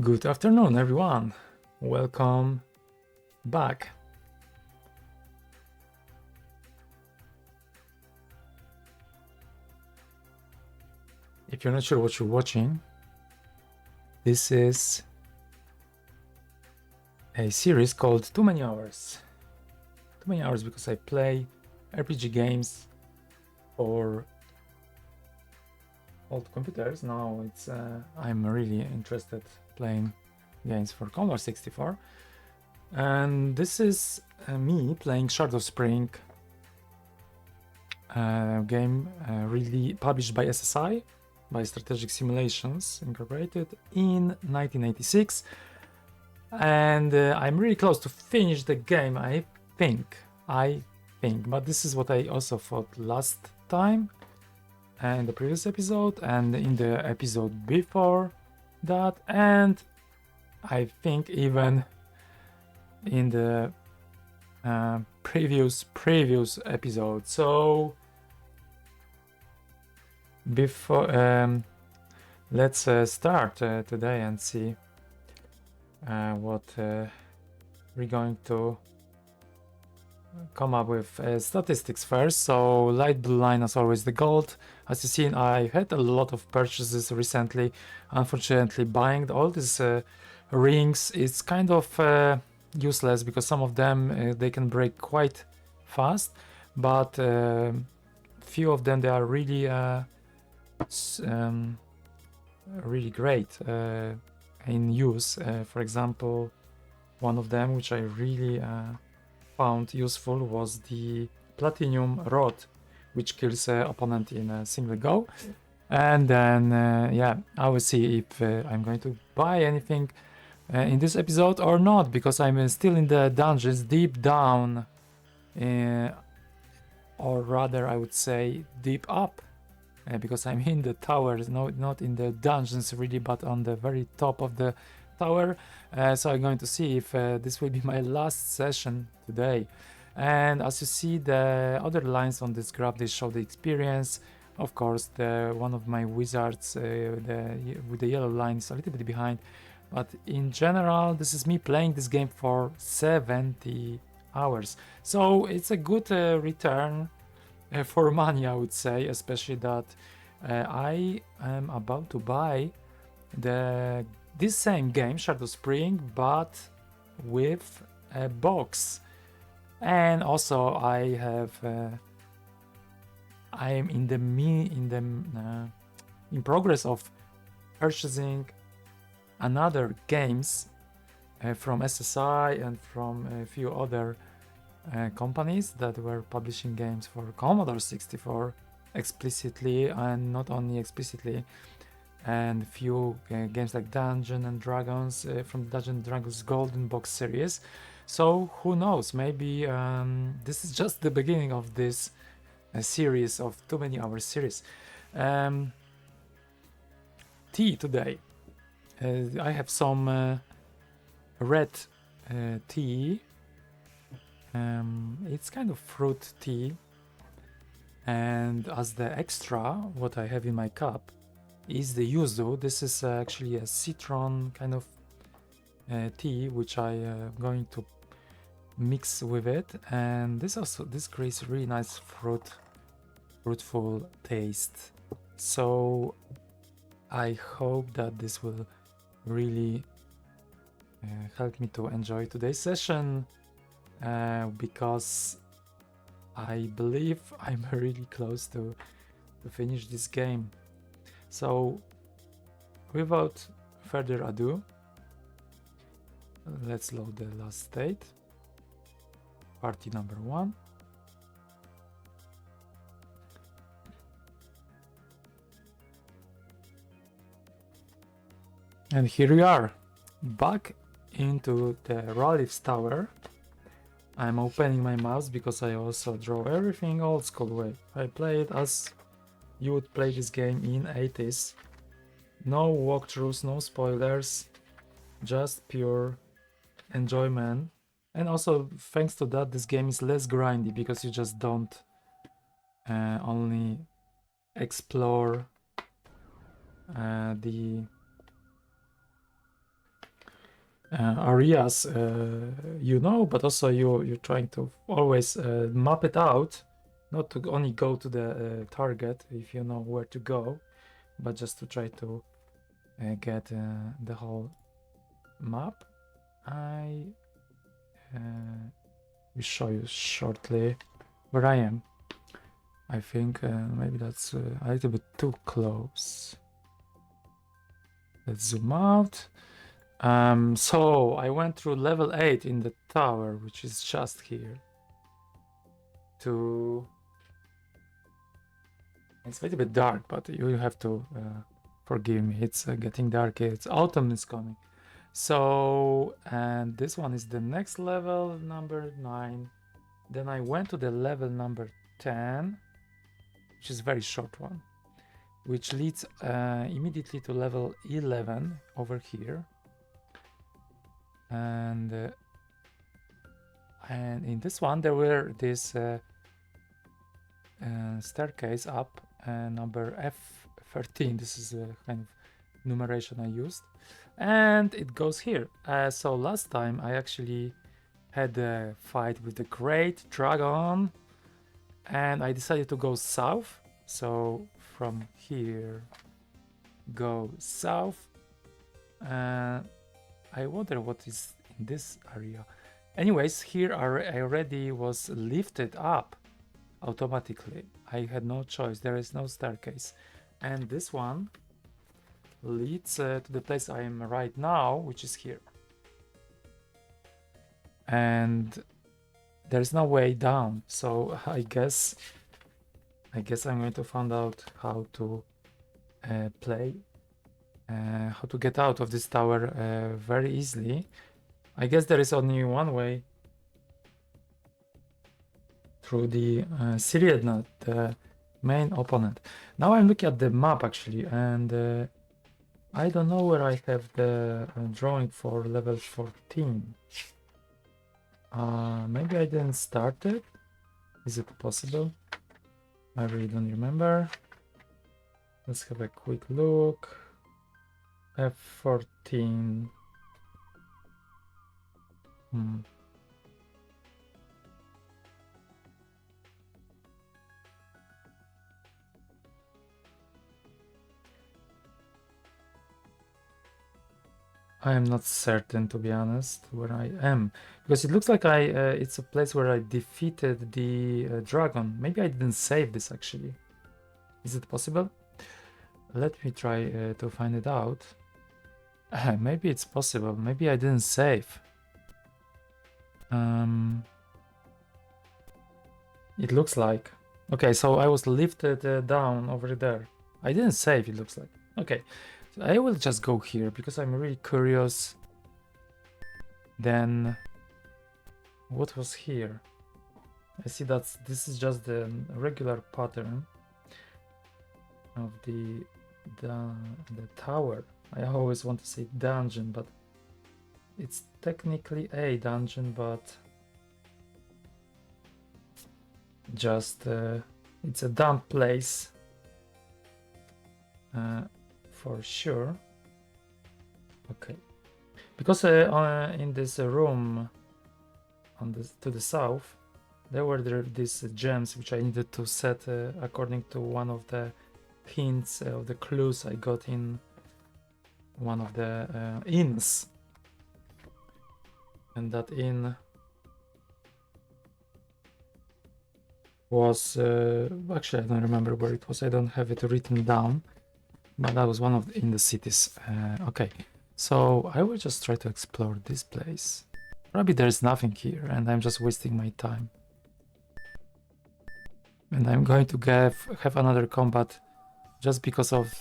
Good afternoon, everyone. Welcome back. If you're not sure what you're watching, this is a series called Too Many Hours. Too Many Hours because I play RPG games for old computers. Now I'm really interested playing games for Commodore 64. And this is me playing Shard of Spring game really published by SSI, by Strategic Simulations Incorporated in 1986. And I'm really close to finish the game, I think. But this is what I also thought last time in the previous episode and in the episode before that, and I think even in the previous episode. So before let's start today and see what we're going to come up with. Statistics first. So light blue line as always the gold. As you've seen, I had a lot of purchases recently. Unfortunately, buying all these rings is kind of useless because some of them they can break quite fast, but few of them they are really really great in use. For example, one of them which I really found useful was the platinum rod, which kills opponent in a single go. And then yeah, I will see if I'm going to buy anything in this episode or not, because I'm still in the dungeons deep down, or rather I would say deep up, because I'm in the towers, not in the dungeons really, but on the very top of the tower. So I'm going to see if this will be my last session today. And as you see, the other lines on this graph, they show the experience. Of course, one of my wizards with the yellow line is a little bit behind, but in general, this is me playing this game for 70 hours. So it's a good return for money, I would say, especially that I am about to buy this same game, Shard of Spring, but with a box. And also I am in progress of purchasing another games from SSI and from a few other companies that were publishing games for Commodore 64 explicitly, and not only explicitly, and few games like Dungeons and Dragons from the Dungeons and Dragons Golden Box series. So who knows, maybe this is just the beginning of this series of Too Many Hours series. Tea today. I have some red tea. It's kind of fruit tea, and as the extra, what I have in my cup is the yuzu. This is actually a citron kind of tea, which I am going to mix with it, and this creates really nice fruitful taste. So I hope that this will really help me to enjoy today's session, because I believe I'm really close to finish this game. So without further ado, let's load the last state, party number 1. And here we are, back into the Ralith tower. I'm opening my mouse because I also draw everything old school way. I play it as you would play this game in 80s. No walkthroughs, no spoilers, just pure enjoyment. And also, thanks to that, this game is less grindy because you just don't only explore the areas, you know, but also you're trying to always map it out, not to only go to the target if you know where to go, but just to try to get the whole map. I will show you shortly where I am. I think maybe that's a little bit too close. Let's zoom out. So I went through level 8 in the tower, which is just here. It's a little bit dark, but you have to forgive me. It's getting dark. It's autumn is coming. So, and this one is the next level, number 9. Then I went to the level number 10, which is a very short one, which leads immediately to level 11 over here. And in this one there were this staircase up, number F13. This is a kind of numeration I used, and it goes here. So last time I actually had a fight with the great dragon, and I decided to go south. So from here, go south. I wonder what is in this area. Anyways, here I already was lifted up automatically. I had no choice. There is no staircase. And this one leads to the place I am right now, which is here. And there's no way down. So I guess I'm going to find out how to play. How to get out of this tower very easily. I guess there is only one way, through the Siriadne, the main opponent. Now I'm looking at the map actually, and I don't know where I have the drawing for level 14. Maybe I didn't start it. Is it possible? I really don't remember. Let's have a quick look. F14. I am not certain, to be honest, where I am, because it looks like it's a place where I defeated the dragon. Maybe I didn't save this actually. Is it possible? Let me try to find it out. Maybe it's possible. Maybe I didn't save. It looks like. Okay, so I was lifted down over there. I didn't save, it looks like. Okay, so I will just go here because I'm really curious. Then what was here? I see that this is just the regular pattern of the tower. I always want to say dungeon, but it's technically a dungeon, but just it's a dump place for sure. Okay, because in this room to the south there were these gems which I needed to set according to one of the hints of the clues I got in one of the inns, and that inn was actually I don't remember where it was. I don't have it written down, but that was one of in the cities. Okay, so I will just try to explore this place. Probably there's nothing here and I'm just wasting my time, and I'm going to have another combat just because of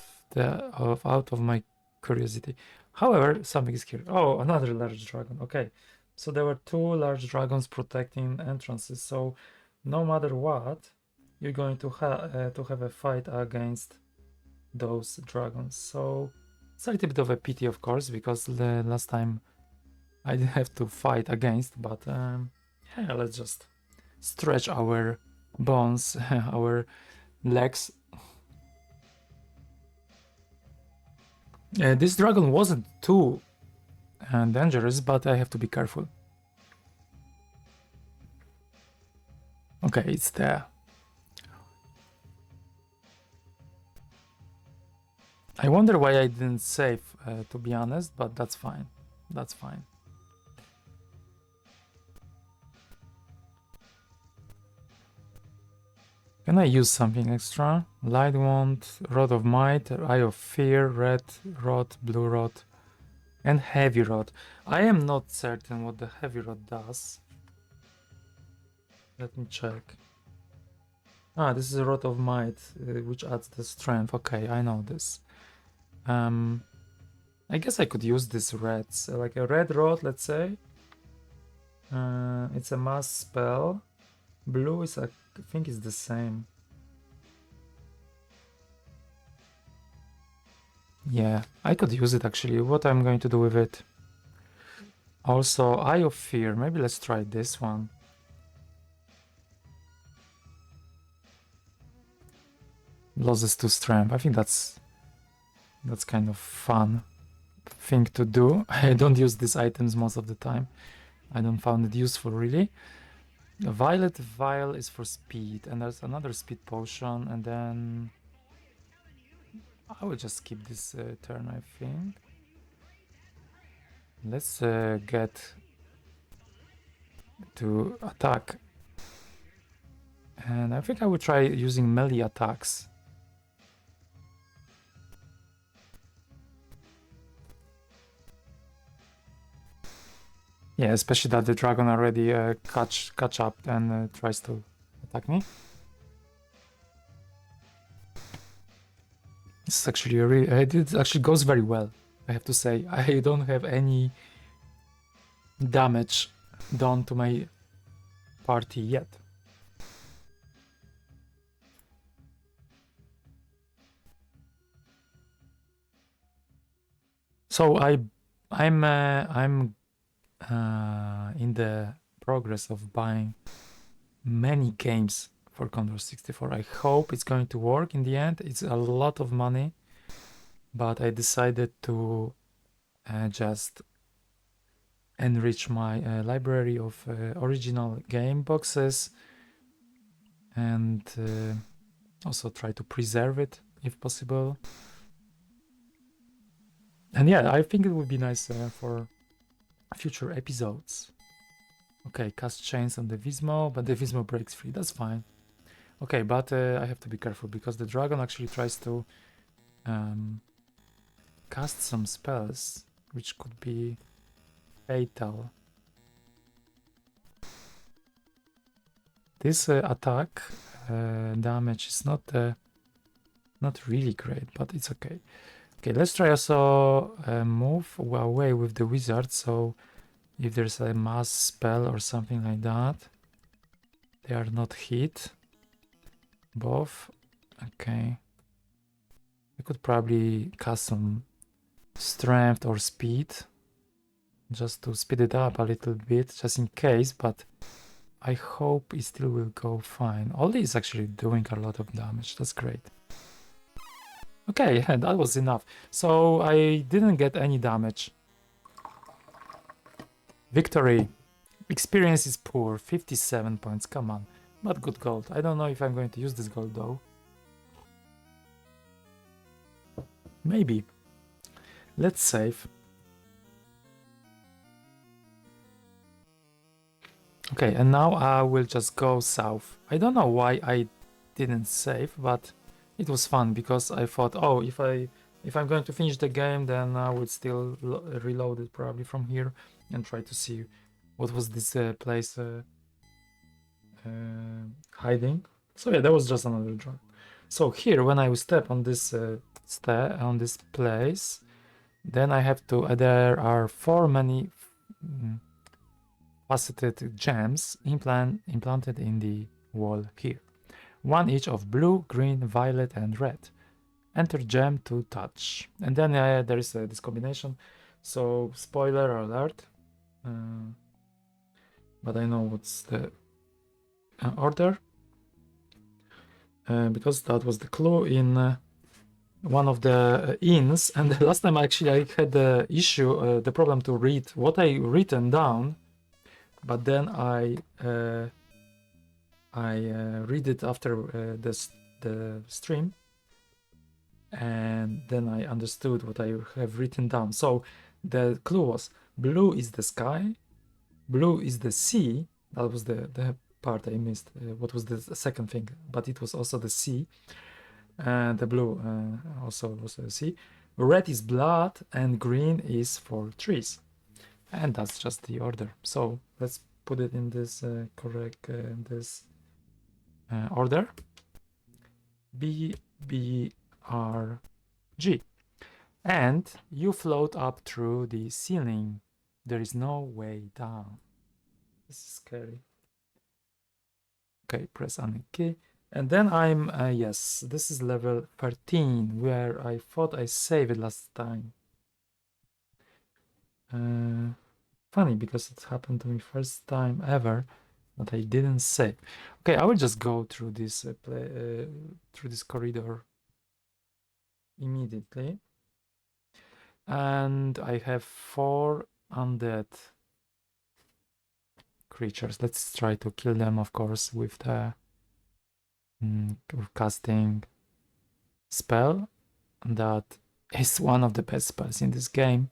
out of my curiosity. However, something is here. Oh, another large dragon. Okay, so there were 2 large dragons protecting entrances, so no matter what, you're going to have a fight against those dragons. So it's a little bit of a pity, of course, because the last time I didn't have to fight against, but yeah, let's just stretch our bones, our legs. This dragon wasn't too and dangerous, but I have to be careful. Okay, it's there. I wonder why I didn't save, to be honest, but that's fine. That's fine. Can I use something extra? Light Wand, Rod of Might, Eye of Fear, Red Rod, Blue Rod, and Heavy Rod. I am not certain what the Heavy Rod does. Let me check. Ah, this is a Rod of Might, which adds the strength. Okay, I know this. I guess I could use this red, so like a red rod, let's say. It's a mass spell. Blue is, I think, is the same. Yeah, I could use it actually. What I'm going to do with it? Also, Eye of Fear. Maybe let's try this one. Losses to strength. I think that's kind of fun thing to do. I don't use these items most of the time. I don't find it useful really. The Violet Vial is for speed, and there's another speed potion, and then I will just skip this turn, I think. Let's get to attack. And I think I will try using melee attacks. Yeah, especially that the dragon already catch up and tries to attack me. This is actually it actually goes very well, I have to say. I don't have any damage done to my party yet. So I'm in the progress of buying many games for Commodore 64. I hope it's going to work in the end. It's a lot of money, but I decided to just enrich my library of original game boxes and also try to preserve it if possible. And yeah, I think it would be nice for future episodes. Okay, cast chains on the Vismo, but the Vismo breaks free. That's fine. Okay, but I have to be careful because the dragon actually tries to cast some spells, which could be fatal. This attack damage is not really great, but it's okay. Okay, let's try also move away with the wizard, so if there's a mass spell or something like that, they are not hit. Both. Okay. I could probably cast some strength or speed just to speed it up a little bit, just in case, but I hope it still will go fine. Ollie is actually doing a lot of damage. That's great. Okay, that was enough. So I didn't get any damage. Victory. Experience is poor. 57 points. Come on. But good gold. I don't know if I'm going to use this gold though. Maybe. Let's save. Okay, and now I will just go south. I don't know why I didn't save, but it was fun because I thought, oh, if I'm going to finish the game, then I would still reload it probably from here and try to see what was this place hiding. So yeah, that was just another draw. So here, when I step on this on this place, then I have to. There are many faceted gems implanted in the wall here. One each of blue, green, violet, and red. Enter gem to touch. And then there is this combination. So, spoiler alert. But I know what's the order. Because that was the clue in one of the inns, and the last time actually I had the issue, the problem to read what I written down, but then I read it after the stream, and then I understood what I have written down. So the clue was blue is the sky, blue is the sea. That was the part I missed. What was the second thing? But it was also the sea. The blue also was the sea. Red is blood, and green is for trees. And that's just the order. So let's put it in this correct order. B, B, R, G. And you float up through the ceiling. There is no way down. This is scary. Okay, press on key. And then I'm, yes, this is level 13, where I thought I saved it last time. Funny, because it happened to me first time ever, but I didn't save. Okay, I will just go through this through this corridor immediately. And I have 4 undead creatures. Let's try to kill them, of course, with the casting spell. That is one of the best spells in this game.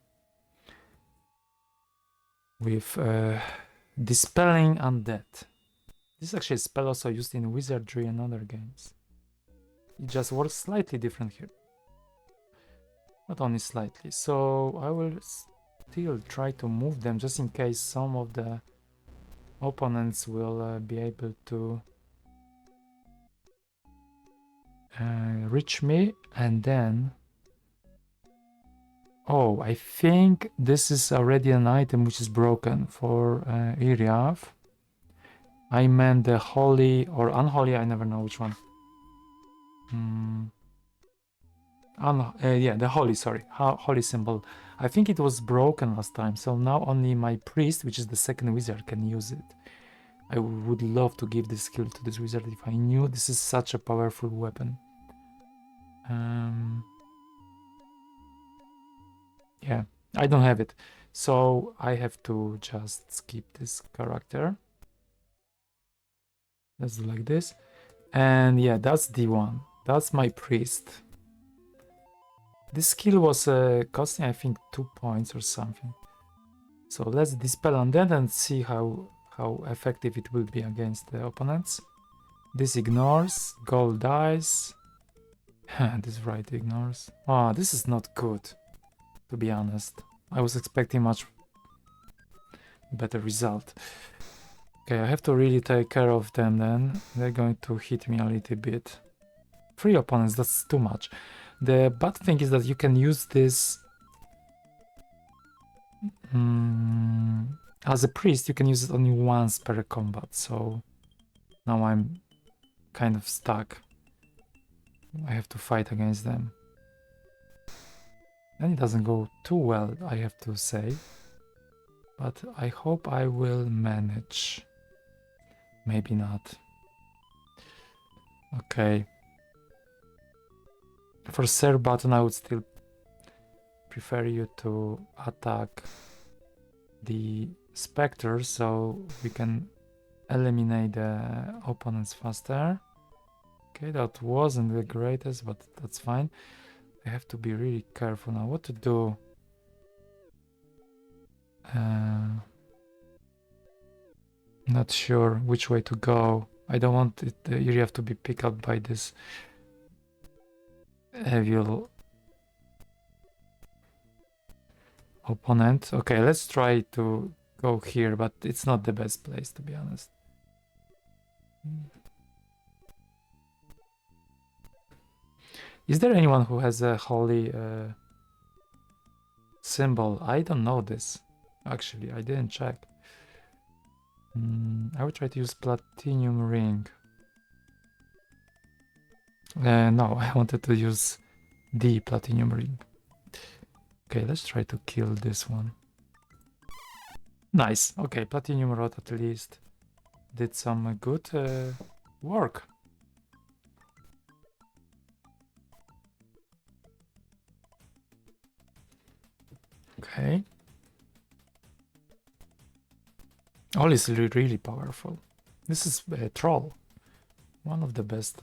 With dispelling undead. This is actually a spell also used in wizardry and other games. It just works slightly different here. Not only slightly. So I will still try to move them just in case some of the opponents will be able to reach me. And then, oh, I think this is already an item which is broken for Iriav. I meant the holy or unholy, I never know which one. Yeah, the holy, sorry, holy symbol. I think it was broken last time, so now only my priest, which is the second wizard, can use it. I would love to give this skill to this wizard if I knew this is such a powerful weapon. Yeah, I don't have it, so I have to just skip this character. Let's do like this. And yeah, that's the one. That's my priest. This skill was costing, I think, 2 points or something. So let's dispel on that and see how effective it will be against the opponents. This ignores, gold dies. This right ignores. Oh, this is not good, to be honest. I was expecting much better result. Okay, I have to really take care of them then. They're going to hit me a little bit. 3 opponents, that's too much. The bad thing is that you can use this as a priest, you can use it only once per combat, so now I'm kind of stuck. I have to fight against them. And it doesn't go too well, I have to say. But I hope I will manage. Maybe not. Okay. For Sir button, I would still prefer you to attack the specters so we can eliminate the opponents faster. Okay, that wasn't the greatest, but that's fine. I have to be really careful now. What to do? Not sure which way to go. I don't want the area to be picked up by this evil opponent. Okay, let's try to go here, but it's not the best place, to be honest. Is there anyone who has a holy symbol? I don't know this. Actually, I didn't check. I would try to use platinum ring. No, I wanted to use the platinum ring. Okay, let's try to kill this one. Nice. Okay, platinum rod at least did some good work. Okay. All is really powerful. This is a troll. One of the best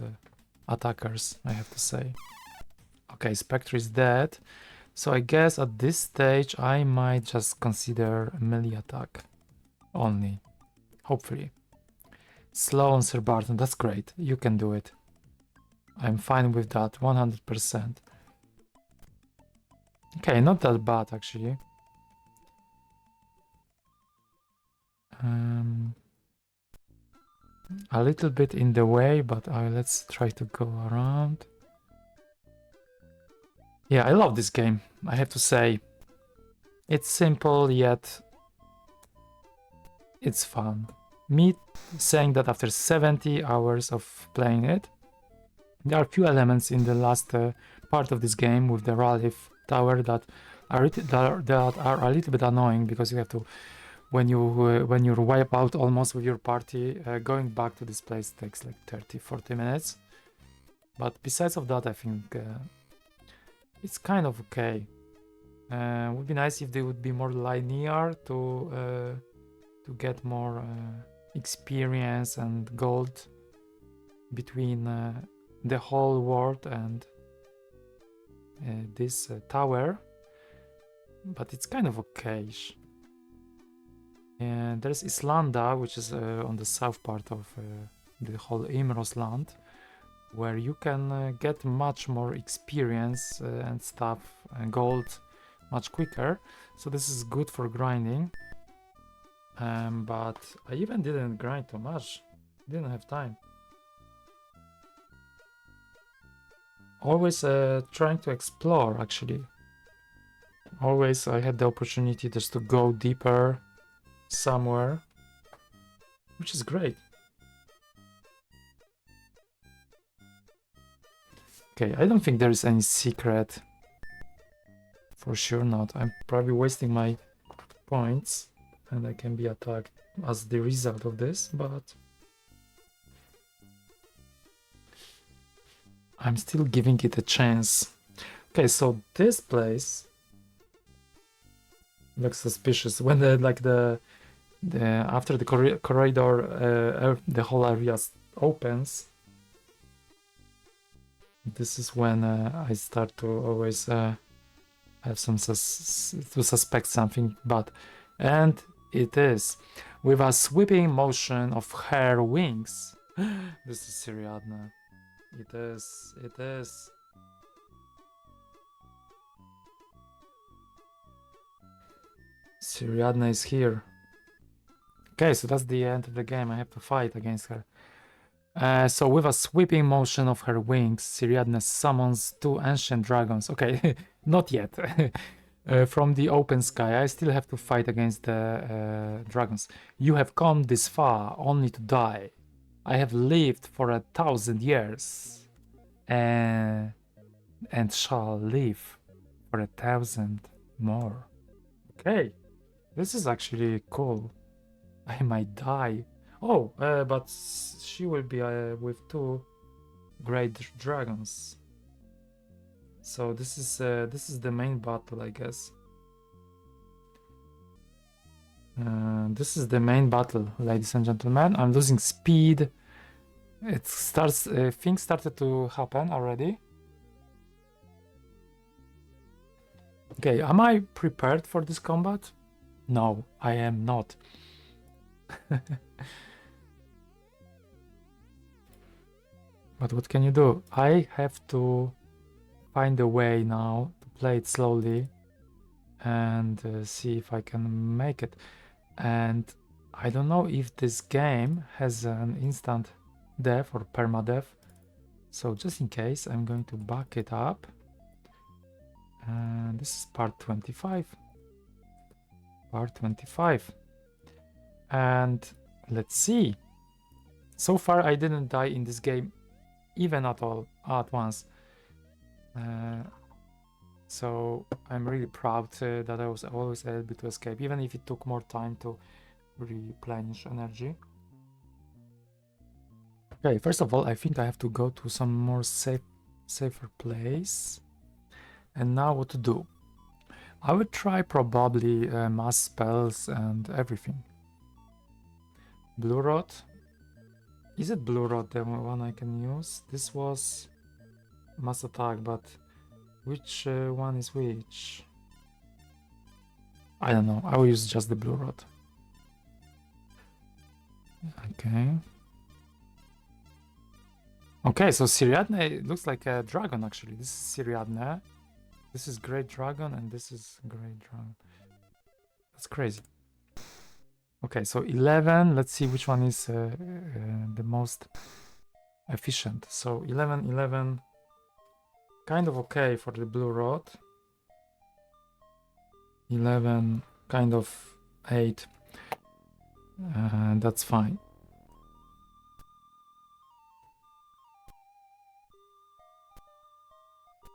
attackers, I have to say. Okay, Spectre is dead. So I guess at this stage I might just consider a melee attack only. Hopefully. Slow on Sir Barton, that's great. You can do it. I'm fine with that, 100%. Okay, not that bad actually. A little bit in the way, but let's try to go around. Yeah, I love this game, I have to say. It's simple, yet it's fun. Me saying that after 70 hours of playing it, there are a few elements in the last part of this game with the Ralith tower that are a little bit annoying, because you have to, when you wipe out almost with your party, going back to this place takes like 30-40 minutes. But besides of that, I think it's kind of okay. Would be nice if they would be more linear to get more experience and gold between the whole world and this tower, but it's kind of okay-ish. And there's Islanda, which is on the south part of the whole Ymros land, where you can get much more experience and stuff and gold much quicker. So this is good for grinding. But I even didn't grind too much. Didn't have time. Always trying to explore, actually. Always I had the opportunity just to go deeper somewhere, which is great. Okay, I don't think there is any secret. For sure not. I'm probably wasting my points and I can be attacked as the result of this, but I'm still giving it a chance. Okay, so this place looks suspicious. When after the corridor, the whole area opens. This is when I start to always have some to suspect something bad, and it is with a sweeping motion of her wings. This is Siriadne. It is. It is. Siriadne is here. Okay, so that's the end of the game. I have to fight against her. So with a sweeping motion of her wings, Siriadne summons two ancient dragons. Okay, not yet. From the open sky, I still have to fight against the dragons. You have come this far only to die. I have lived for 1,000 years and shall live for 1,000 more. Okay, this is actually cool. I might die. Oh, but she will be with two great dragons. So this is the main battle, I guess. This is the main battle, ladies and gentlemen. I'm losing speed. It starts. Things started to happen already. Okay, am I prepared for this combat? No, I am not. But what can you do? I have to find a way now to play it slowly and see if I can make it. And I don't know if this game has an instant death or permadeath. So just in case, I'm going to back it up. And this is part 25. Part 25. And let's see. So far I didn't die in this game even at once. So I'm really proud that I was always able to escape, even if it took more time to replenish energy. Okay, first of all, I think I have to go to some more safer place. And now what to do? I would try probably mass spells and everything. Blue Rod. Is it Blue Rod the one I can use? This was mass attack, but which one is which? I don't know. I will use just the Blue Rod. Okay. Okay, so Siriadne looks like a dragon actually. This is Siriadne. This is Great Dragon and this is Great Dragon. That's crazy. Okay, so 11. Let's see which one is the most efficient. So 11, 11. Kind of okay for the Blue Rod. 11, kind of 8. That's fine.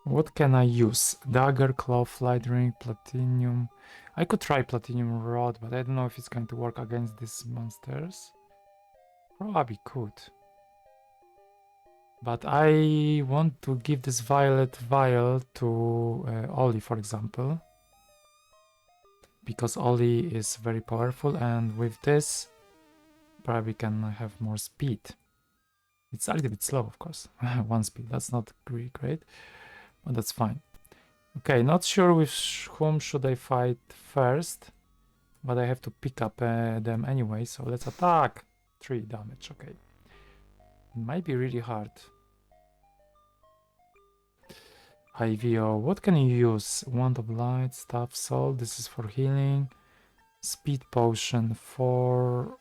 What can I use? Dagger, claw, flight ring, platinum. I could try platinum rod, but I don't know if it's going to work against these monsters. Probably could. But I want to give this violet vial to Ollie, for example. Because Ollie is very powerful, and with this, probably can have more speed. It's a little bit slow, of course. 1 speed, that's not really great, but that's fine. Okay, not sure with whom should I fight first, but I have to pick up them anyway, so let's attack. 3 damage, okay. It might be really hard. IVO, what can you use? Wand of Light, Staff Soul, this is for healing. Speed Potion for...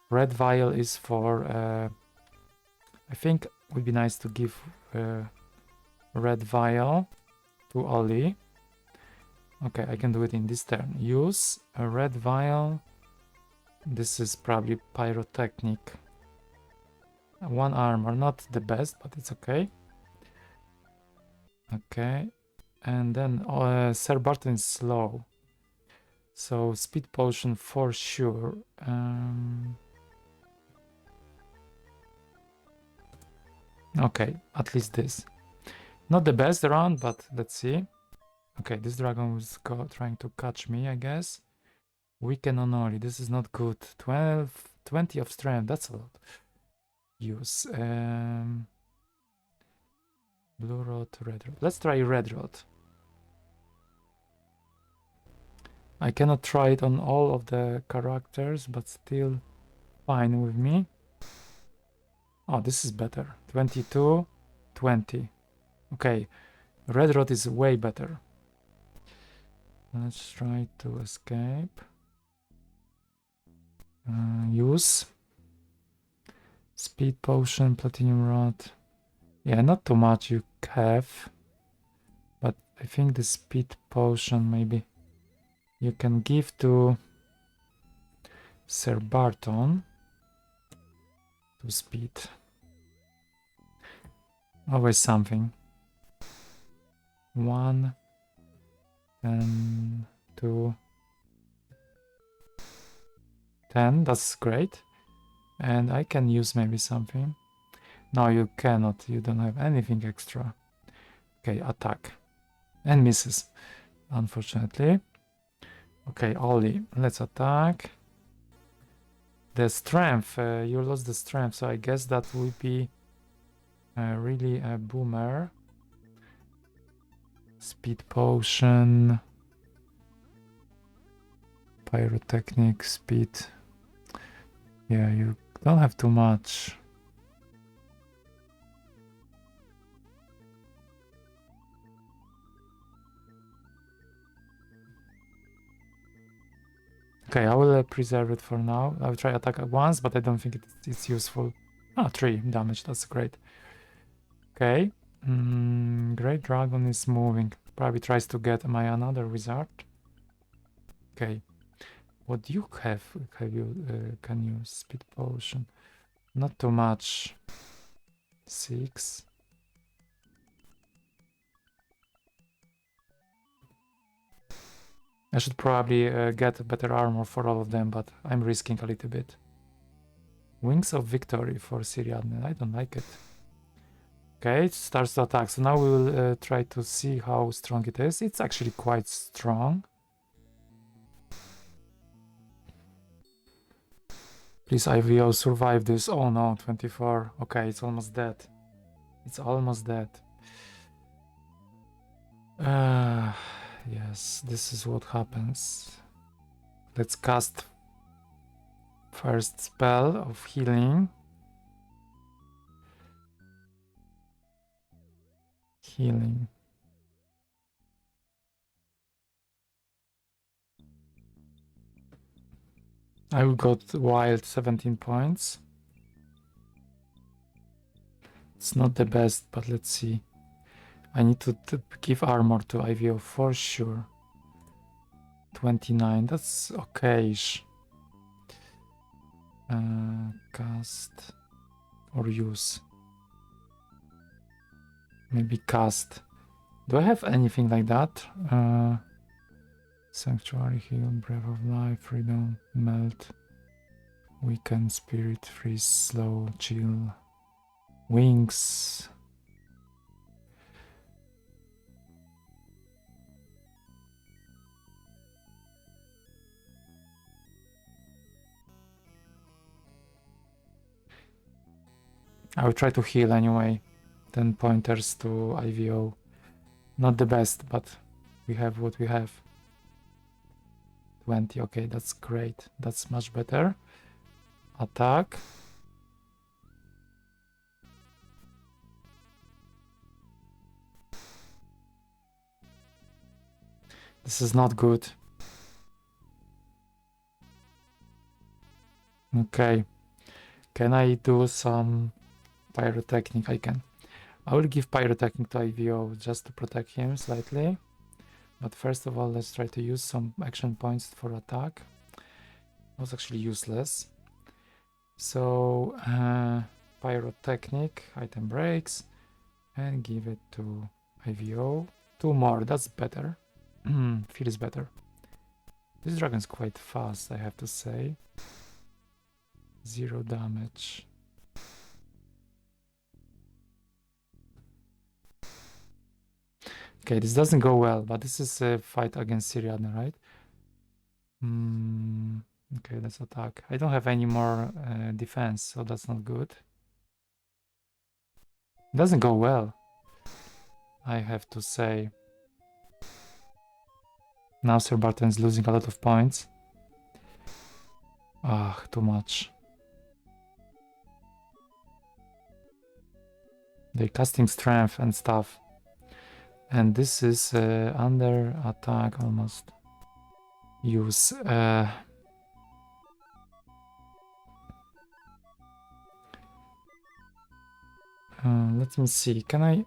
Red Vial is for... I think it would be nice to give Red Vial to Ollie. Okay, I can do it in this turn. Use a Red Vial. This is probably Pyrotechnic. 1 armor, not the best, but it's okay. Okay, and then Sir Barton is slow, so speed potion for sure. Okay, at least this. Not the best round, but let's see. Okay, this dragon was trying to catch me, I guess. Weaken on Ori, this is not good. 20 of strength, that's a lot. Use. Blue Rod, Red Rod. Let's try Red Rod. I cannot try it on all of the characters, but still fine with me. Oh, this is better. 22, 20. Okay, Red Rod is way better. Let's try to escape. Use. Speed Potion, Platinum Rod. Yeah, not too much you have, but I think the speed potion maybe you can give to Sir Barton to speed. Always something. 1, 10, 2, 10. That's great, and I can use maybe something. No, you cannot. You don't have anything extra. Okay, attack. And misses, unfortunately. Okay, Ollie, let's attack. The strength, you lost the strength, so I guess that will be really a boomer. Speed potion. Pyrotechnic, speed. Yeah, you don't have too much. Okay, I will preserve it for now. I will try attack at once, but I don't think it's useful. Ah, 3 damage, that's great. Okay, Great Dragon is moving. Probably tries to get my another wizard. Okay, what do you have? Can you speed potion? Not too much. 6. I should probably get better armor for all of them, but I'm risking a little bit. Wings of Victory for Siriadne. I don't like it. Okay, it starts to attack. So now we will try to see how strong it is. It's actually quite strong. Please, IVO, survive this. Oh no, 24. Okay, it's almost dead. It's almost dead. Yes, this is what happens. Let's cast first spell of healing. Healing. I will go to wild 17 points. It's not the best, but let's see. I need to give armor to IVO for sure. 29, that's okay-ish. Cast or use. Maybe cast. Do I have anything like that? Sanctuary, heal, breath of life, freedom, melt, weaken, spirit, freeze, slow, chill, wings. I will try to heal anyway. 10 pointers to IVO. Not the best, but we have what we have. 20, okay, that's great. That's much better. Attack. This is not good. Okay. Can I do some pyrotechnic? I can. I will give pyrotechnic to IVO just to protect him slightly. But first of all, let's try to use some action points for attack. It was actually useless. So, pyrotechnic, item breaks, and give it to IVO. 2 more, that's better. Feels better. This dragon's quite fast, I have to say. 0 damage. Okay, this doesn't go well, but this is a fight against Siriadne, right? Okay, let's attack. I don't have any more defense, so that's not good. It doesn't go well, I have to say. Now Sir Barton is losing a lot of points. Ah, too much. They're casting strength and stuff. And this is under attack almost. Use. Let me see. Can I?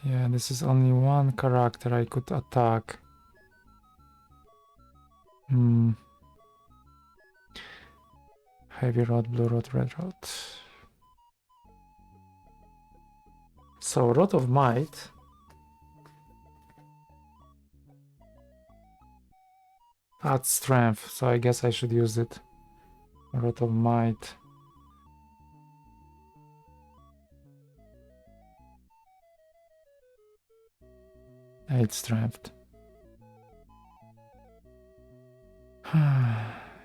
Yeah, this is only one character I could attack. Heavy rod, blue rod, red rod. So, Rod of Might. Adds strength, so I guess I should use it. Rod of Might. Eight strength.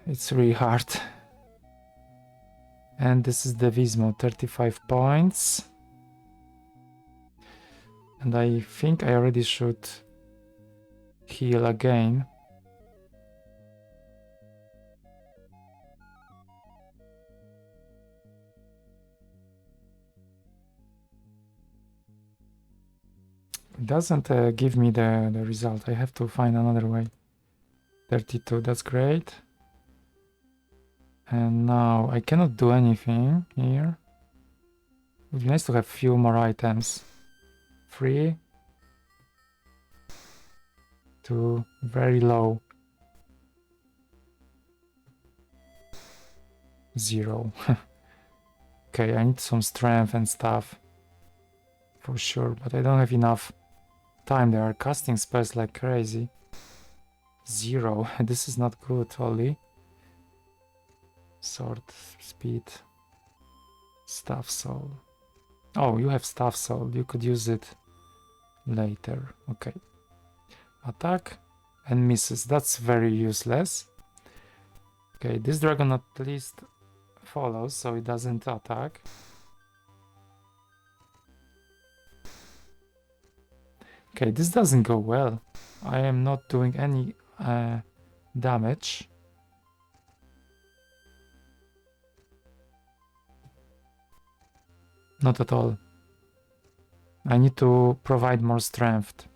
It's really hard. And this is the Vismo, 35 points. And I think I already should heal again. It doesn't give me the result. I have to find another way. 32, that's great. And now I cannot do anything here. It would be nice to have few more items. 3 to very low. 0. Okay, I need some strength and stuff. For sure, but I don't have enough time. They are casting spells like crazy. 0. This is not good, Ollie. Sword, speed, staff soul. Oh, you have staff soul. You could use it later. Okay. Attack and misses. That's very useless. Okay, this dragon at least follows, so it doesn't attack. Okay, this doesn't go well. I am not doing any damage. Not at all. I need to provide more strength.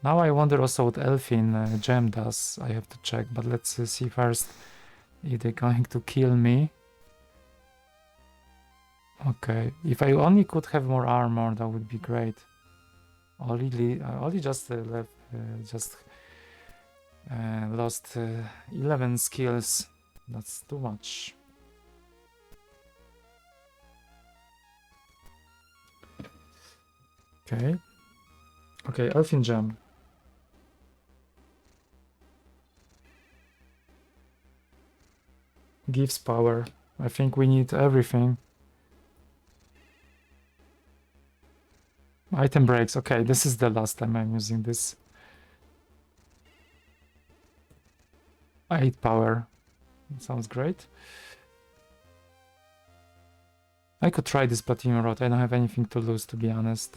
Now I wonder also what Elfin gem does. I have to check, but let's see first if they're going to kill me. Okay, if I only could have more armor, that would be great. Only just lost 11 skills. That's too much. Okay. Okay, Elfin Gem. Gives power. I think we need everything. Item breaks. Okay, this is the last time I'm using this. 8 power. Sounds great. I could try this platinum rod. I don't have anything to lose, to be honest.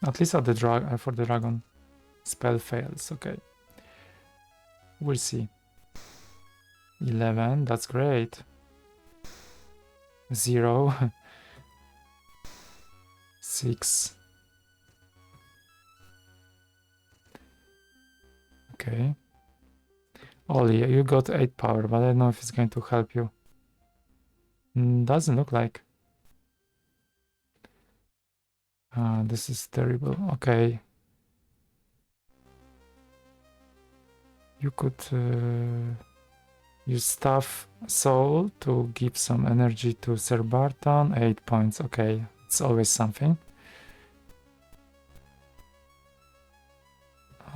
At least at the for the dragon. Spell fails. Okay. We'll see. 11. That's great. 0. 6. Okay. Ollie, you got 8 power, but I don't know if it's going to help you. Doesn't look like. This is terrible. Okay. You could use staff soul to give some energy to Sir Barton. 8 points. Okay, it's always something.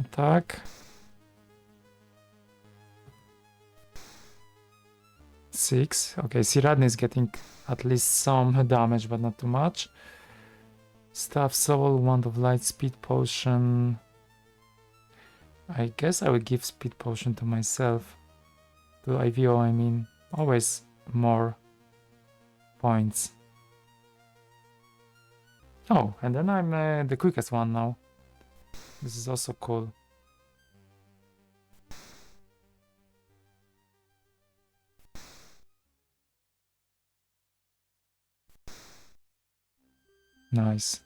Attack. 6. Okay, Siriadne is getting at least some damage, but not too much. Staff soul, wand of light, speed potion. I guess I would give speed potion to myself. To IVO, I mean. Always more points. Oh, and then I'm the quickest one now. This is also cool. Nice.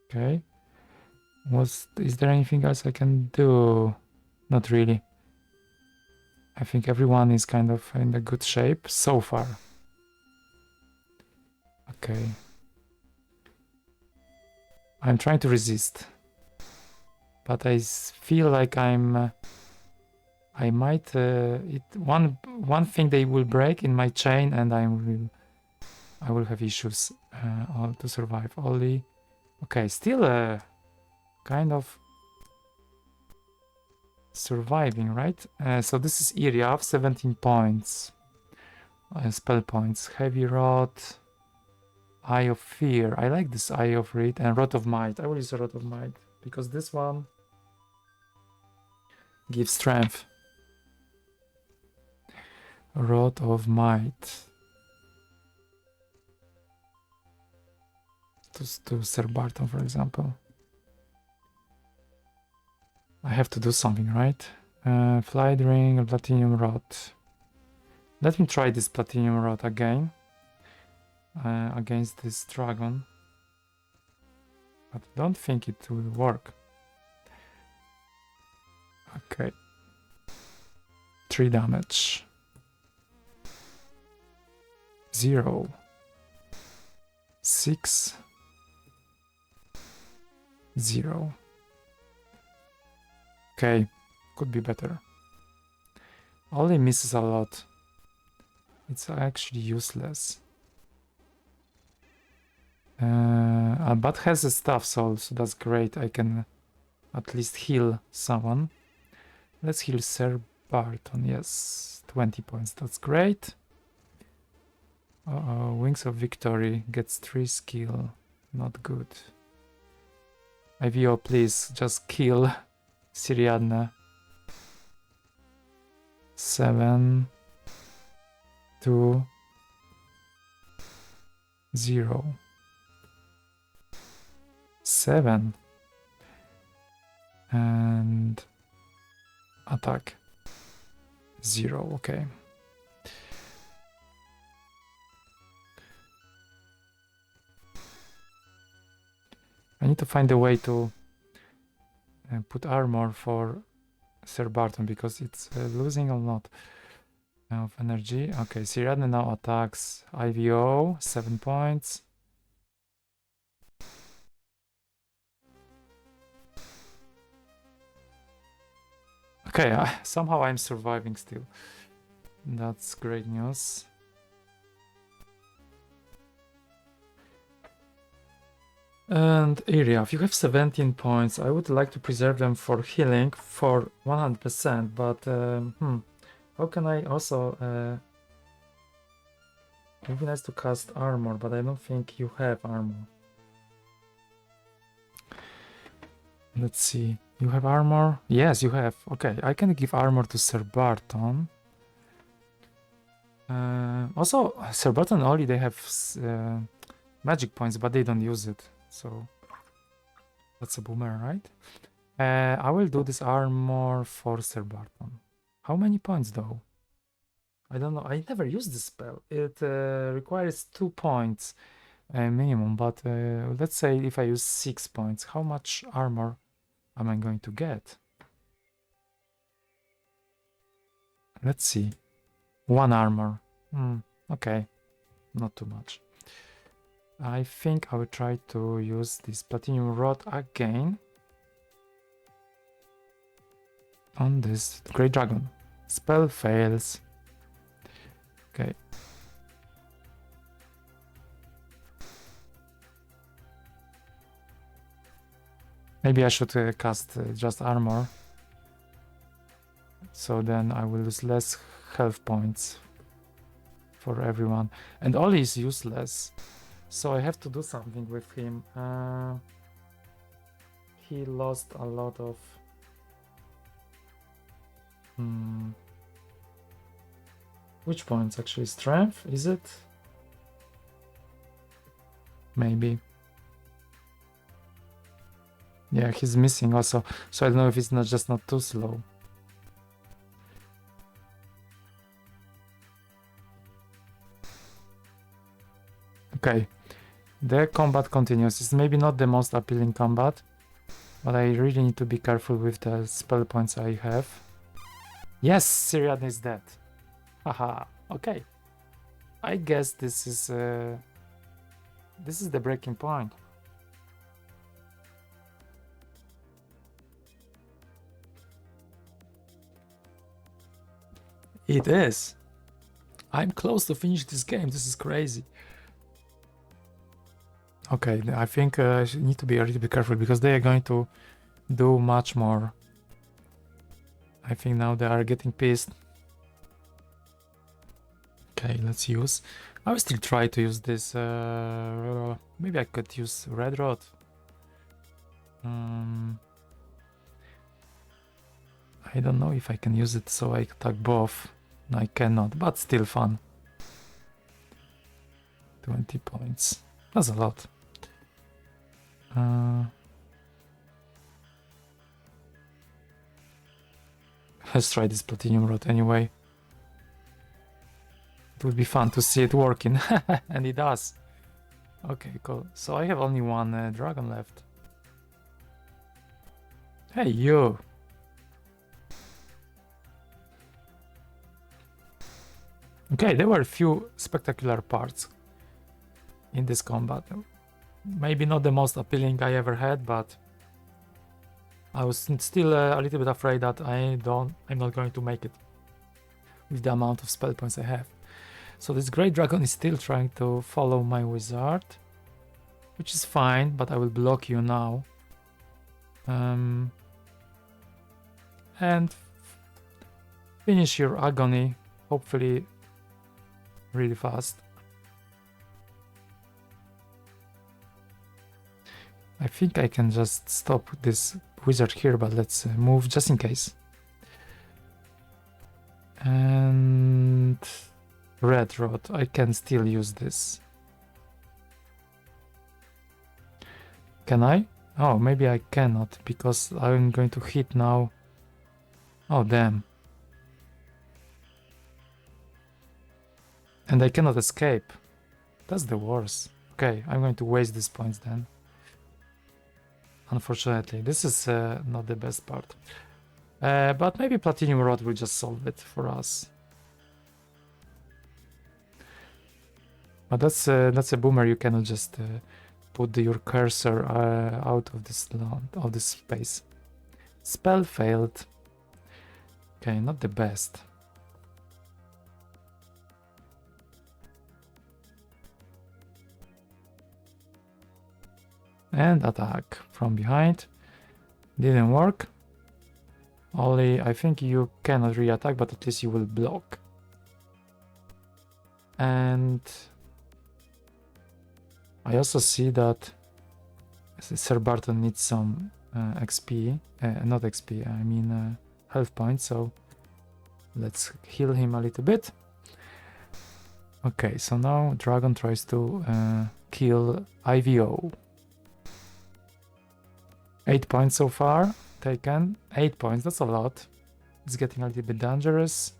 Okay. Is there anything else I can do? Not really. I think everyone is kind of in a good shape so far. Okay. I'm trying to resist. But I feel like I might one thing they will break in my chain and I will have issues all to survive. Only okay, still kind of surviving, right? So this is Iriav, 17 points. Spell points. Heavy Rod. Eye of Fear. I like this Eye of Reed and Rod of Might. I will use a Rod of Might because this one gives strength. Rod of Might. To Sir Barton, for example. I have to do something, right? Flight Ring, Platinum Rod. Let me try this Platinum Rod again. Against this dragon. But I don't think it will work. Okay. 3 damage. 0. 6. 0. Okay, could be better. Only misses a lot. It's actually useless. But has a staff soul, so that's great. I can at least heal someone. Let's heal Sir Barton. Yes, 20 points. That's great. Uh-oh, Wings of Victory gets 3 skill. Not good. IVO, please just kill Siriadne. 7, 2, 0. 7. And attack. 0, okay. I need to find a way to put armor for Sir Barton because it's losing a lot of energy. Okay, Siriadne now attacks IVO, 7 points. Okay, somehow I'm surviving still. That's great news. And area, if you have 17 points, I would like to preserve them for healing for 100%, but how can I also... it would be nice to cast armor, but I don't think you have armor. Let's see. You have armor? Yes, you have. Okay, I can give armor to Sir Barton. Also, Sir Barton and Ollie, they have magic points, but they don't use it. So that's a boomer, right? I will do this armor for Sir Barton. How many points though? I don't know. I never used this spell. It requires 2 points minimum, but let's say if I use 6 points, how much armor am I going to get? Let's see. 1 armor. Okay, not too much. I think I will try to use this platinum rod again on this great dragon. Spell fails. Okay. Maybe I should cast just armor. So then I will lose less health points for everyone. And Ollie is useless. So I have to do something with him. He lost a lot of... Which points actually? Strength, is it? Maybe. Yeah, he's missing also. So I don't know if it's not just not too slow. Okay. The combat continues. It's maybe not the most appealing combat, but I really need to be careful with the spell points I have. Yes, Siriadne is dead. Haha. Okay. I guess this is the breaking point. It is. I'm close to finish this game. This is crazy. Okay, I think I need to be a little bit careful because they are going to do much more. I think now they are getting pissed. Okay, let's use. I will still try to use this. Maybe I could use red rod. I don't know if I can use it so I attack both. No, I cannot, but still fun. 20 points. That's a lot. Let's try this platinum rod anyway. It would be fun to see it working, and it does. Okay, cool. So I have only 1 dragon left. Hey, you! Okay, there were a few spectacular parts in this combat. Maybe not the most appealing I ever had, but I was still a little bit afraid that I'm not going to make it with the amount of spell points I have. So this great dragon is still trying to follow my wizard. which is fine, but I will block you now. And finish your agony, hopefully really fast. I think I can just stop this wizard here, but let's move just in case. And red rod, I can still use this. Can I? Oh, maybe I cannot, because I'm going to hit now. Oh, damn. And I cannot escape. That's the worst. Okay, I'm going to waste these points then. Unfortunately, this is not the best part. But maybe Platinum Rod will just solve it for us. But that's a boomer. You cannot just put your cursor out of this space. Spell failed. Okay, not the best. And attack from behind. Didn't work. Only I think you cannot re-attack, but at least you will block. And I also see that Sir Barton needs some XP, not XP, I mean health points, so let's heal him a little bit. Okay, so now Dragon tries to kill IVO. 8 points so far taken. 8 points, that's a lot. It's getting a little bit dangerous.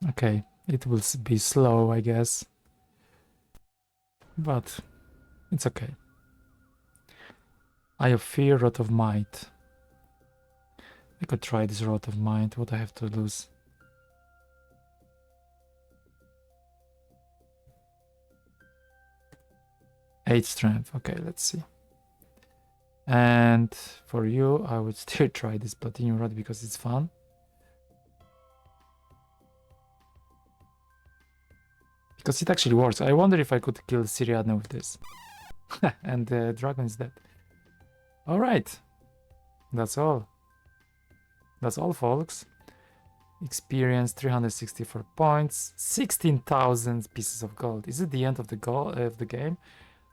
Okay, it will be slow, I guess. But it's okay. Eye of Fear, Rod of Might. I could try this Rod of Might. What I have to lose? Eight strength. Okay, let's see. And for you, I would still try this Platinum Rod because it's fun. Because it actually works. I wonder if I could kill Siriadne with this. And the dragon is dead. Alright. That's all. That's all, folks. Experience 364 points, 16,000 pieces of gold. Is it the end of the game?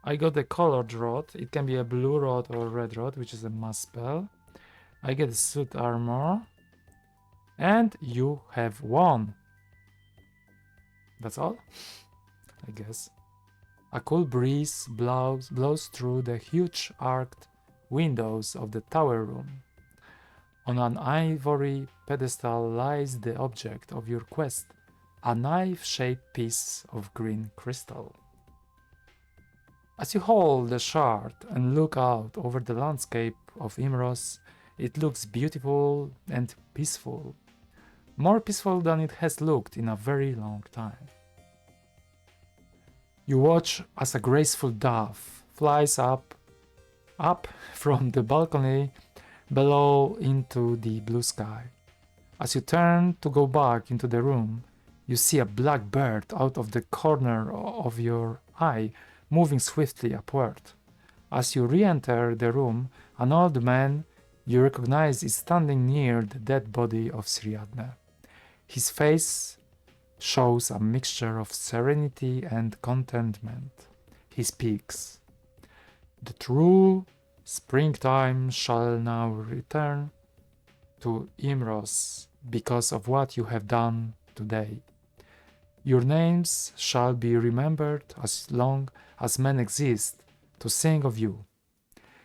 I got the colored rod. It can be a blue rod or red rod, which is a mass spell. I get a suit armor. And you have won. That's all, I guess. A cool breeze blows through the huge arched windows of the tower room. On an ivory pedestal lies the object of your quest, a knife-shaped piece of green crystal. As you hold the shard and look out over the landscape of Ymros, it looks beautiful and peaceful. More peaceful than it has looked in a very long time. You watch as a graceful dove flies up from the balcony below into the blue sky. As you turn to go back into the room, you see a black bird out of the corner of your eye moving swiftly upward. As you re-enter the room, an old man you recognize is standing near the dead body of Siriadne. His face shows a mixture of serenity and contentment. He speaks. The true springtime shall now return to Ymros because of what you have done today. Your names shall be remembered as long as men exist to sing of you.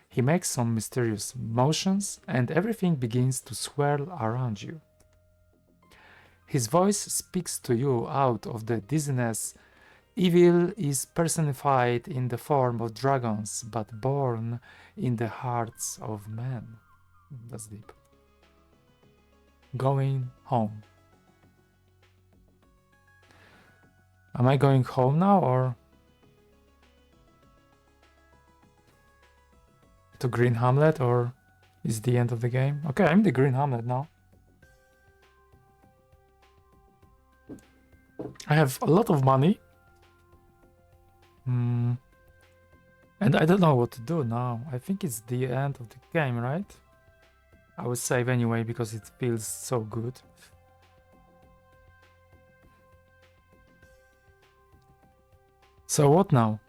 He makes some mysterious motions and everything begins to swirl around you. His voice speaks to you out of the dizziness. Evil is personified in the form of dragons, but born in the hearts of men. That's deep. Going home. Am I going home now or? to Green Hamlet, or is the end of the game? Okay, I'm the Green Hamlet now. I have a lot of money. And I don't know what to do now. I think it's the end of the game, right? I will save anyway because it feels so good. So what now?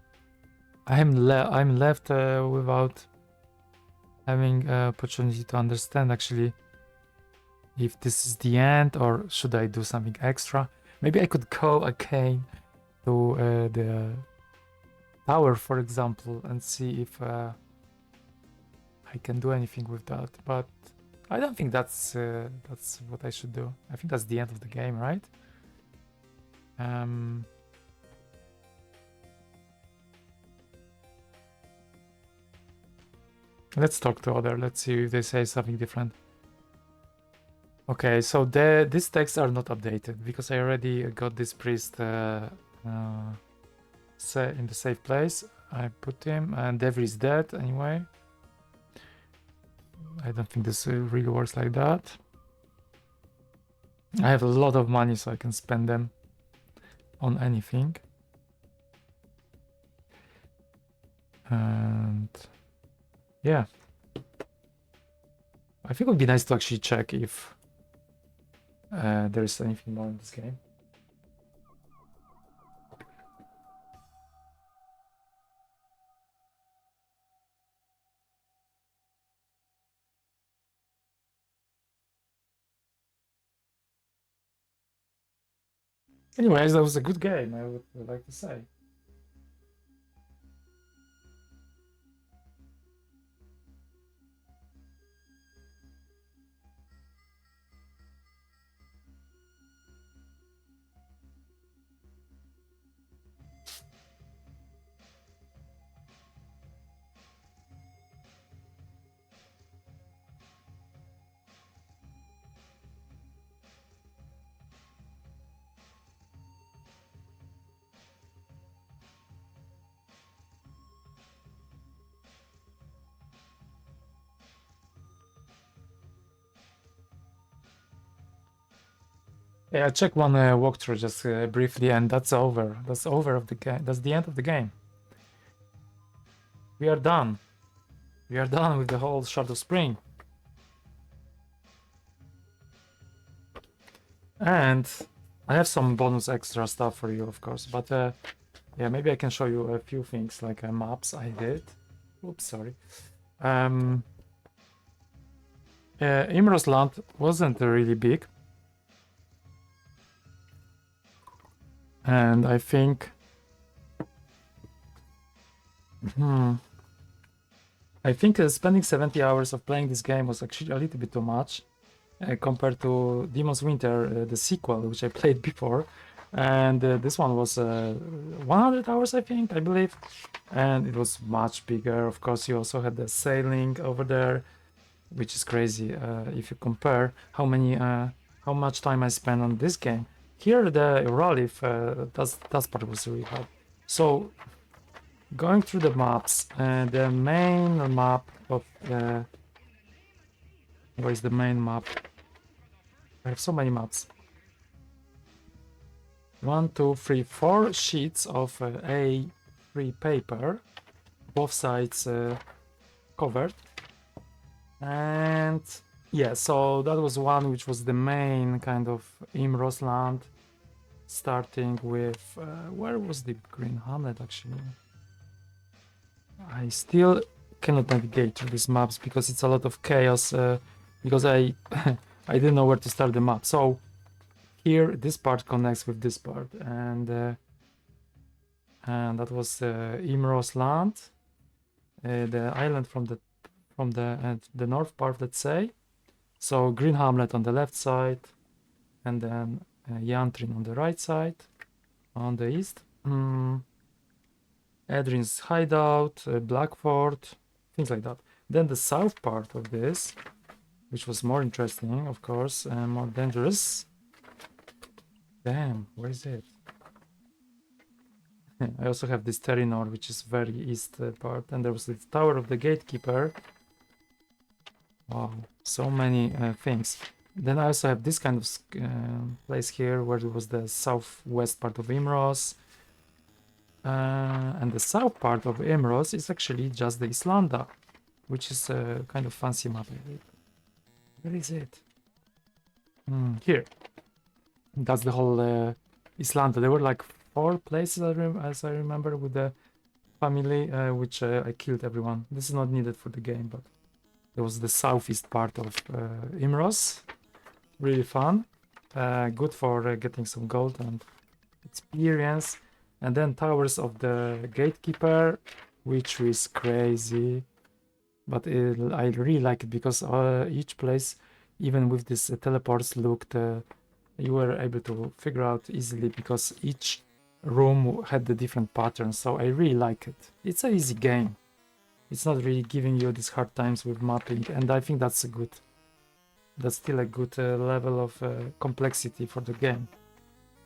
I'm left without having opportunity to understand actually if this is the end or should I do something extra. Maybe I could go again to the tower, for example, and see if I can do anything with that. But I don't think that's what I should do. I think that's the end of the game, right? Let's talk to other. Let's see if they say something different. Okay, so these texts are not updated because I already got this priest in the safe place. I put him, and Devri is dead anyway. I don't think this really works like that. I have a lot of money, so I can spend them on anything. And yeah, I think it would be nice to actually check if there is anything more in this game. Anyways, that was a good game, I would like to say. Yeah, I checked one walkthrough just briefly, and that's over. That's over of the game. That's the end of the game. We are done. We are done with the whole Shard of Spring. And I have some bonus extra stuff for you, of course. But yeah, maybe I can show you a few things like maps I did. Oops, sorry. Ymros land wasn't really big. And I think spending 70 hours of playing this game was actually a little bit too much compared to Demon's Winter, the sequel, which I played before. And this one was 100 hours, I think, I believe. And it was much bigger. Of course, you also had the sailing over there, which is crazy if you compare how much time I spent on this game. Here, the Ralith, that part was really hard. So, going through the maps, the main map of where is the main map? I have so many maps. 1, 2, 3, 4 sheets of A3 paper, both sides covered. And yeah, so that was one which was the main kind of Ymros land, starting with where was the Green Hamlet actually? I still cannot navigate through these maps because it's a lot of chaos because I I didn't know where to start the map. So here this part connects with this part, and that was Ymros land, the island from the north part, let's say. So Green Hamlet on the left side, and then Yantrin on the right side, on the east. Adrian's hideout, Blackford, things like that. Then the south part of this, which was more interesting, of course, and more dangerous. Damn, where is it? I also have this Terrinor, which is very east part, and there was the Tower of the Gatekeeper. Wow, so many things. Then I also have this kind of place here, where it was the southwest part of Ymros. And the south part of Ymros is actually just the Islanda, which is a kind of fancy map. Where is it? Here. That's the whole Islanda. There were like 4 places, as I remember, with the family, which I killed everyone. This is not needed for the game, but there was the southeast part of Ymros. Really fun. Good for getting some gold and experience. And then Towers of the Gatekeeper, which is crazy. But I really like it because each place, even with this teleports, looked you were able to figure out easily because each room had the different patterns. So I really like it. It's an easy game. It's not really giving you these hard times with mapping, and I think that's still a good level of complexity for the game,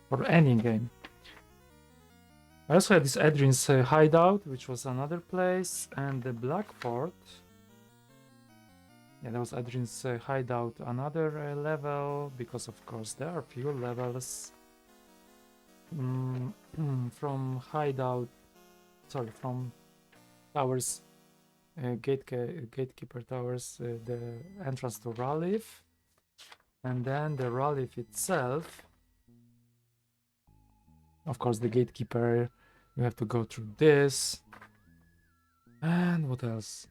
for any game. I also had this Adrian's hideout, which was another place, and the Black Fort. Yeah, that was Adrian's hideout, another level, because of course there are few levels from hideout, from towers, gatekeeper towers, the entrance to Ralith, and then the Ralith itself. Of course, the gatekeeper, you have to go through this. And what else?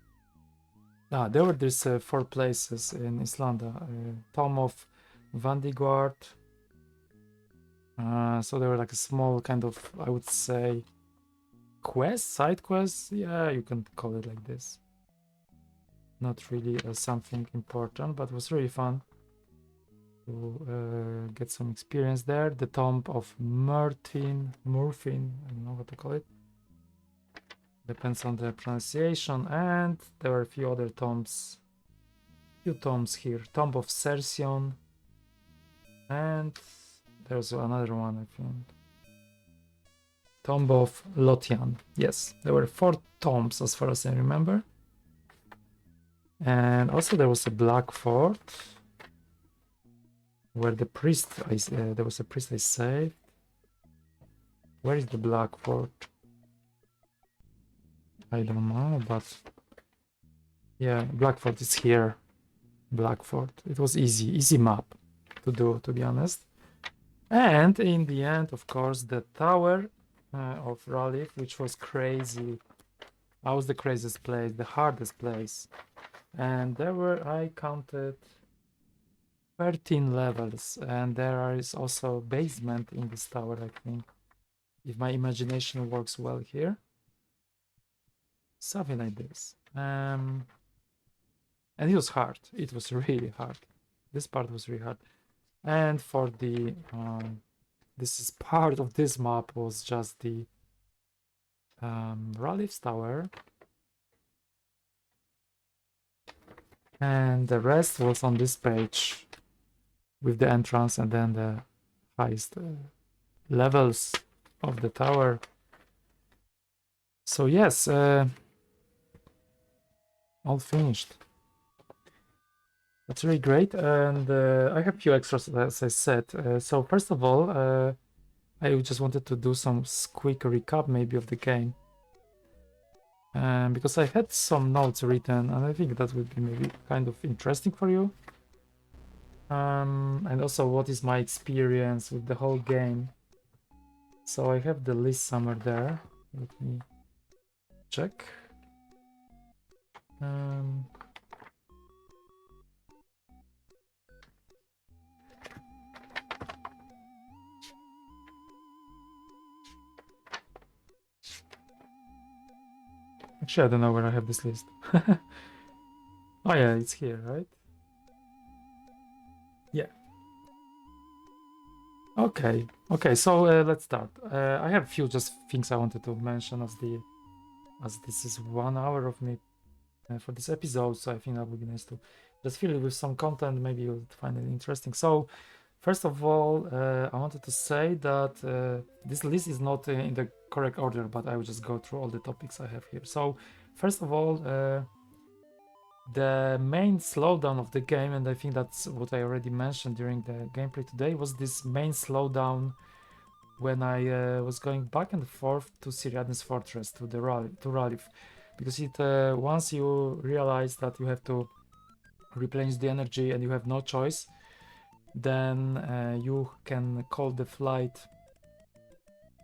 There were these 4 places in Islanda. Tomb of Vandigard. So they were like a small kind of, I would say, side quest. Yeah, you can call it like this. Not really something important, but it was really fun to get some experience there. The Tomb of Murfin, I don't know what to call it. Depends on the pronunciation. And there were a few other tombs. Few tombs here. Tomb of Cercion. And there's another one, I think. Tomb of Lotian. Yes, there were 4 tombs as far as I remember. And also there was a Black Fort, where the priest, there was a priest I saved. Where is the Black Fort? I don't know, but yeah, Black Fort is here. Black Fort. It was easy map to do, to be honest. And in the end, of course, the Tower of Ralith, which was crazy. That was the craziest place, the hardest place. And there were, I counted 13 levels, and there is also basement in this tower, I think, if my imagination works well here. Something like this. And it was hard. It was really hard. This part was really hard. And for the this is part of this map was just the Ralith Tower, and the rest was on this page with the entrance and then the highest levels of the tower. So yes, all finished. That's really great, and I have a few extras, as I said. So first of all, I just wanted to do some quick recap maybe of the game. Because I had some notes written, and I think that would be maybe kind of interesting for you. And also, what is my experience with the whole game? So I have the list somewhere there. Let me check. Actually, I don't know where I have this list. Oh yeah, it's here, right? Yeah. Okay. So let's start. I have a few just things I wanted to mention as this is 1 hour of me for this episode, so I think that would be nice to just fill it with some content. Maybe you'll find it interesting. So First of all, I wanted to say that this list is not in the correct order, but I will just go through all the topics I have here. So, first of all, the main slowdown of the game, and I think that's what I already mentioned during the gameplay today, was this main slowdown when I was going back and forth to Siriadne's fortress, to Ralith, because it once you realize that you have to replenish the energy and you have no choice, then you can call the flight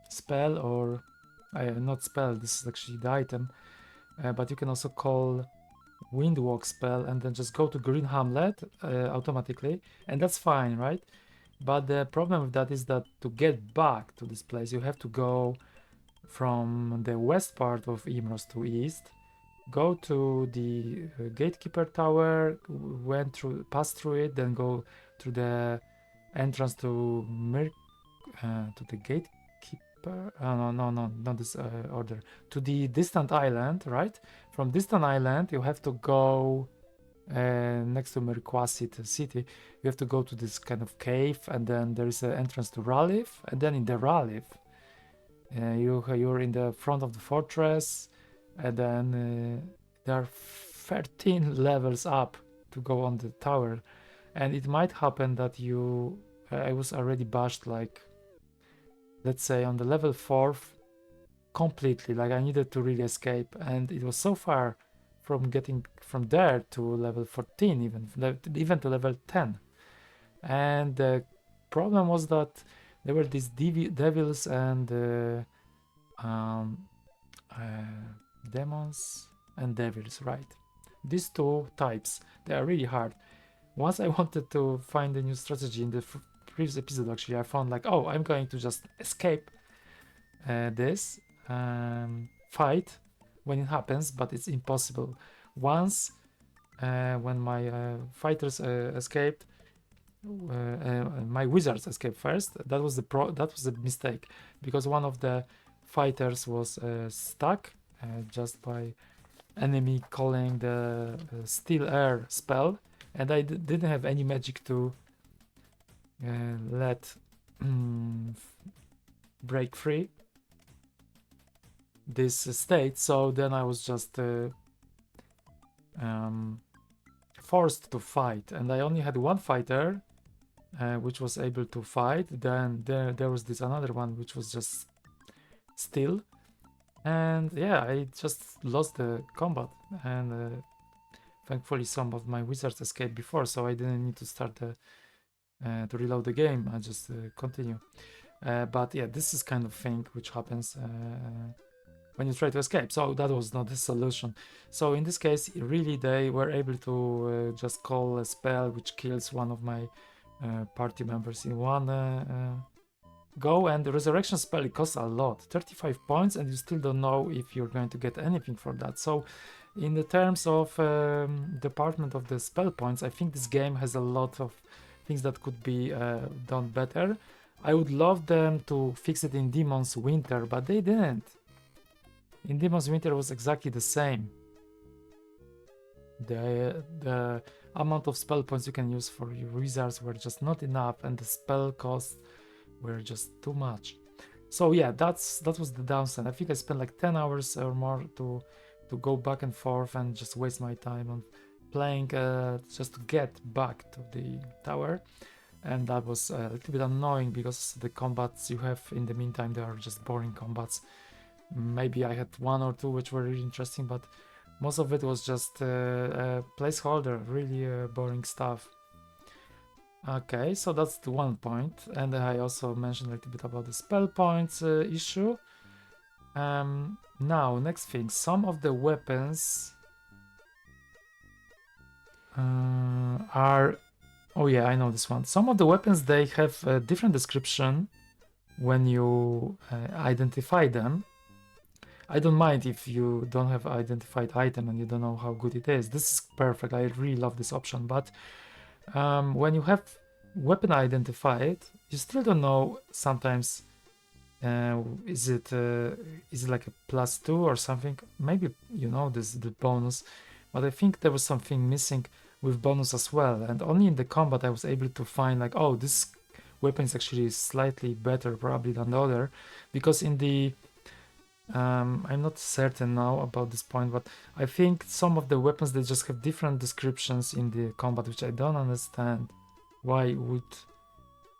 spell, or not spell, this is actually the item, but you can also call windwalk spell and then just go to Green Hamlet automatically, and that's fine, right? But the problem with that is that to get back to this place you have to go from the west part of Ymros to east, go to the gatekeeper tower, pass through it, then go through the entrance to the gatekeeper. No, not this order. To the distant island, right? From distant island, you have to go next to Mirquasit city. You have to go to this kind of cave, and then there is an entrance to Ralith, and then in the Ralith, you're in the front of the fortress, and then there are 13 levels up to go on the tower, and it might happen that I was already bashed, like, let's say on the level 4th completely, like I needed to really escape, and it was so far from getting from there to level 14, even to level 10. And the problem was that there were these devils and demons and devils, right? These two types, they are really hard. Once I wanted to find a new strategy in the previous episode, actually, I found like, oh, I'm going to just escape this fight when it happens, but it's impossible. Once when my fighters escaped, my wizards escaped first. That was a mistake, because one of the fighters was stuck just by enemy calling the Still Air spell, and I didn't have any magic to let break free this state. So then I was just forced to fight, and I only had one fighter which was able to fight. Then there was this another one which was just still, and yeah, I just lost the combat, and thankfully some of my wizards escaped before, so I didn't need to start to reload the game. I just continue. But yeah, this is kind of thing which happens when you try to escape. So that was not the solution. So in this case, really they were able to just call a spell which kills one of my party members in one go, and the resurrection spell, it costs a lot, 35 points, and you still don't know if you're going to get anything for that. So in the terms of department of the spell points, I think this game has a lot of things that could be done better. I would love them to fix it in Demon's Winter, but they didn't. In Demon's Winter was exactly the same. The amount of spell points you can use for your wizards were just not enough, and the spell costs were just too much. So yeah, that was the downside. I think I spent like 10 hours or more to go back and forth and just waste my time on playing just to get back to the tower, and that was a little bit annoying because the combats you have in the meantime, they are just boring combats. Maybe I had one or two which were really interesting, but most of it was just a placeholder, really boring stuff. Okay, so that's the one point, and I also mentioned a little bit about the spell points issue. Now, next thing, some of the weapons are... Oh yeah, I know this one. Some of the weapons, they have a different description when you identify them. I don't mind if you don't have identified item and you don't know how good it is. This is perfect. I really love this option. But when you have weapon identified, you still don't know sometimes. Is it like a +2 or something? Maybe you know this the bonus, but I think there was something missing with bonus as well. And only in the combat I was able to find like, oh, this weapon is actually slightly better probably than the other, because in the I'm not certain now about this point, but I think some of the weapons, they just have different descriptions in the combat, which I don't understand. Why would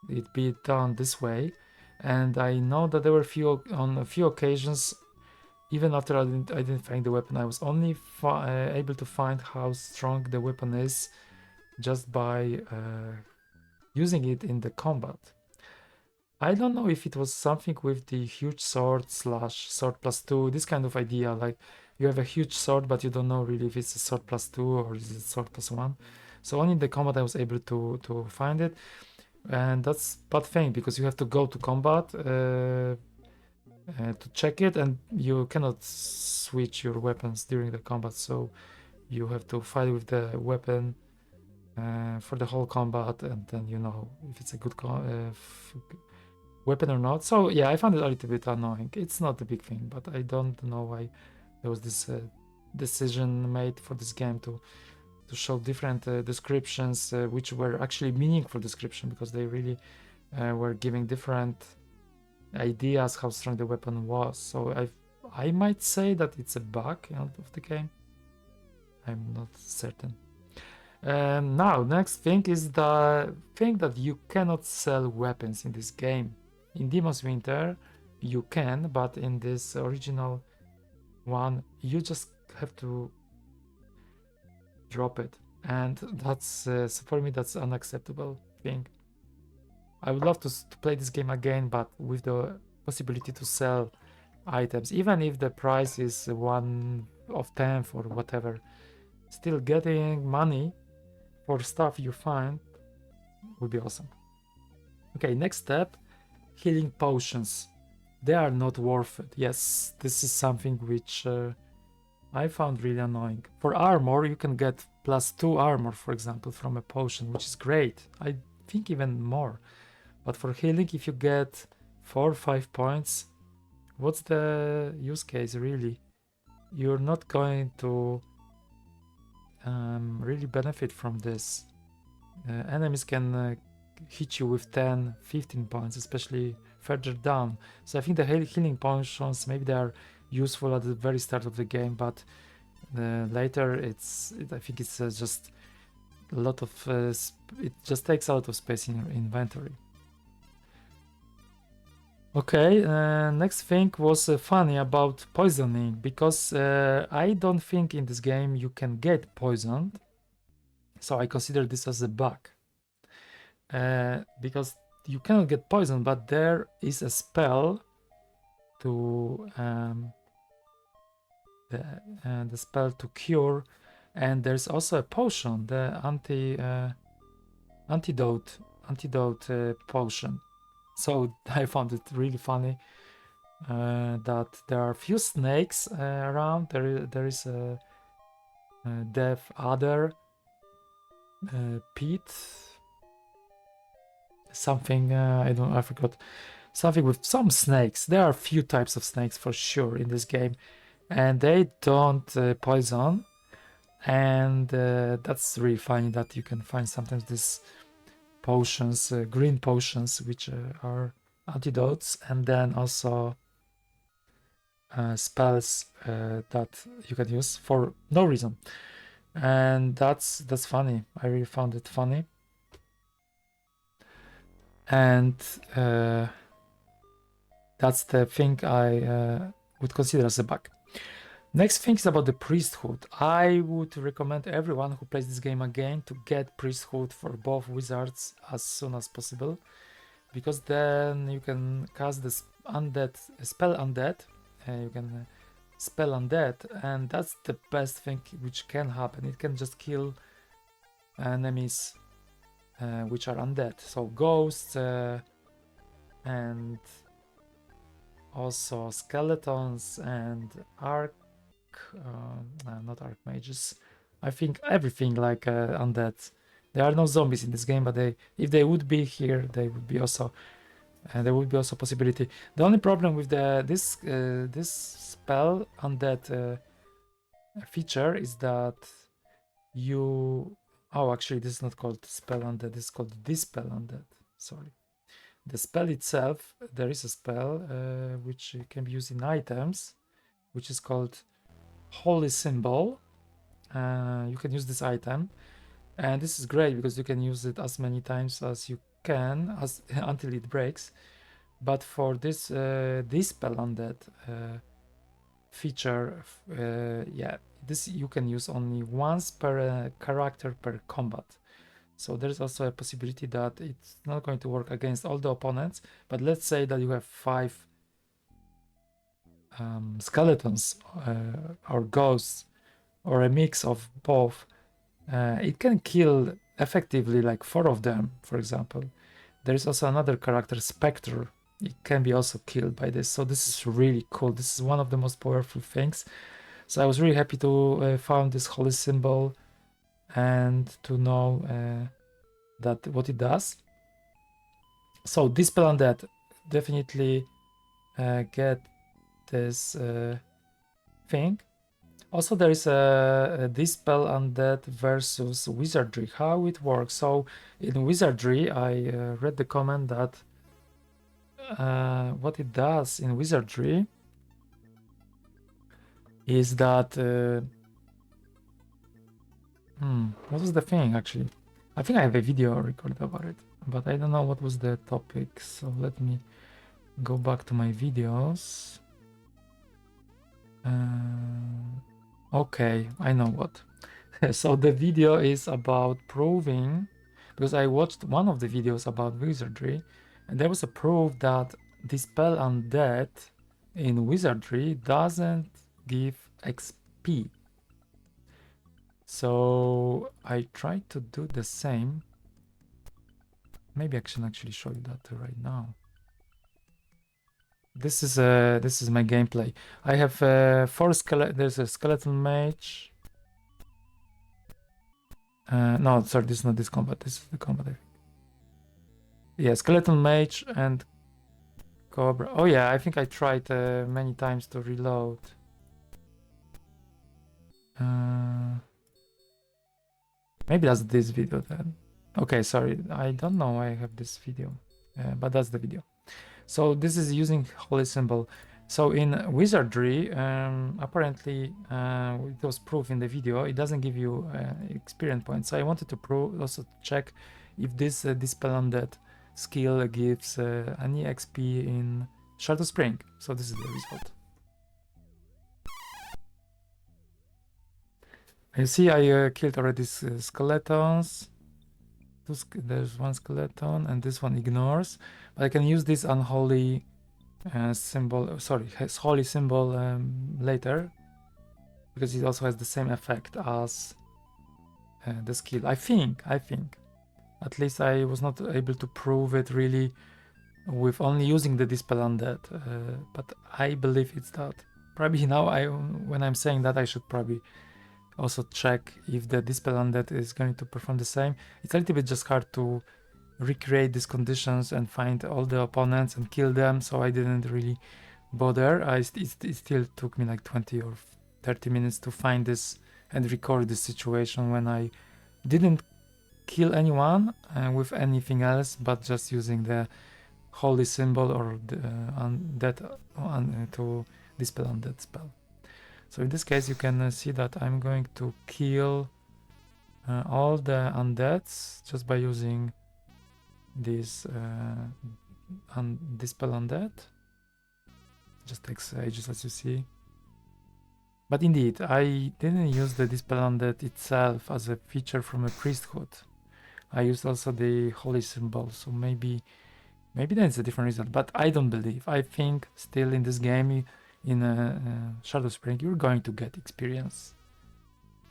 it be done this way? And I know that there were on a few occasions, even after identifying the weapon, I was only able to find how strong the weapon is just by using it in the combat. I don't know if it was something with the huge sword / sword +2, this kind of idea, like you have a huge sword, but you don't know really if it's a sword +2 or is it sword +1. So only in the combat I was able to find it, and that's bad thing, because you have to go to combat to check it, and you cannot switch your weapons during the combat, so you have to fight with the weapon for the whole combat, and then you know if it's a good weapon or not. So yeah, I found it a little bit annoying. It's not a big thing, but I don't know why there was this decision made for this game to show different descriptions, which were actually meaningful description, because they really were giving different ideas how strong the weapon was. So I might say that it's a bug out of the game. I'm not certain. Now, next thing is the thing that you cannot sell weapons in this game. In Demon's Winter, you can, but in this original one, you just have to drop it, and that's so for me that's unacceptable thing. I would love to play this game again, but with the possibility to sell items, even if the price is 1/10 or whatever. Still getting money for stuff you find would be awesome. Okay, next step, healing potions. They are not worth it. Yes, this is something which I found really annoying. For armor, you can get +2 armor, for example, from a potion, which is great. I think even more. But for healing, if you get 4 or 5 points, what's the use case really? You're not going to really benefit from this. Enemies can hit you with 10, 15 points, especially further down. So I think the healing potions, maybe they are useful at the very start of the game, but later I think it's just a lot of it just takes a lot of space in your inventory. Okay, next thing was funny about poisoning, because I don't think in this game you can get poisoned, so I consider this as a bug. Because you cannot get poisoned, but there is a spell to the spell to cure, and there's also a potion, the antidote potion. So I found it really funny that there are few snakes around. There is a death adder, pit, something I forgot, something with some snakes. There are a few types of snakes for sure in this game, and they don't poison, and that's really funny that you can find sometimes these potions, green potions, which are antidotes, and then also spells that you can use for no reason, and that's funny. I really found it funny, and that's the thing I would consider as a bug. Next thing is about the priesthood. I would recommend everyone who plays this game again to get priesthood for both wizards as soon as possible, because then you can cast the spell undead, you can spell undead, and that's the best thing which can happen. It can just kill enemies which are undead, so ghosts and also skeletons and not archmages. I think everything like undead. There are no zombies in this game, but if they would be here, they would be also there would be also possibility. The only problem with this spell undead feature is that actually this is not called spell undead, this is called dispel undead. Sorry. The spell itself, there is a spell which can be used in items, which is called Holy Symbol. You can use this item, and this is great because you can use it as many times as you can until it breaks. But for this spell on that feature, yeah, this you can use only once per character per combat. So there's also a possibility that it's not going to work against all the opponents. But let's say that you have 5 skeletons or ghosts or a mix of both. It can kill effectively like 4 of them, for example. There is also another character, Spectre. It can be also killed by this. So this is really cool. This is one of the most powerful things. So I was really happy to found this holy symbol and to know that what it does. So this spell on that definitely get this thing. Also, there is a Dispel Undead versus Wizardry, how it works. So in Wizardry, I read the comment that what it does in Wizardry is that... what was the thing, actually? I think I have a video recorded about it, but I don't know what was the topic. So let me go back to my videos. Okay, I know what. So the video is about proving, because I watched one of the videos about wizardry, and there was a proof that Dispel Undead in wizardry doesn't give XP. So I tried to do the same. Maybe I can actually show you that right now. This is my gameplay. I have 4 skeleton. There's a skeleton mage. No, sorry, this is not this combat. This is the combat, I think. Yeah, skeleton mage and cobra. Oh yeah, I think I tried many times to reload. Maybe that's this video then. Okay, sorry, I don't know. I have this video, but that's the video. So this is using holy symbol. So in wizardry, apparently it was proof in the video. It doesn't give you experience points. So I wanted to prove, also check if this Dispel Undead skill gives any XP in Shadow Spring. So this is the result. You see, I killed already skeletons. There's one skeleton, and this one ignores. But I can use this unholy symbol. Sorry, holy symbol later, because it also has the same effect as the skill. I think. At least I was not able to prove it really with only using the Dispel Undead, but I believe it's that. Probably now, when I'm saying that, I should probably also check if the Dispel Undead is going to perform the same. It's a little bit just hard to recreate these conditions and find all the opponents and kill them, so I didn't really bother. It still took me like 20 or 30 minutes to find this and record this situation when I didn't kill anyone with anything else but just using the holy symbol or the undead to Dispel Undead spell. So in this case, you can see that I'm going to kill all the undeads just by using this Dispel Undead. Just takes ages, as you see. But indeed, I didn't use the Dispel Undead itself as a feature from a priesthood. I used also the holy symbol, so maybe that's a different result. But I don't believe. I think still in this game, in Shadow Spring, you're going to get experience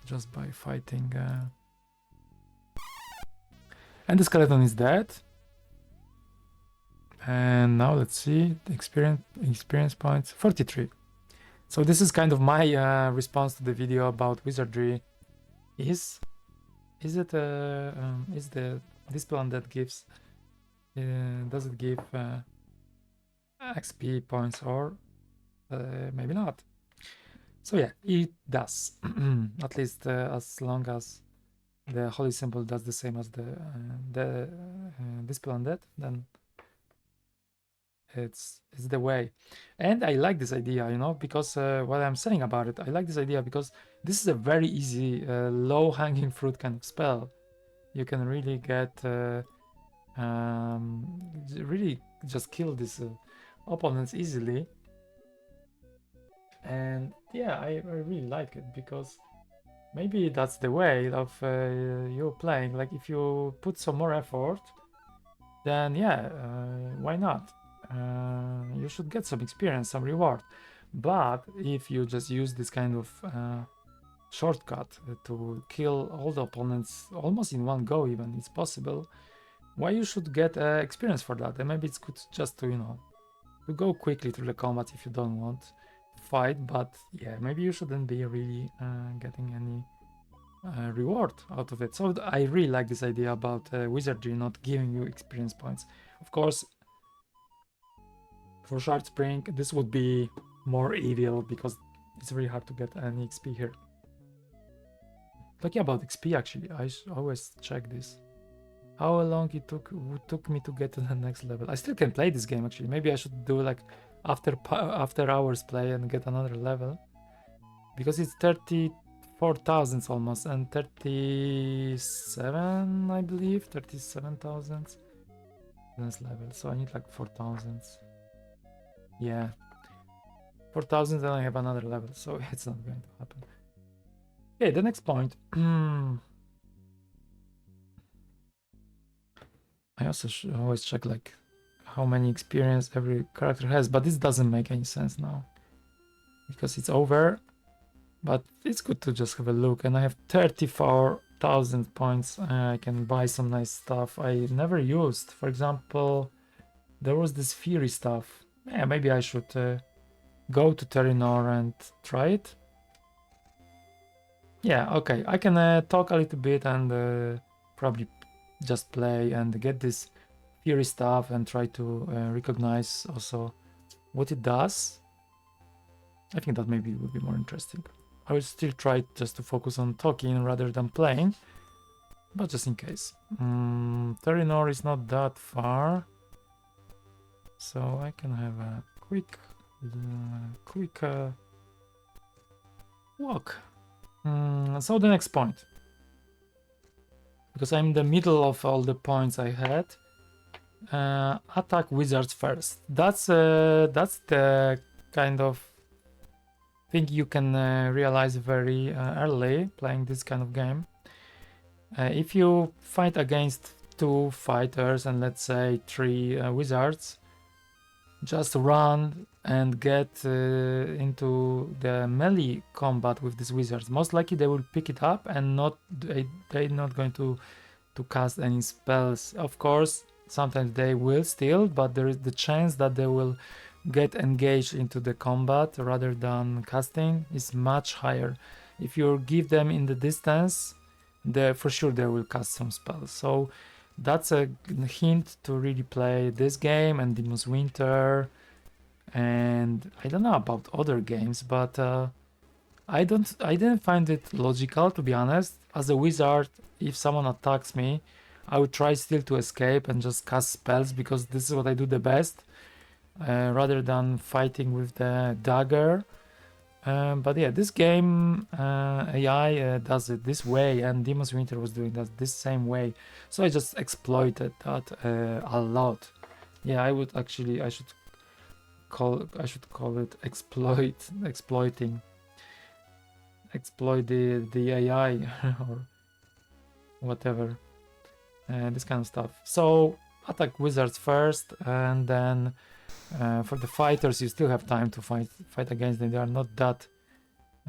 just by fighting. And the skeleton is dead. And now let's see the experience points, 43. So this is kind of my response to the video about wizardry. Is the Dispel Undead gives? Does it give XP points or maybe not? So yeah, it does. At least as long as the holy symbol does the same as the Dispel Undead, then it's the way. And I like this idea, you know, because what I'm saying about it, I like this idea because this is a very easy, low-hanging fruit kind of spell. You can really get, really just kill these opponents easily. And yeah, I really like it because maybe that's the way of you playing. Like if you put some more effort, then yeah, why not? You should get some experience, some reward. But if you just use this kind of shortcut to kill all the opponents almost in one go, even it's possible. Why you should get experience for that? And maybe it's good just to, you know, to go quickly through the combat if you don't want to fight. But yeah, maybe you shouldn't be really getting any reward out of it. So I really like this idea about wizardry not giving you experience points. Of course, for Shard Spring, this would be more evil because it's really hard to get any XP here. Talking about XP, actually, I always check this. How long it took me to get to the next level. I still can play this game, actually. Maybe I should do like after hours play and get another level. Because it's 34,000 almost, and 37, I believe, 37,000 this level. So I need like 4,000. Yeah, 4,000, and I have another level, so it's not going to happen. Okay, the next point. I also always check like how many experience every character has, but this doesn't make any sense now because it's over. But it's good to just have a look, and I have 34,000 points. I can buy some nice stuff I never used. For example, there was this Fury stuff. Yeah, maybe I should go to Terranor and try it. Yeah, okay. I can talk a little bit and probably just play and get this Fury stuff and try to recognize also what it does. I think that maybe would be more interesting. I will still try just to focus on talking rather than playing, but just in case. Terranor is not that far, so I can have a quick walk. So the next point, because I'm in the middle of all the points I had. Attack wizards first. That's the kind of thing you can realize very early playing this kind of game. If you fight against 2 fighters and let's say 3 wizards, just run and get into the melee combat with these wizards. Most likely they will pick it up and they're not going to cast any spells. Of course, sometimes they will still, but there is the chance that they will get engaged into the combat rather than casting is much higher. If you give them in the distance, for sure they will cast some spells. So that's a hint to really play this game and Demon's Winter. And I don't know about other games, but I didn't find it logical, to be honest. As a wizard, if someone attacks me, I would try still to escape and just cast spells because this is what I do the best, rather than fighting with the dagger. But yeah, this game AI does it this way, and Demon's Winter was doing that this same way. So I just exploited that a lot. Yeah, I should call it exploiting. Exploit the AI or whatever, this kind of stuff. So attack wizards first, and then for the fighters you still have time to fight against them. They are not that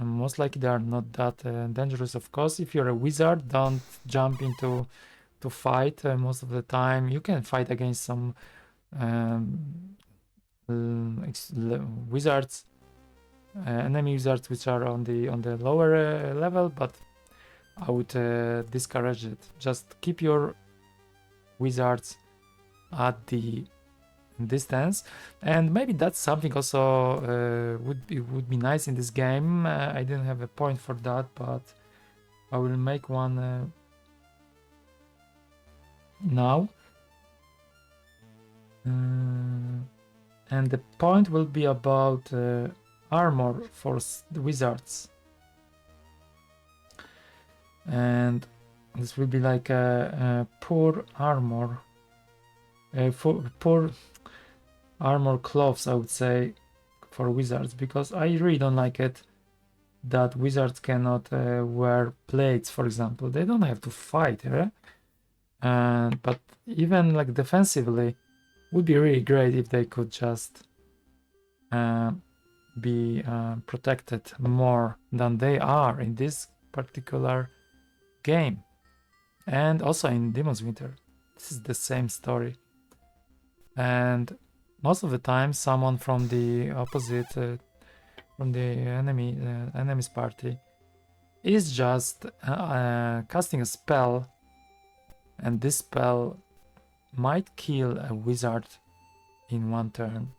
most likely they are not that dangerous. Of course, if you're a wizard, don't jump into to fight. Most of the time you can fight against some wizards, enemy wizards which are on the lower level, but I would discourage it. Just keep your wizards at the distance, and maybe that's something also would be nice in this game. I didn't have a point for that, but I will make one now. And the point will be about armor for the wizards. And this will be like a poor armor. Poor armor cloths, I would say, for wizards, because I really don't like it that wizards cannot wear plates, for example. They don't have to fight, but even like defensively, would be really great if they could just be protected more than they are in this particular game. And also in Demon's Winter, this is the same story. And most of the time, someone from the opposite, from the enemy's party, is just casting a spell, and this spell might kill a wizard in one turn,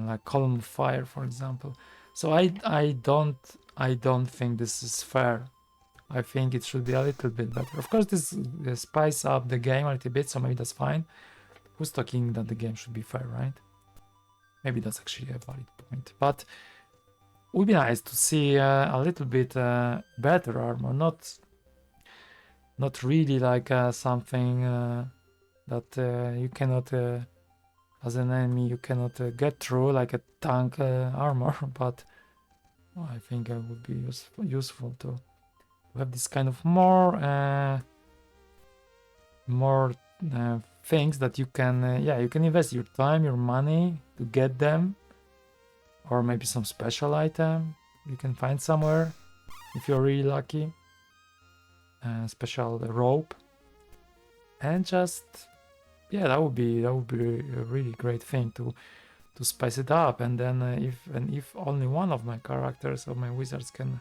like Column of Fire, for example. So I don't think this is fair. I think it should be a little bit better. Of course, this spice up the game a little bit, so maybe that's fine. Who's talking that the game should be fair, right? Maybe that's actually a valid point. But it would be nice to see a little bit better armor, not really like something that you cannot, as an enemy, you cannot get through, like a tank armor. But I think it would be useful to have this kind of more things that you can you can invest your time, your money to get them, or maybe some special item you can find somewhere if you're really lucky, special rope, and just that would be a really great thing to spice it up. And then if only one of my characters of my wizards can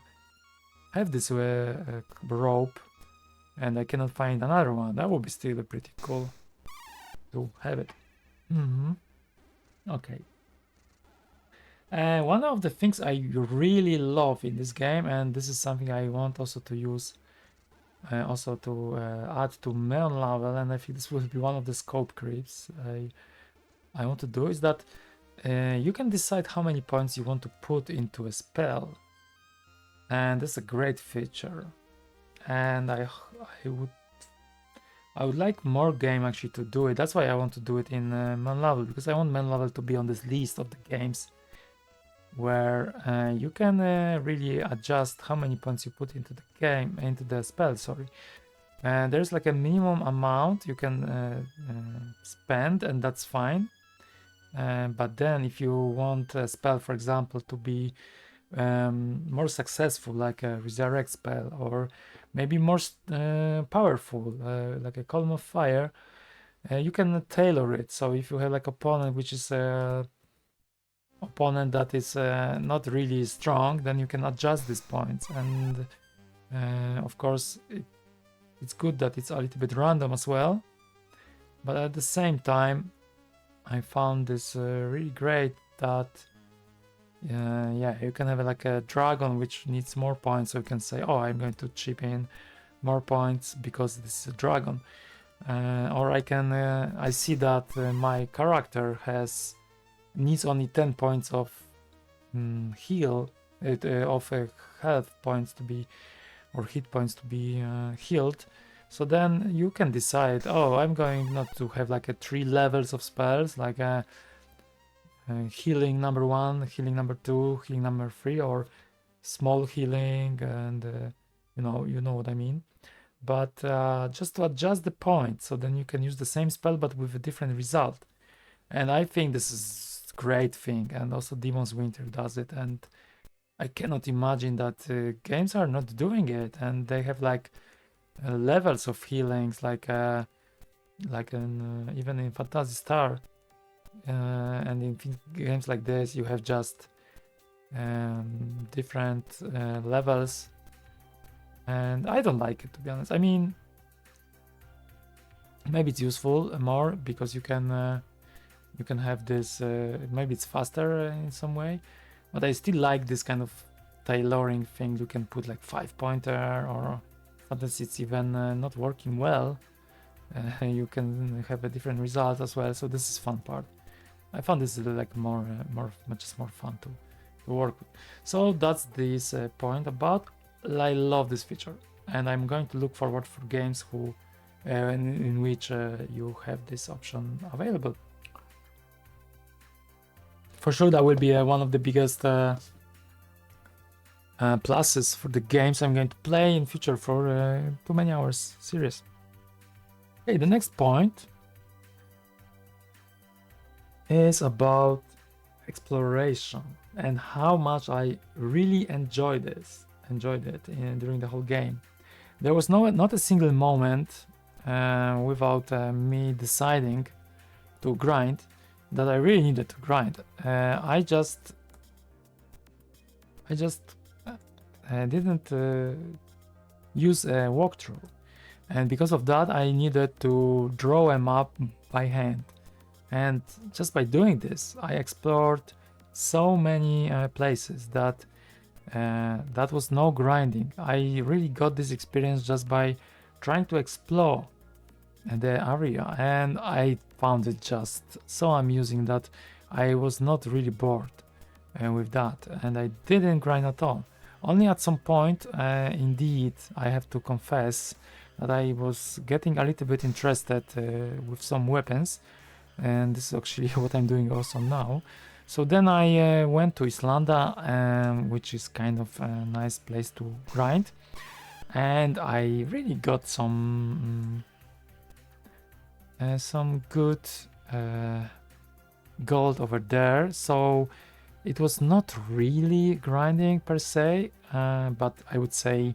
have this rope and I cannot find another one, that would be still pretty cool to have it. Okay. One of the things I really love in this game, and this is something I want also to use, also to add to main level, and I think this will be one of the scope creeps I want to do, is that you can decide how many points you want to put into a spell, and that's a great feature. And I would like more game actually to do it. That's why I want to do it in main level, because I want main level to be on this list of the games where you can really adjust how many points you put into the game, into the spell, sorry. And there's like a minimum amount you can spend, and that's fine. But then if you want a spell, for example, to be more successful, like a resurrect spell, or maybe more powerful, like a Column of Fire, you can tailor it. So if you have like opponent which is opponent that is not really strong, then you can adjust these points. And of course it's good that it's a little bit random as well, but at the same time I found this really great that you can have like a dragon which needs more points, so you can say, oh, I'm going to chip in more points because this is a dragon, or I can I see that my character needs only 10 points of health points to be, or hit points to be healed. So then you can decide, oh, I'm going not to have like 3 levels of spells, like healing number 1, healing number 2, healing number 3, or small healing, and you know what I mean. But just to adjust the points, so then you can use the same spell but with a different result. And I think this is a great thing, and also Demon's Winter does it, and I cannot imagine that games are not doing it, and they have like levels of healings, like even in Phantasy Star, and in games like this you have just different levels, and I don't like it, to be honest. I mean, maybe it's useful more because you can have this, maybe it's faster in some way, but I still like this kind of tailoring thing. You can put like 5-pointer, or sometimes it's even not working well, you can have a different result as well. So this is fun part. I found this like much more fun to work with. So that's this point about. I love this feature, and I'm going to look forward for games who in which you have this option available. For sure, that will be one of the biggest pluses for the games I'm going to play in future for too many hours. Serious. Okay, the next point is about exploration and how much I really enjoyed it during the whole game. There was not a single moment without me deciding to grind that I really needed to grind. I just didn't use a walkthrough, and because of that I needed to draw a map by hand. And just by doing this, I explored so many places that was no grinding. I really got this experience just by trying to explore the area, and I found it just so amusing that I was not really bored with that, and I didn't grind at all. Only at some point, indeed, I have to confess that I was getting a little bit interested with some weapons, and this is actually what I'm doing also now. So then I went to Islanda, which is kind of a nice place to grind, and I really got some good gold over there. So it was not really grinding per se, but I would say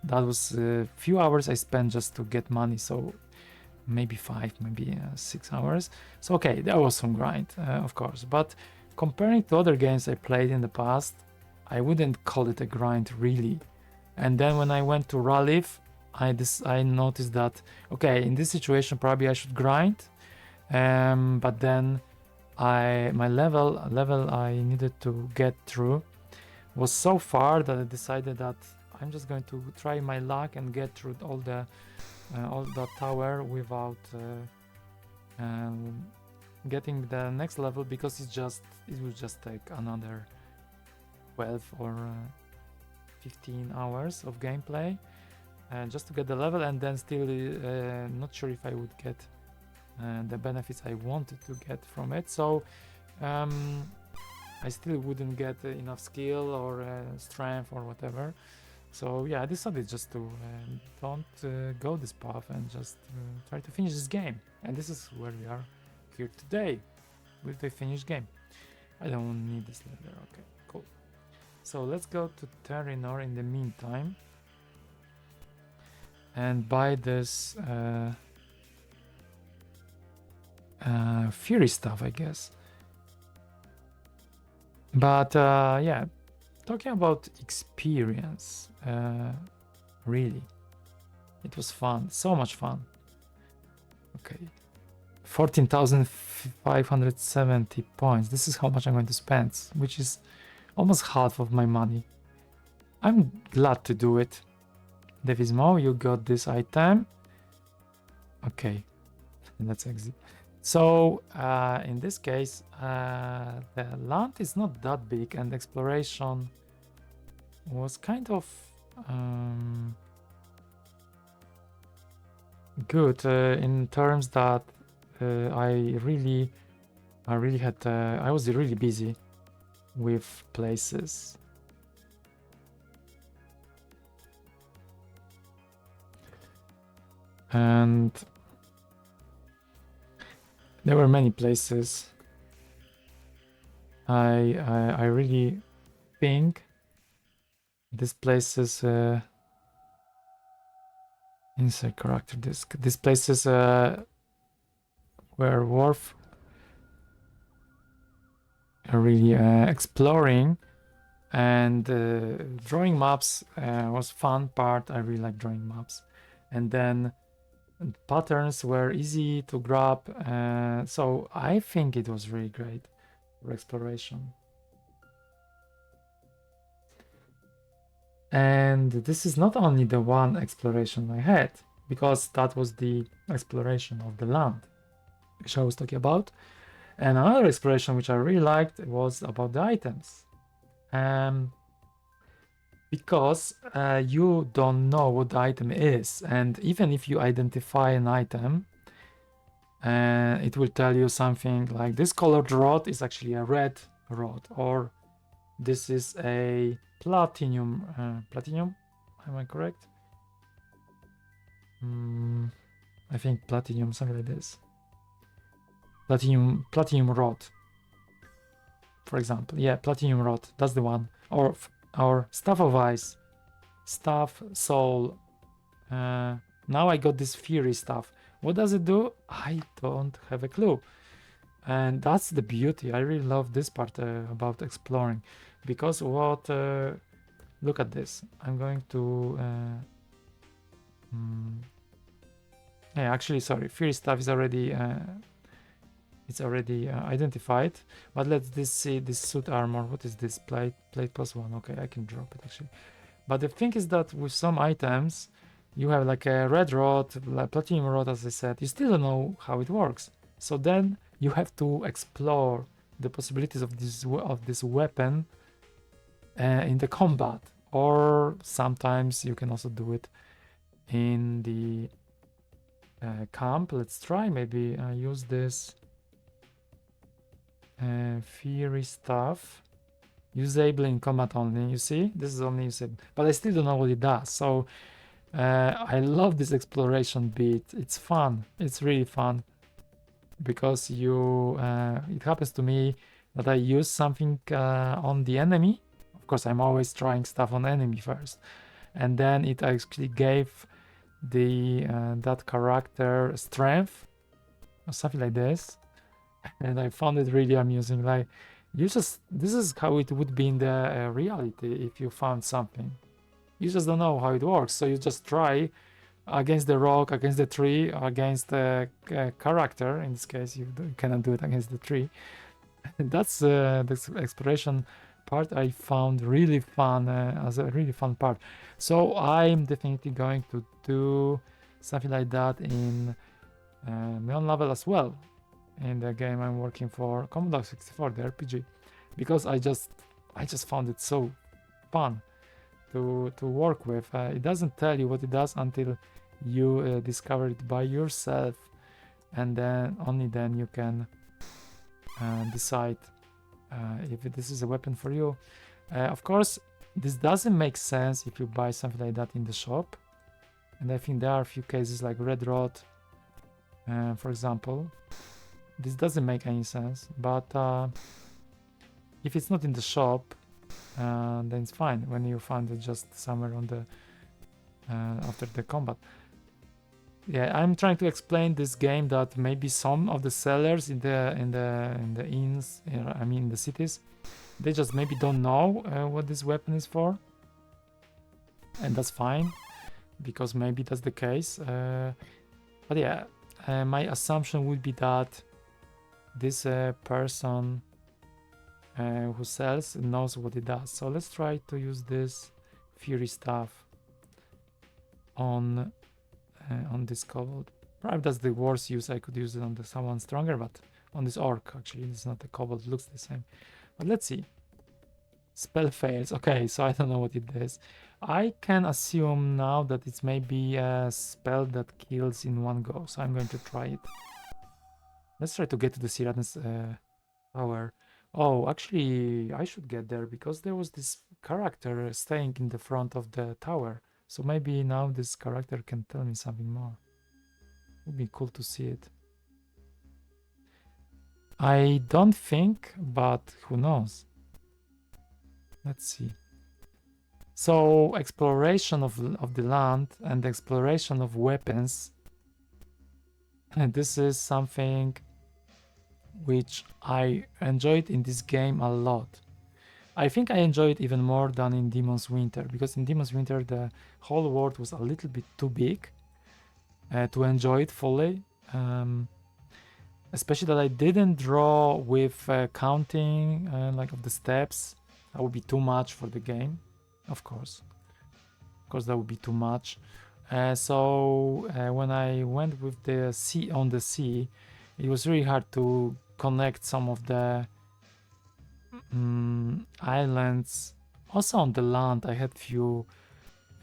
that was a few hours I spent just to get money. So maybe 5, maybe 6 hours. So okay, there was some grind, of course, but comparing to other games I played in the past, I wouldn't call it a grind really. And then when I went to Ralith, I noticed that okay, in this situation probably I should grind, but then my level I needed to get through was so far that I decided that I'm just going to try my luck and get through all the tower without getting the next level, because it will just take another 12 or 15 hours of gameplay just to get the level, and then still not sure if I would get the benefits I wanted to get from it. So I still wouldn't get enough skill or strength or whatever. So yeah, I decided just to don't go this path and just try to finish this game. And this is where we are here today with the finished game. I don't need this letter. Okay, cool. So let's go to Terranor in the meantime and buy this Fury stuff, I guess. But yeah, talking about experience, really, it was fun, so much fun. Okay, 14,570 points. This is how much I'm going to spend, which is almost half of my money. I'm glad to do it. Devismo, you got this item. Okay, let's exit. So in this case, the land is not that big, and exploration was kind of good in terms that I was really busy with places. And there were many places. I really think these places inside character disk. These places were worth really exploring, and drawing maps was fun part. I really like drawing maps, and then patterns were easy to grab, so I think it was really great for exploration. And this is not only the one exploration I had, because that was the exploration of the land which I was talking about. And another exploration which I really liked was about the items. Because you don't know what the item is, and even if you identify an item, it will tell you something like this colored rod is actually a red rod, or this is a platinum. Platinum? Am I correct? I think platinum, something like this. Platinum rod, for example. Yeah, platinum rod. That's the one. Or staff of ice, staff soul. Now I got this fury stuff. What does it do? I don't have a clue. And that's the beauty. I really love this part about exploring, because what? Look at this. I'm going to. Yeah, actually, sorry. Fury stuff is already. It's already identified. But let's see this suit armor. What is this? Plate +1. Okay, I can drop it actually. But the thing is that with some items, you have like a red rod, like platinum rod, as I said. You still don't know how it works. So then you have to explore the possibilities of this weapon in the combat, or sometimes you can also do it in the camp. Let's try maybe use this fury stuff. Usable in combat only. You see, this is only usable, but I still don't know what it does. So I love this exploration bit. It's fun. It's really fun, because it happens to me that I use something on the enemy. Of course, I'm always trying stuff on enemy first, and then it actually gave that character strength or something like this, and I found it really amusing. Like, this is how it would be in the reality if you found something. You just don't know how it works, so you just try against the rock, against the tree, against the character. In this case, you cannot do it against the tree. That's this exploration part I found really fun, as a really fun part. So I'm definitely going to do something like that in my own level as well, in the game I'm working for, Commodore 64, the RPG, because I just found it so fun to work with. It doesn't tell you what it does until you discover it by yourself, and then only then you can decide if this is a weapon for you. Of course, this doesn't make sense if you buy something like that in the shop, and I think there are a few cases like red rod, for example. This doesn't make any sense, but if it's not in the shop, then it's fine when you find it just somewhere on the after the combat. Yeah, I'm trying to explain this game that maybe some of the sellers in the inns, I mean in the cities, they just maybe don't know what this weapon is for, and that's fine, because maybe that's the case. But yeah, my assumption would be that this person who sells knows what it does. So let's try to use this fury stuff on this kobold. Probably that's the worst use. I could use it on someone stronger, but on this orc actually, it's not a kobold, it looks the same. But let's see. Spell fails. Okay, so I don't know what it does. I can assume now that it's maybe a spell that kills in one go, so I'm going to try it. Let's try to get to the Siriadne's tower. Oh, actually, I should get there, because there was this character staying in the front of the tower. So maybe now this character can tell me something more. Would be cool to see it. I don't think, but who knows? Let's see. So exploration of the land and exploration of weapons. And this is something which I enjoyed in this game a lot. I think I enjoyed it even more than in Demon's Winter, because in Demon's Winter the whole world was a little bit too big to enjoy it fully. Especially that I didn't draw with counting like of the steps. That would be too much for the game, of course. Of course, that would be too much. So when I went with the sea on the sea, it was really hard to connect some of the islands. Also on the land, I had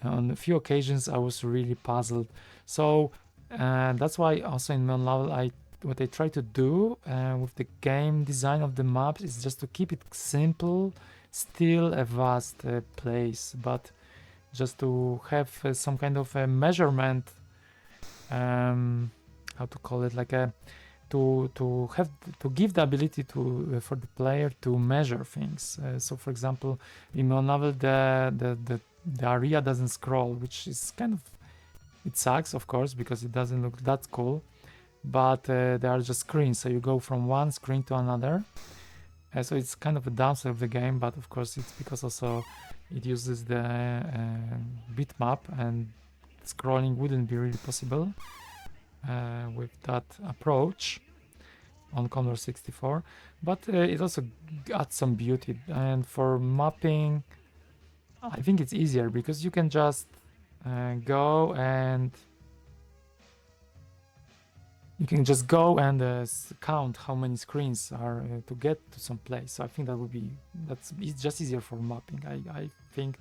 on a few occasions I was really puzzled. So that's why also in main level what I try to do with the game design of the maps is just to keep it simple, still a vast place, but just to have some kind of a measurement, how to call it, like a to give the ability to for the player to measure things. So for example, in my novel the area doesn't scroll, which is kind of, it sucks of course because it doesn't look that cool, but there are just screens, so you go from one screen to another. So it's kind of a downside of the game, but of course it's because also it uses the bitmap and scrolling wouldn't be really possible with that approach on Commodore 64, but it also adds some beauty. And for mapping, I think it's easier because you can just go and count how many screens are to get to some place. So I think it's just easier for mapping. I think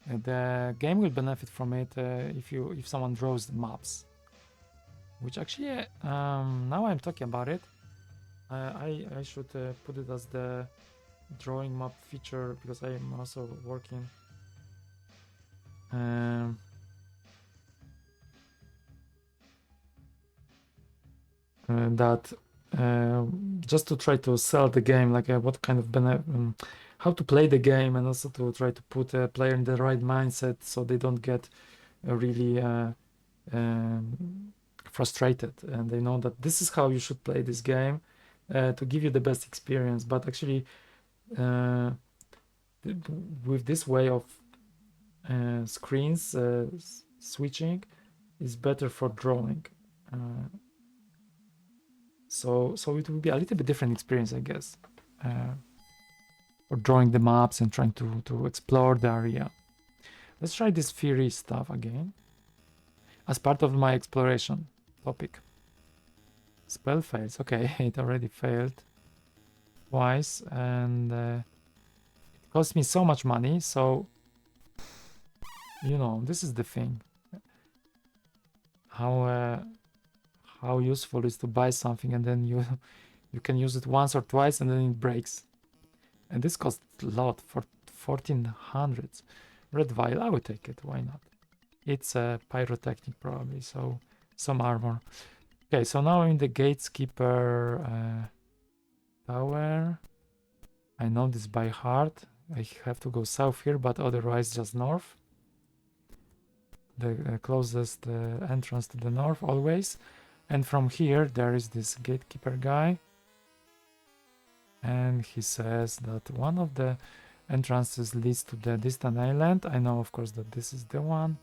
the game will benefit from it if someone draws the maps, which actually now I'm talking about it, I should put it as the drawing map feature because I am also working that just to try to sell the game, like what kind of how to play the game, and also to try to put a player in the right mindset so they don't get really frustrated, and they know that this is how you should play this game to give you the best experience. But actually with this way of screens switching is better for drawing, so it will be a little bit different experience, I guess, for drawing the maps and trying to explore the area. Let's try this theory stuff again as part of my exploration topic. Spell fails. Okay, it already failed twice, and it cost me so much money. So, you know, this is the thing. How useful is to buy something and then you can use it once or twice and then it breaks. And this costs a lot, for 1400. Red vial, I would take it. Why not? It's a pyrotechnic probably, so some armor. Okay, so now I'm in the gatekeeper tower. I know this by heart. I have to go south here, but otherwise just north. The closest entrance to the north always. And from here there is this gatekeeper guy. And he says that one of the entrances leads to the distant island. I know of course that this is the one.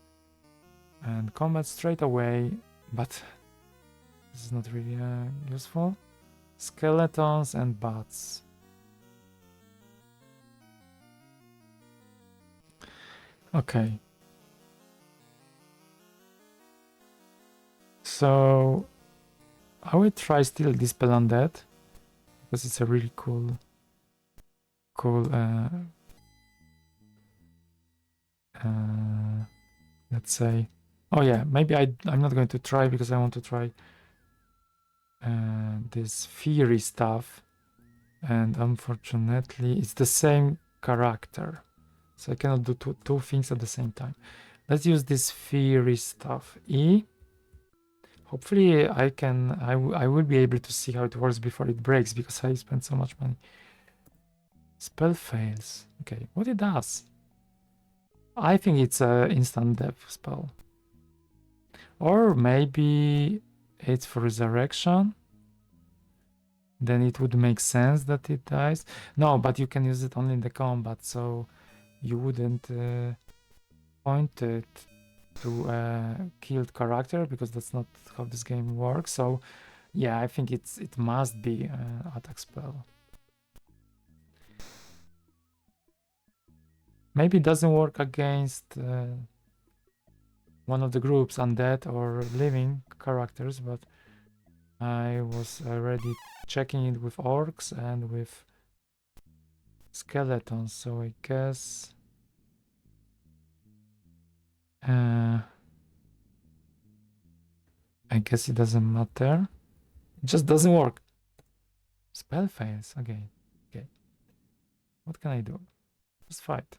And combat straight away, but this is not really useful. Skeletons and bats. Okay. So I will try still Dispel Undead because it's a really cool let's say. Oh yeah, maybe I'm not going to try because I want to try this theory stuff, and unfortunately it's the same character, so I cannot do two things at the same time. Let's use this theory stuff. Hopefully I will be able to see how it works before it breaks because I spent so much money. Spell fails. Okay, what it does? I think it's an instant death spell. Or maybe it's for resurrection. Then it would make sense that it dies. No, but you can use it only in the combat, so you wouldn't point it to a killed character because that's not how this game works. So yeah, I think it must be an attack spell. Maybe it doesn't work against one of the groups, undead or living characters, but I was already checking it with orcs and with skeletons, so I guess it doesn't matter. It just doesn't work. Spell fails again. Okay. What can I do? Just fight.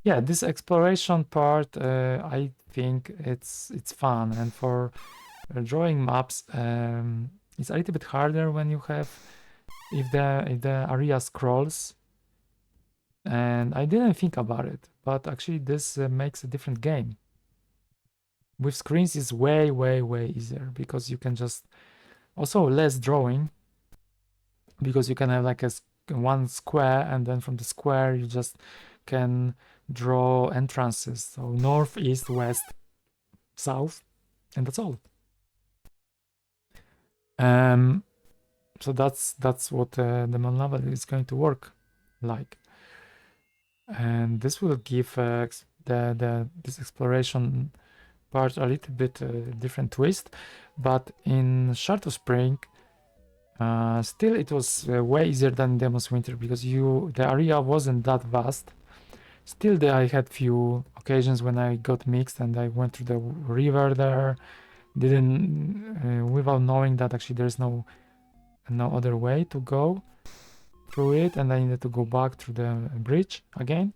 Yeah, this exploration part, I think it's fun, and for drawing maps, it's a little bit harder when you have if the area scrolls. And I didn't think about it, but actually this makes a different game. With screens is way easier because you can just also less drawing because you can have like one square, and then from the square you just can draw entrances, so north, east, west, south, and that's all. So that's what the main level is going to work like, and this will give this exploration part a little bit different twist. But in Shard of Spring, still it was way easier than Demon's Winter because the area wasn't that vast. Still, I had few occasions when I got mixed and I went through the river there, didn't without knowing that actually there's no other way to go through it, and I needed to go back through the bridge again.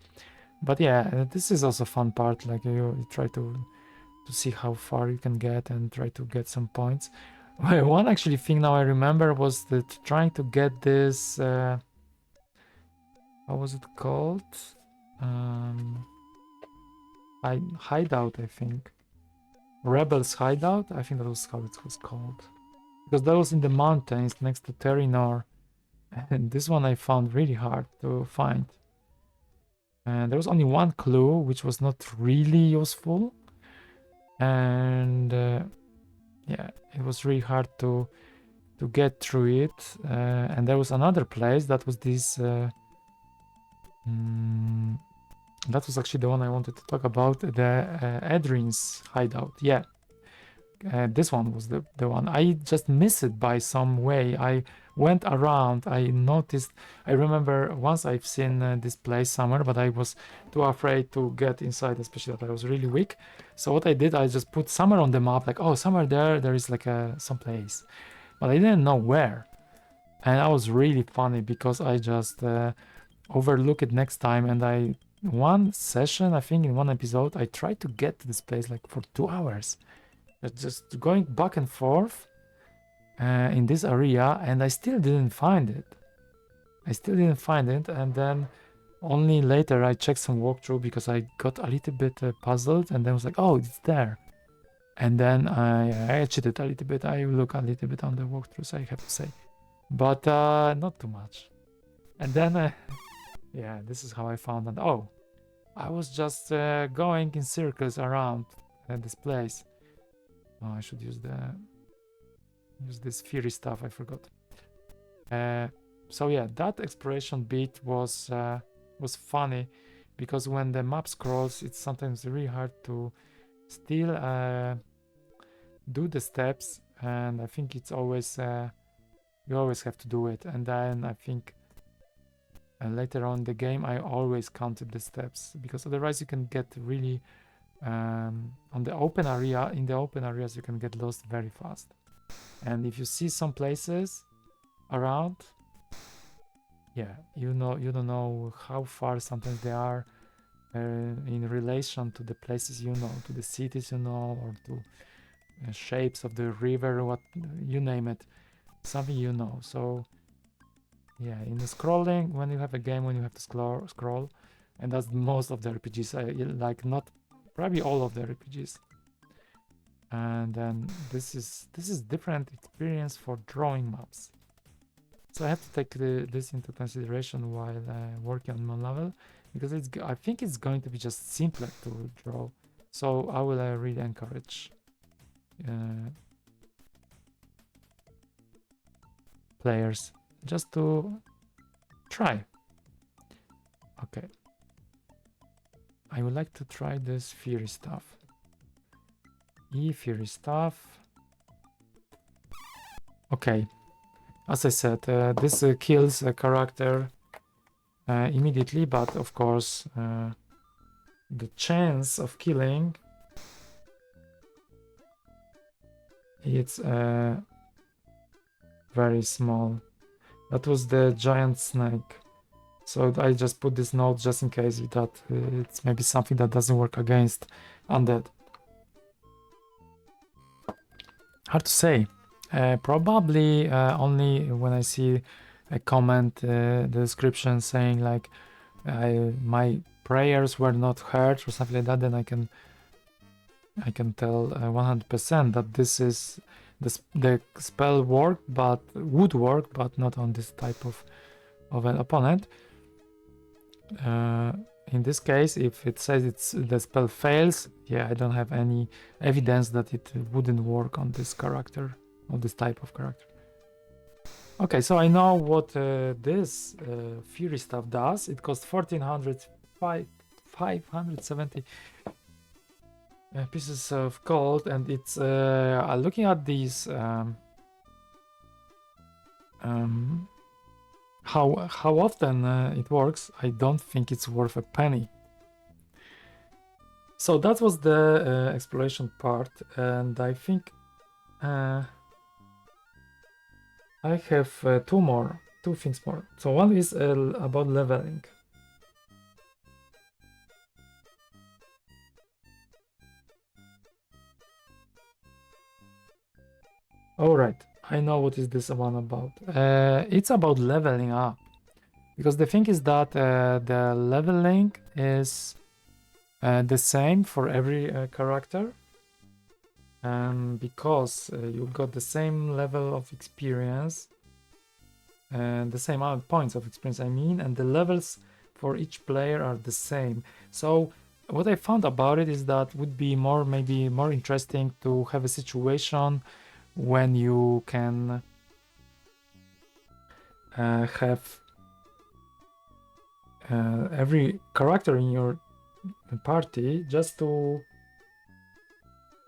But yeah, this is also fun part. Like you try to see how far you can get and try to get some points. One actually thing now I remember was that trying to get this how was it called? Hideout, I think. Rebels hideout, I think that was how it was called. Because that was in the mountains next to Terrinor. And this one I found really hard to find. And there was only one clue, which was not really useful. And yeah, it was really hard to get through it. And there was another place that was this. That was actually the one I wanted to talk about, the Edrin's hideout. Yeah, this one was the one. I just missed it by some way. I went around, I noticed, I remember once I've seen this place somewhere, but I was too afraid to get inside, especially that I was really weak. So what I did, I just put somewhere on the map, like, oh, somewhere there is like some place. But I didn't know where. And that was really funny because I just overlook it next time, and one session, I think in one episode, I tried to get to this place like for 2 hours, just going back and forth in this area, and I still didn't find it. And then only later I checked some walkthrough because I got a little bit puzzled, and then was like, oh, it's there. And then I cheated a little bit. I look a little bit on the walkthroughs, I have to say, but not too much. And then yeah, this is how I found that. Oh, I was just going in circles around this place. Oh, I should use this fury stuff. I forgot. So yeah, that exploration bit was funny because when the map scrolls, it's sometimes really hard to still do the steps, and I think it's always you always have to do it. And then I think later on in the game, I always counted the steps because otherwise you can get really on the open area. In the open areas, you can get lost very fast. And if you see some places around, yeah, you don't know how far sometimes they are in relation to the places you know, to the cities you know, or to shapes of the river, what you name it, something you know. So yeah, in the scrolling, when you have a game when you have to scroll, and that's most of the RPGs, like not probably all of the RPGs. And then this is different experience for drawing maps. So I have to take this into consideration while working on my level, because I think it's going to be just simpler to draw. So I will really encourage players just to try. Okay. I would like to try this fury stuff. Fury stuff. Okay, as I said, this kills a character immediately, but of course the chance of killing it's very small. That was the giant snake. So I just put this note just in case that it's maybe something that doesn't work against undead. Hard to say. Probably only when I see a comment, the description saying like my prayers were not heard or something like that, then I can tell 100% that this is the spell would work, but not on this type of an opponent. In this case, if it says the spell fails, yeah, I don't have any evidence that it wouldn't work on this character, on this type of character. Okay, so I know what this Fury stuff does. It costs 570 pieces of gold, and it's looking at these how often it works. I don't think it's worth a penny. So that was the exploration part, and I think I have two things more. So one is about leveling. All right, I know what is this one about. It's about leveling up, because the thing is that the leveling is the same for every character, because you've got the same level of experience and the same amount of points of experience, I mean, and the levels for each player are the same. So what I found about it is that would be maybe more interesting to have a situation when you can have every character in your party just to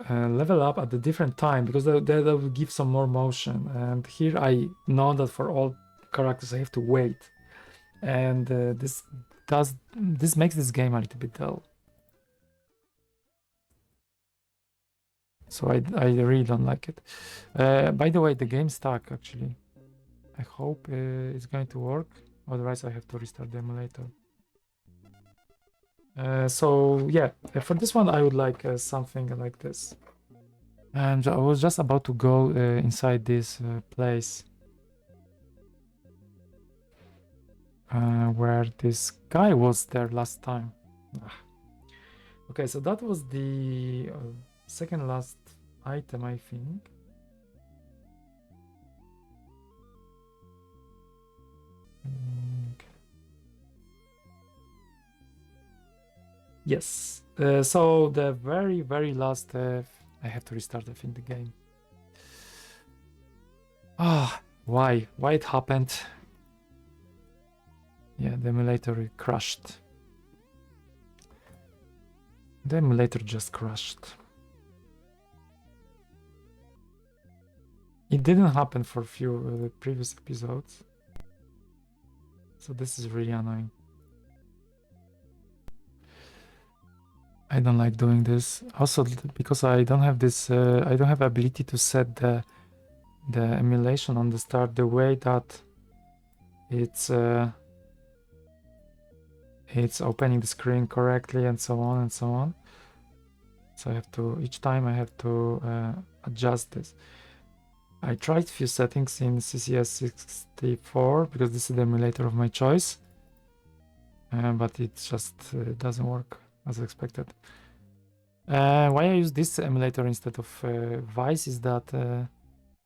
level up at a different time, because that will give some more motion. And here I know that for all characters I have to wait, and this makes this game a little bit dull. So I really don't like it. By the way, the game's stuck actually. I hope it's going to work, otherwise I have to restart the emulator. So yeah, for this one I would like something like this. And I was just about to go inside this place where this guy was there last time. Okay, so that was the second last item, I think. Yes. So the very last, I have to restart, I think, the game. Why it happened? Yeah, the emulator crashed. The emulator just crashed. It didn't happen for a few previous episodes. So this is really annoying. I don't like doing this. Also, because I don't have this, I don't have ability to set the emulation on the start the way that it's opening the screen correctly and so on and so on. So I have to, each time I have to adjust this. I tried few settings in CCS64 because this is the emulator of my choice, but it just doesn't work as expected. Why I use this emulator instead of Vice is that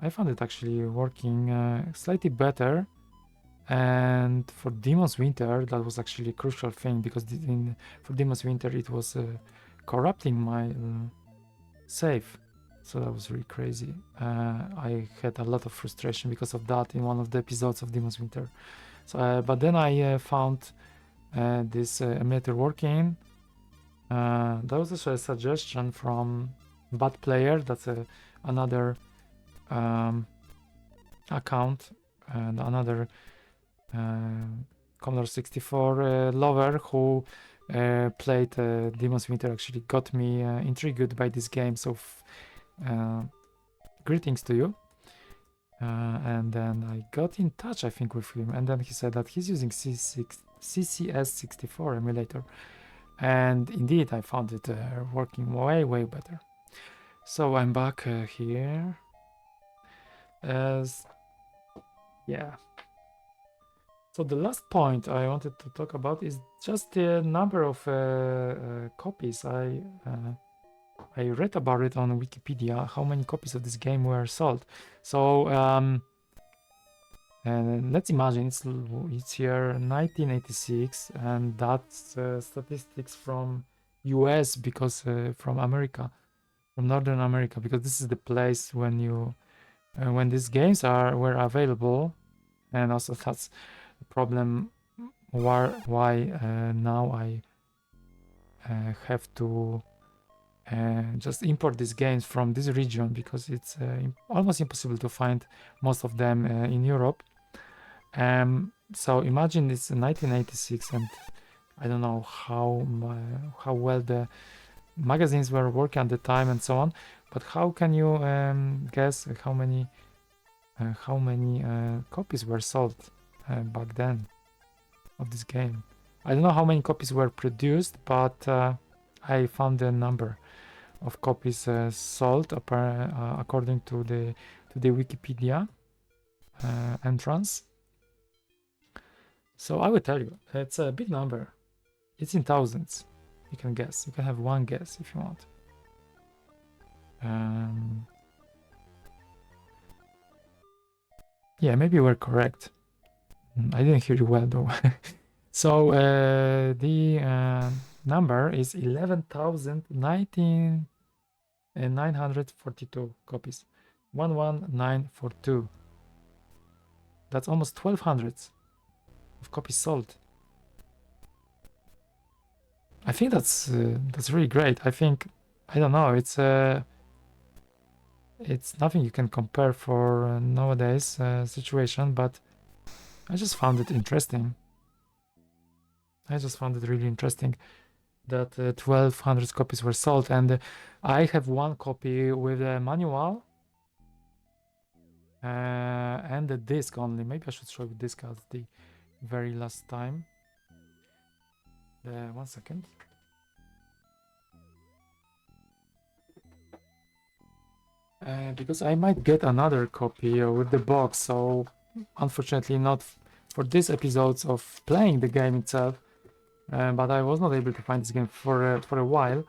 I found it actually working slightly better, and for Demon's Winter that was actually a crucial thing, because for Demon's Winter it was corrupting my save, so that was really crazy. I had a lot of frustration because of that in one of the episodes of Demon's Winter. So, but then I found this emulator working. That was also a suggestion from bad player. That's another account and another Commodore 64 lover who played Demon's Winter actually got me intrigued by this game. So greetings to you. And then I got in touch, I think, with him, and then he said that he's using CCS64 emulator, and indeed I found it working way better. So I'm back here. Yeah. So the last point I wanted to talk about is just the number of copies. I read about it on Wikipedia, how many copies of this game were sold. So let's imagine it's year 1986, and that's statistics from US, because from America, from Northern America, because this is the place when you when these games were available, and also that's the problem why now I have to just import these games from this region, because it's almost impossible to find most of them in Europe. So imagine it's 1986, and I don't know how well the magazines were working at the time and so on, but how can you guess how many copies were sold back then of this game? I don't know how many copies were produced, but I found the number of copies sold according to the Wikipedia entrance. So I will tell you, it's a big number. It's in thousands. You can guess. You can have one guess if you want. Yeah, maybe you were correct. I didn't hear you well though. So the number is 11,942 copies. 11942. That's almost 1,200 of copies sold. I think that's really great. I think, I don't know, it's nothing you can compare for nowadays situation, but I just found it interesting. I just found it really interesting that 1,200 copies were sold, and I have one copy with a manual and the disc only. Maybe I should show you disc as the very last time. 1 second. Because I might get another copy with the box, so unfortunately not for these episodes of playing the game itself, but I was not able to find this game for a while.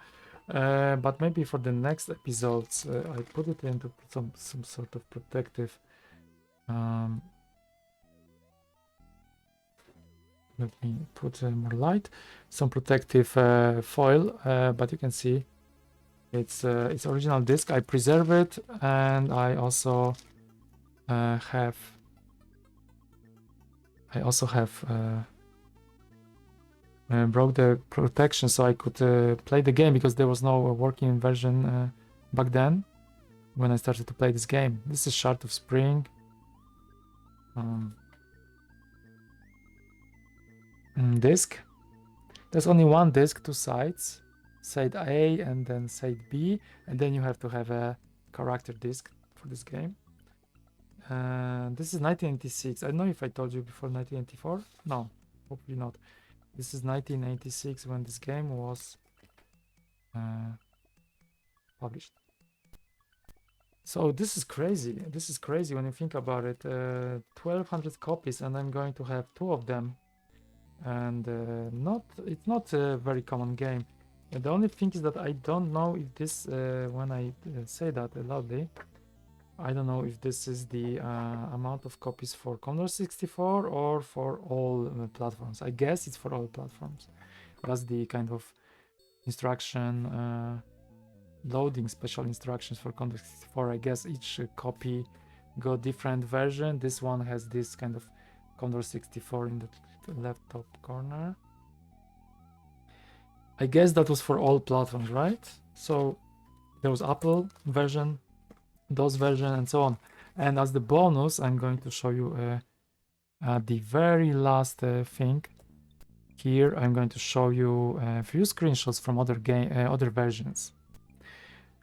But maybe for the next episodes, I put it into some sort of protective. Let me put more light, some protective foil, but you can see it's original disc. I preserve it, and I also have broke the protection so I could play the game, because there was no working version back then when I started to play this game. This is Shard of Spring. Disc. There's only one disc, two sides, side A and then side B, and then you have to have a character disc for this game. This is 1986. I don't know if I told you before 1984. No, hopefully not. This is 1986 when this game was published. So this is crazy. This is crazy when you think about it. 1,200 copies, and I'm going to have two of them. And it's not a very common game. The only thing is that I don't know if this, when I say that loudly, I don't know if this is the amount of copies for Commodore 64 or for all platforms. I guess it's for all platforms. That's the kind of instruction loading special instructions for Commodore 64. I guess each copy got different version. This one has this kind of Commodore 64 in the left top corner. I guess that was for all platforms, right? So There was Apple version, DOS version, and so on. And as the bonus, I'm going to show you the very last thing. Here, I'm going to show you a few screenshots from other versions.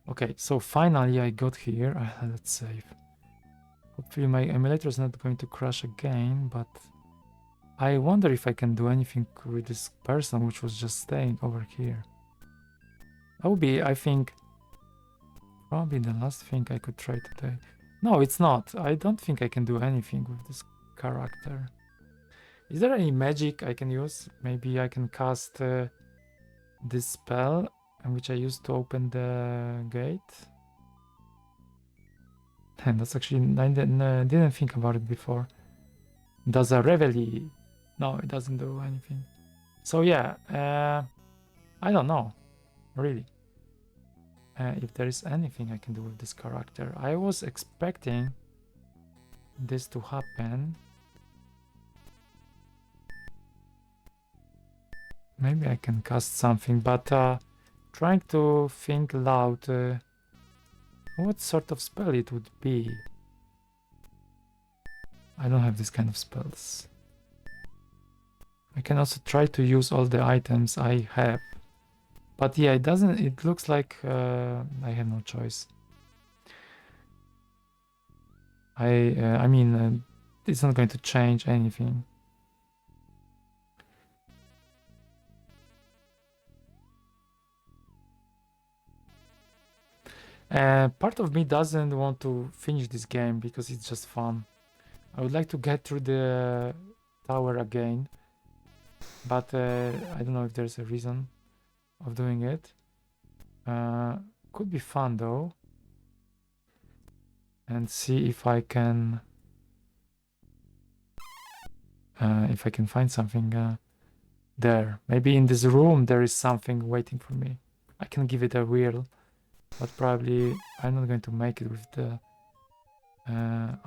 Okay, so finally I got here. Let's save. Hopefully my emulator is not going to crash again, but I wonder if I can do anything with this person which was just staying over here. That would be, I think, probably the last thing I could try today. No, it's not. I don't think I can do anything with this character. Is there any magic I can use? Maybe I can cast this spell, which I used to open the gate. And that's actually, I didn't think about it before. Does a Reveille? No, it doesn't do anything. So yeah, I don't know, really. If there is anything I can do with this character. I was expecting this to happen. Maybe I can cast something, but trying to think loud what sort of spell it would be. I don't have this kind of spells. I can also try to use all the items I have. But yeah, it looks like I have no choice. I mean, it's not going to change anything. Part of me doesn't want to finish this game because it's just fun. I would like to get through the tower again, but I don't know if there's a reason of doing it. Could be fun though. And see if I can find something there. Maybe in this room there is something waiting for me. I can give it a whirl, but probably I'm not going to make it with the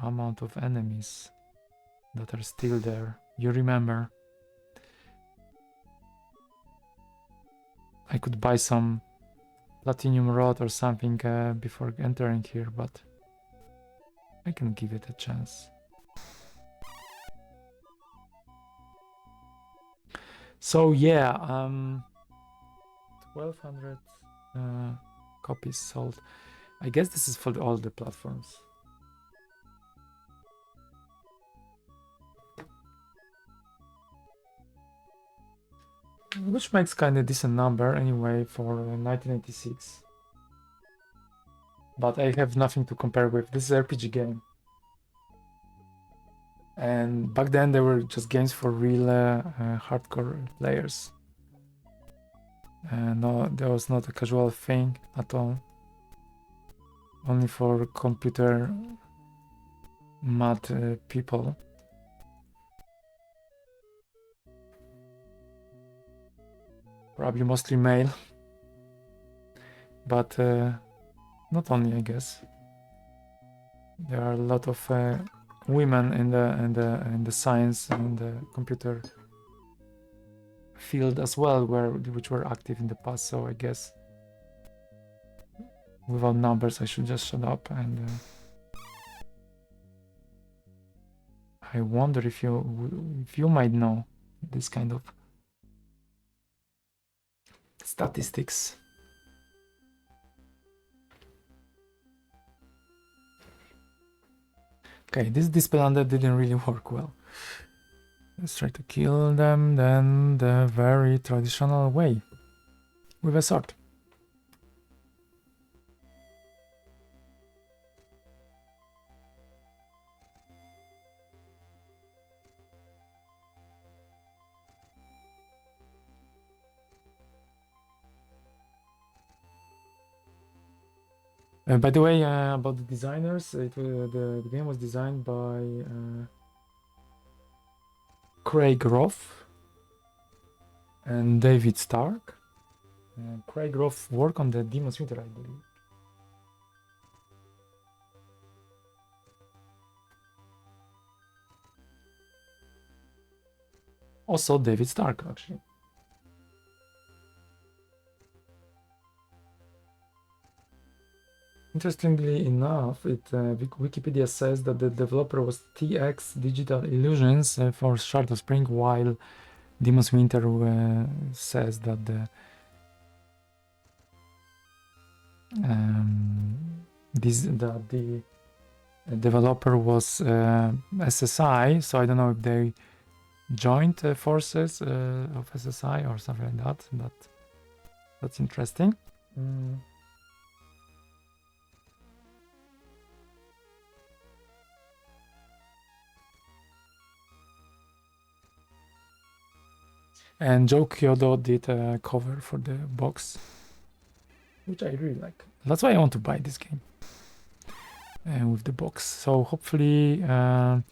amount of enemies that are still there. You remember? I could buy some platinum rod or something before entering here, but I can give it a chance. So yeah, 1200 copies sold. I guess this is for all the platforms. Which makes kind of decent number anyway for 1986. But I have nothing to compare with. This is an RPG game. And back then they were just games for real hardcore players. No, that was not a casual thing at all. Only for computer mad people. Probably mostly male. But not only, I guess. There are a lot of women in the science and the computer field as well, which were active in the past. So I guess without numbers, I should just shut up. And I wonder if you might know this kind of statistics. Okay, this Dispelander didn't really work well. Let's try to kill them then the very traditional way, with a sword. By the way, about the designers, the game was designed by Craig Roth and David Stark. Craig Roth worked on the Demon's Winter, I believe. Also David Stark, actually. Interestingly enough, Wikipedia says that the developer was TX Digital Illusions for Shard of Spring, while Demon's Winter says that the developer was SSI. So I don't know if they joined forces of SSI or something like that. But that's interesting. And Joe Kyodo did a cover for the box, which I really like. That's why I want to buy this game with the box. So hopefully, I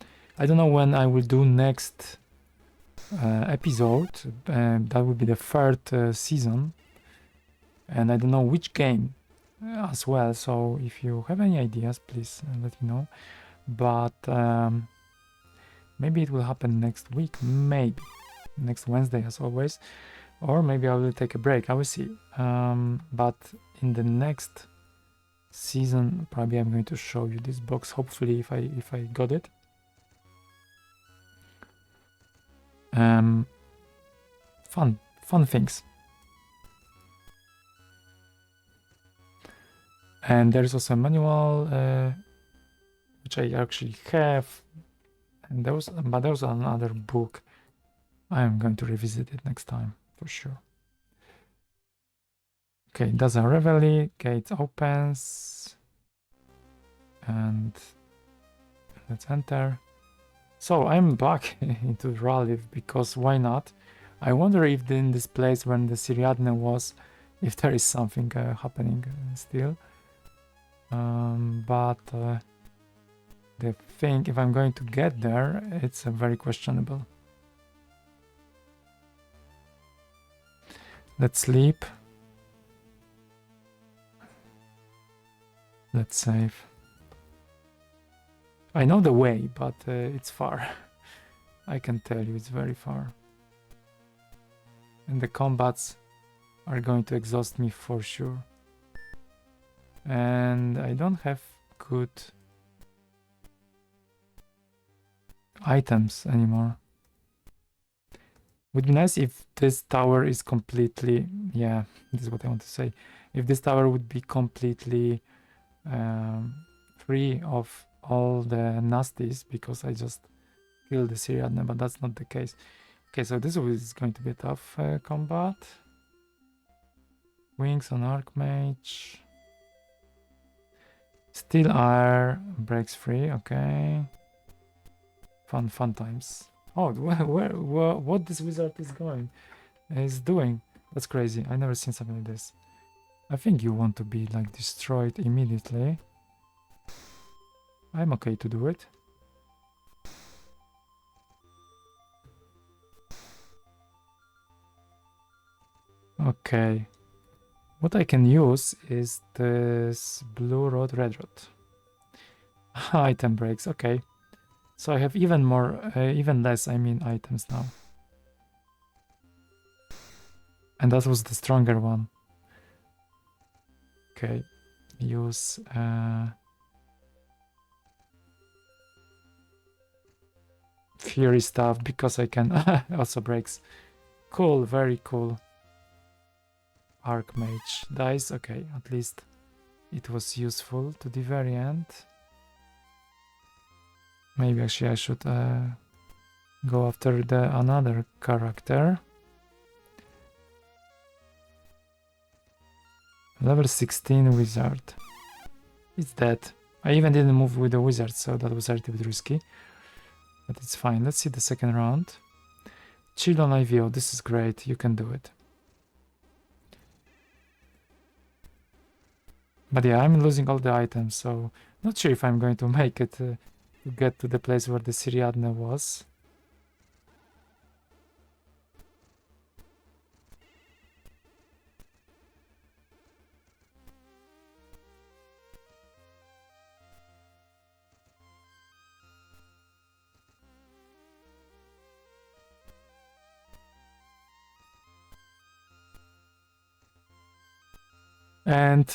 don't know when I will do next episode. That will be the third season, and I don't know which game as well. So if you have any ideas, please let me know. But maybe it will happen next week. Maybe next Wednesday, as always. Or maybe I will take a break. I will see. But in the next season, probably I'm going to show you this box. Hopefully, if I got it. Fun things. And there's also a manual, which I actually have. And there was another book. I am going to revisit it next time for sure. Okay, does a reveille, gate opens, and let's enter. So I'm back into Ralith because why not? I wonder if in this place when the Siriadne was, if there is something happening still. But the thing, if I'm going to get there, it's very questionable. Let's sleep. Let's save. I know the way, but it's far. I can tell you it's very far. And the combats are going to exhaust me for sure. And I don't have good items anymore. Would be nice if this tower is completely... Yeah, this is what I want to say. If this tower would be completely free of all the nasties, because I just killed the Siriadne, but that's not the case. Okay, so this is going to be a tough combat. Wings on Archmage. Steel Air breaks free, okay. Fun times. Oh, what this wizard is doing. That's crazy. I never seen something like this. I think you want to be like destroyed immediately. I'm okay to do it. Okay. What I can use is this blue rod, red rod. Item breaks, okay. So I have even less, items now. And that was the stronger one. Okay, use Fury stuff because I can also breaks. Cool, very cool. Archmage dice, okay, at least it was useful to the very end. Maybe actually I should go after another character. Level 16 wizard. It's dead. I even didn't move with the wizard, so that was a little bit risky. But it's fine. Let's see the second round. Chill on IVO. This is great. You can do it. But yeah, I'm losing all the items, so not sure if I'm going to make it to get to the place where the Siriadne was. And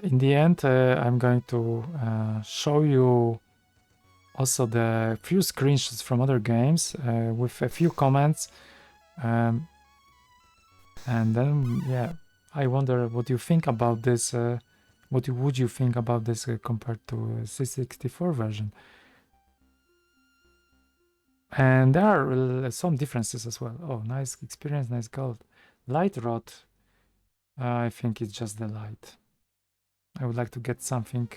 in the end, I'm going to show you also the few screenshots from other games with a few comments. And then, yeah, I wonder what you think about this. What would you think about this compared to C64 version? And there are some differences as well. Oh, nice experience, nice gold. Light rod. I think it's just the light. I would like to get something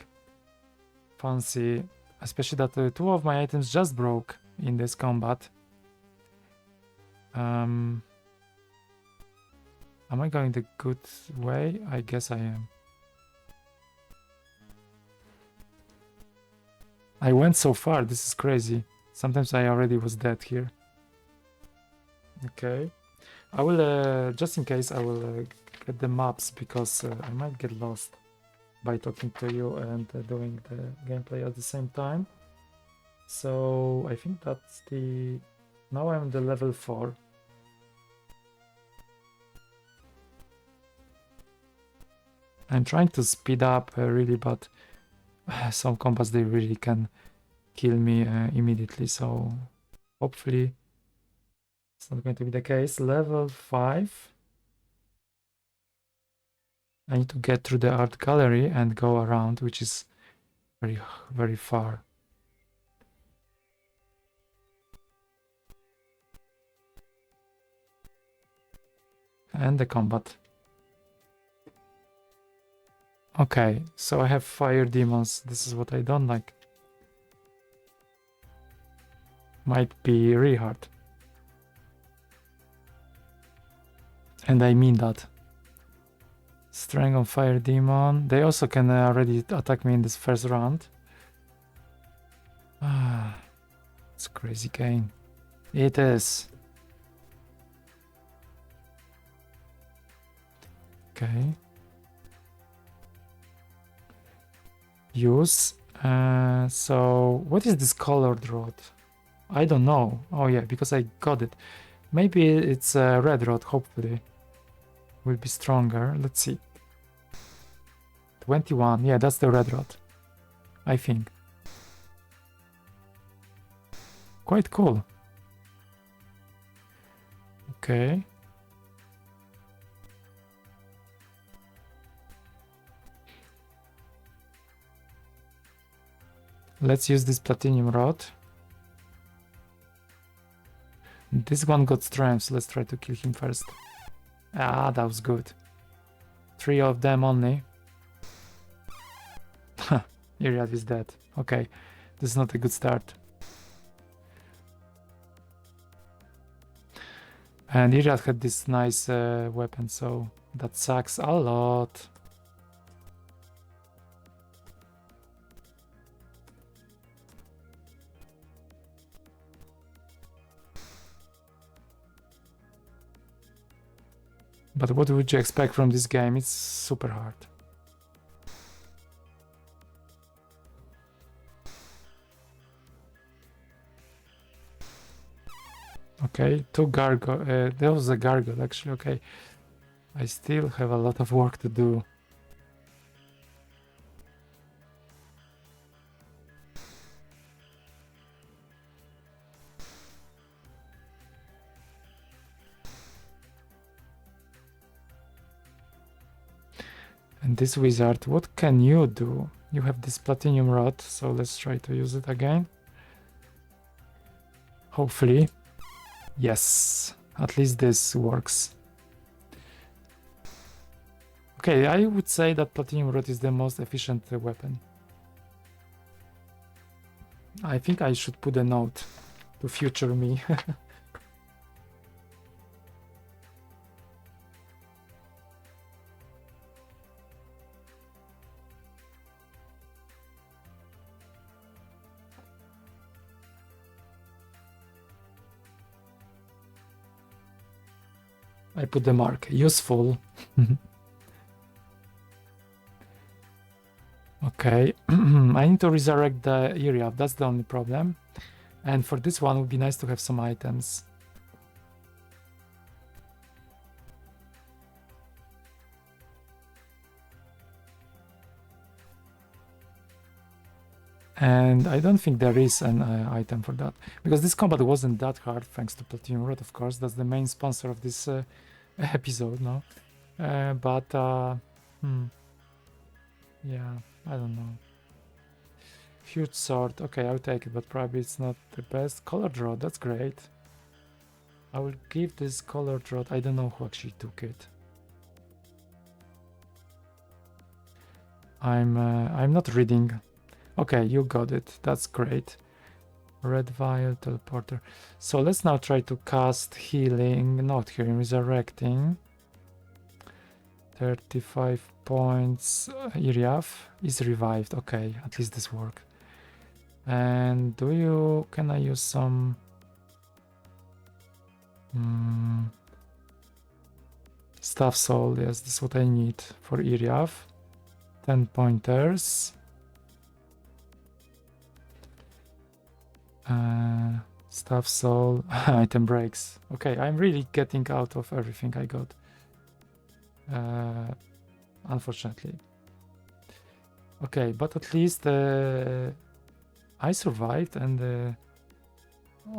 fancy, especially that two of my items just broke in this combat. Am I going the good way? I guess I am. I went so far, this is crazy. Sometimes I already was dead here. Okay. I will, just in case, I will get the maps because I might get lost by talking to you and doing the gameplay at the same time. So I think that's the... Now I'm the level 4. I'm trying to speed up really, but some combats they really can kill me immediately, so hopefully it's not going to be the case. Level 5. I need to get through the art gallery and go around, which is very, very far. And the combat. Okay, so I have fire demons. This is what I don't like. Might be really hard. And I mean that. Strength on fire demon. They also can already attack me in this first round. Ah, it's a crazy game. It is. Okay. Use. So what is this colored rod? I don't know. Oh yeah, because I got it. Maybe it's a red rod, hopefully. Will be stronger. Let's see. 21. Yeah, that's the red rod. I think. Quite cool. Okay. Let's use this platinum rod. This one got strength, so let's try to kill him first. Ah, that was good. 3 of them only. Iriad is dead. Okay, this is not a good start. And Iriad had this nice weapon, so that sucks a lot. But what would you expect from this game? It's super hard. Okay, 2 gargoyle. There was a gargoyle actually. Okay, I still have a lot of work to do. And this wizard, what can you do? You have this platinum rod, so let's try to use it again. Hopefully. Yes, at least this works. Okay, I would say that platinum rod is the most efficient weapon. I think I should put a note to future me. I put the mark, useful. Okay, I need to resurrect the area, that's the only problem. And for this one, it would be nice to have some items. And I don't think there is an item for that, because this combat wasn't that hard, thanks to Platinum Rod, of course. That's the main sponsor of this episode, no? Yeah, I don't know. Huge sword, okay, I'll take it, but probably it's not the best. Colored rod, that's great. I will give this colored rod, I don't know who actually took it. I'm not reading. Okay, you got it, that's great. Red vial, teleporter. So let's now try to cast healing, not healing, resurrecting. 35 points. Iriaf is revived. Okay, at least this worked. And can I use some staff soul? Yes, this is what I need for Iriaf. 10 pointers. Staff soul. Item breaks. Okay, I'm really getting out of everything I got. Unfortunately. Okay, but at least I survived, and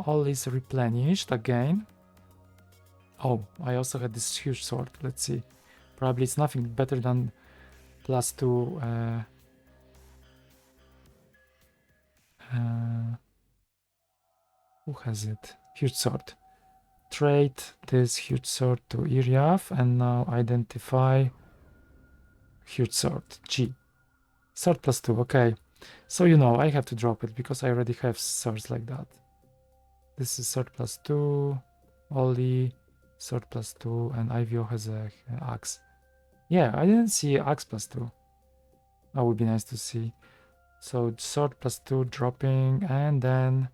all is replenished again. Oh, I also had this huge sword. Let's see. Probably it's nothing better than +2. Who has it? Huge sword. Trade this huge sword to Iriaf, and now identify huge sword. G. Sword +2, okay. So I have to drop it because I already have swords like that. This is sword +2, Oli, sword +2, and IVO has a axe. Yeah, I didn't see axe +2. That would be nice to see. So sword +2 dropping, and then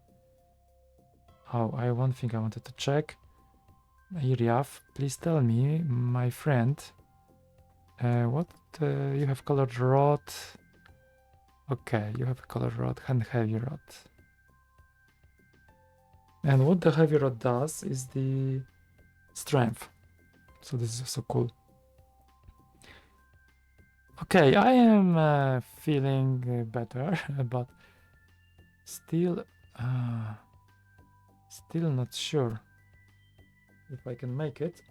one thing I wanted to check. Iriaf, please tell me, my friend, what you have colored rod. Okay, you have a colored rod and heavy rod. And what the heavy rod does is the strength. So this is also cool. Okay, I am feeling better, but still not sure if I can make it.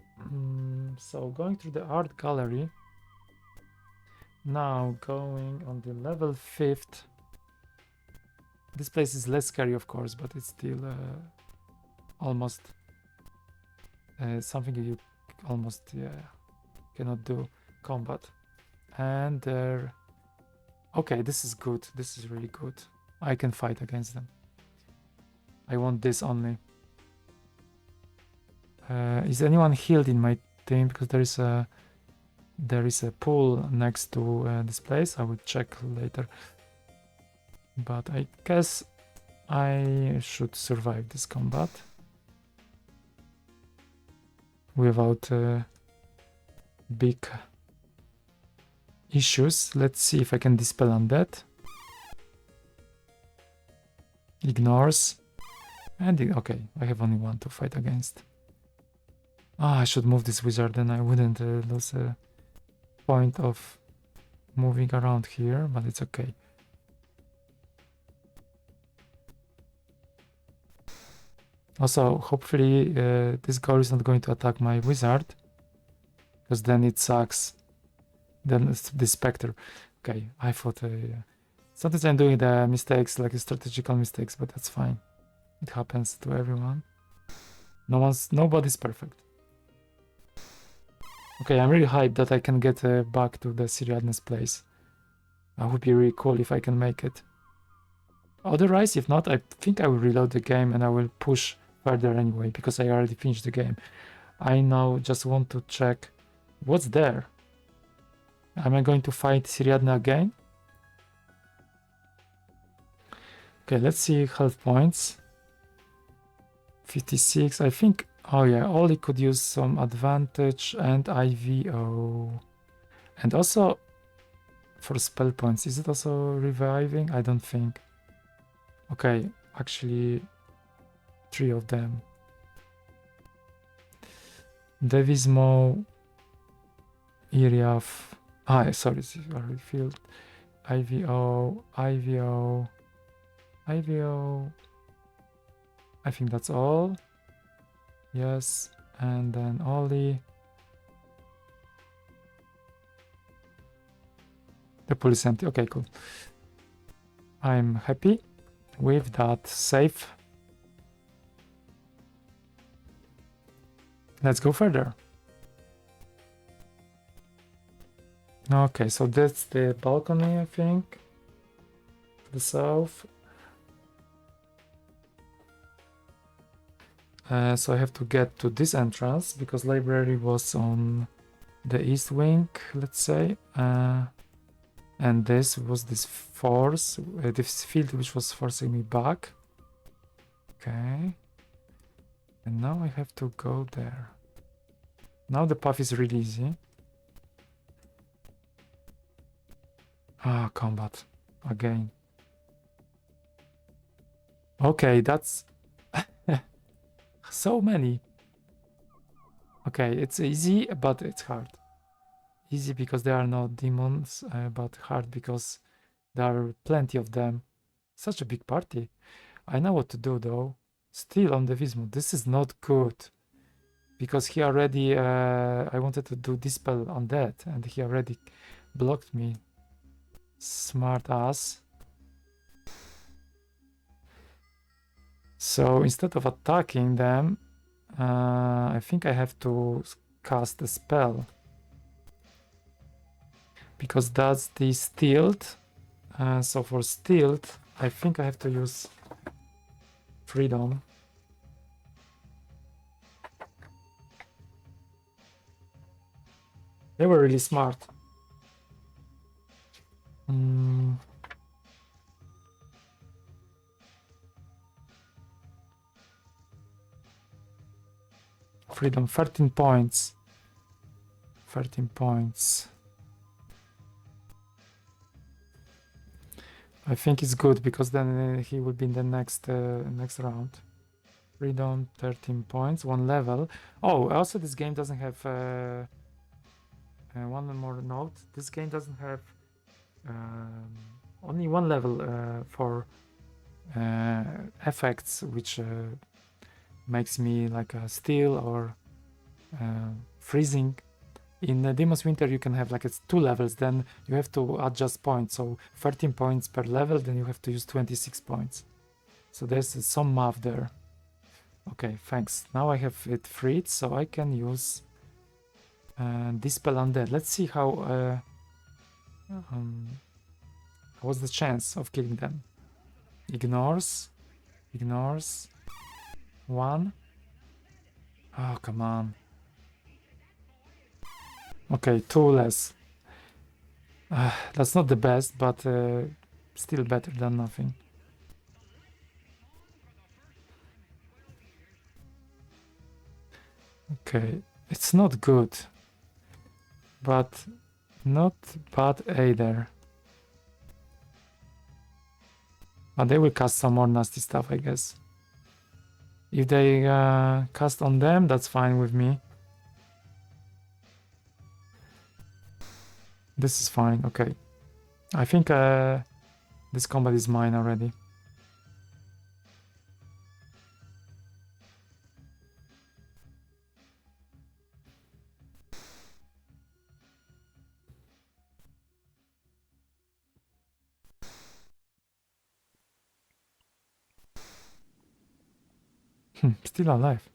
So going through the art gallery. Now going on the level 5th. This place is less scary, of course, but it's still almost something you almost cannot do combat. And okay, this is good. This is really good. I can fight against them. I want this only. Is anyone healed in my team? Because there is a pool next to this place. I will check later. But I guess I should survive this combat without big issues. Let's see if I can dispel undead. Ignores. And okay, I have only one to fight against. I should move this wizard, then I wouldn't lose a point of moving around here, but it's okay. Also, hopefully this girl is not going to attack my wizard, because then it sucks. Then it's the specter. Okay, I thought sometimes I'm doing the mistakes, like strategical mistakes, but that's fine. It happens to everyone. Nobody's perfect. Okay, I'm really hyped that I can get back to the Siriadne's place. That would be really cool if I can make it. Otherwise, if not, I think I will reload the game and I will push further anyway, because I already finished the game. I now just want to check what's there. Am I going to fight Siriadne again? Okay, let's see health points. 56, I think. Oh yeah, Oli could use some advantage, and IVO. And also for spell points, is it also reviving? I don't think. Okay, actually 3 of them. Devismo, Iriaf. Sorry, it's already filled. IVO. I will... I think that's all. Yes, and then Ollie. The pool is empty. Okay, cool. I'm happy with that save. Let's go further. Okay, so that's the balcony, I think. The south. So I have to get to this entrance because library was on the east wing, let's say. And this was this force, this field which was forcing me back. Okay. And now I have to go there. Now the path is really easy. Ah, combat. Again. Okay, that's... so many. Okay, it's easy, but it's hard. Easy because there are no demons, but hard because there are plenty of them. Such a big party. I know what to do though. Still on the Vismut. This is not good. Because he already... I wanted to do Dispel on that, and he already blocked me. Smart ass. So instead of attacking them, I think I have to cast a spell. Because that's the stealth. So for stealth, I think I have to use freedom. They were really smart. Freedom, 13 points. 13 points. I think it's good because then he will be in the next round. Freedom, 13 points, 1 level. Oh, also this game doesn't have one more note. This game doesn't have only 1 level for effects, which makes me like a steel or freezing. In Demon's Winter you can have like it's 2 levels, then you have to adjust points, so 13 points per level, then you have to use 26 points. So there's some math there. Okay, thanks. Now I have it freed, so I can use Dispel Undead. Let's see how what's the chance of killing them. Ignores 1. Oh, come on. Okay, 2 less. That's not the best, but still better than nothing. Okay, it's not good, but not bad either. But they will cast some more nasty stuff, I guess. If they cast on them, that's fine with me. This is fine, okay. I think this combat is mine already. Still alive.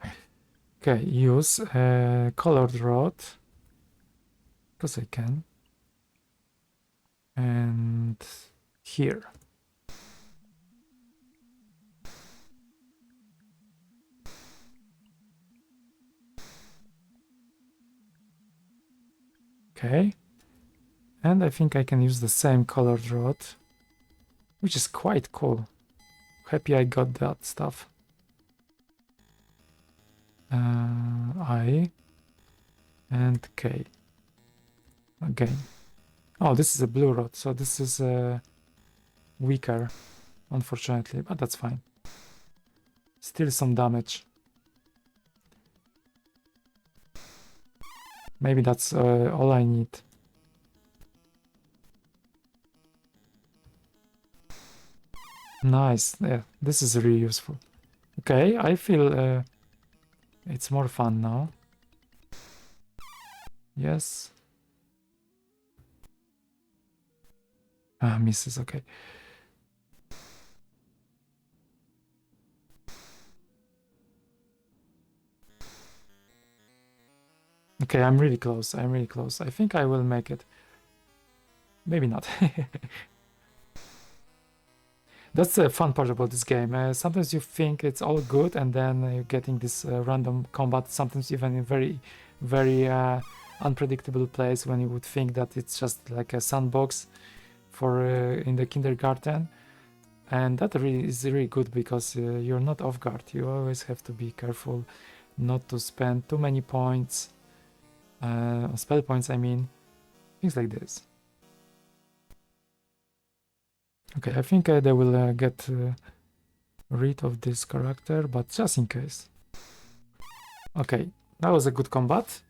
Okay, use colored rod. Because I can. And here. Okay. And I think I can use the same colored rod, which is quite cool. Happy I got that stuff. I and K. Again. Oh, this is a blue rod, so this is weaker, unfortunately, but that's fine. Still some damage. Maybe that's all I need. Nice. Yeah, this is really useful. Okay, I feel it's more fun now. Yes. Ah, misses. Okay. Okay, I'm really close. I'm really close. I think I will make it. Maybe not. That's the fun part about this game. Sometimes you think it's all good, and then you're getting this random combat. Sometimes even in very unpredictable place when you would think that it's just like a sandbox for in the kindergarten, and that really is really good because you're not off guard. You always have to be careful not to spend too many points, spell points. I mean, things like this. Okay, I think they will get rid of this character, but just in case. Okay, that was a good combat.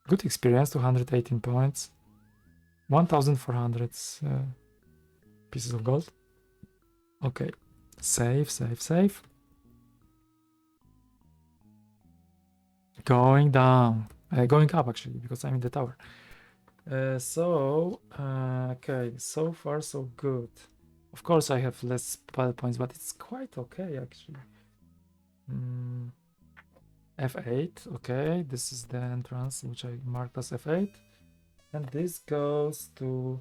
Good experience, 218 points. 1,400 pieces of gold. Okay, save, save, save. Going down. Going up, actually, because I'm in the tower. Okay, so far so good. Of course, I have less spell points, but it's quite okay, actually. F8, okay, this is the entrance, which I marked as F8. And this goes to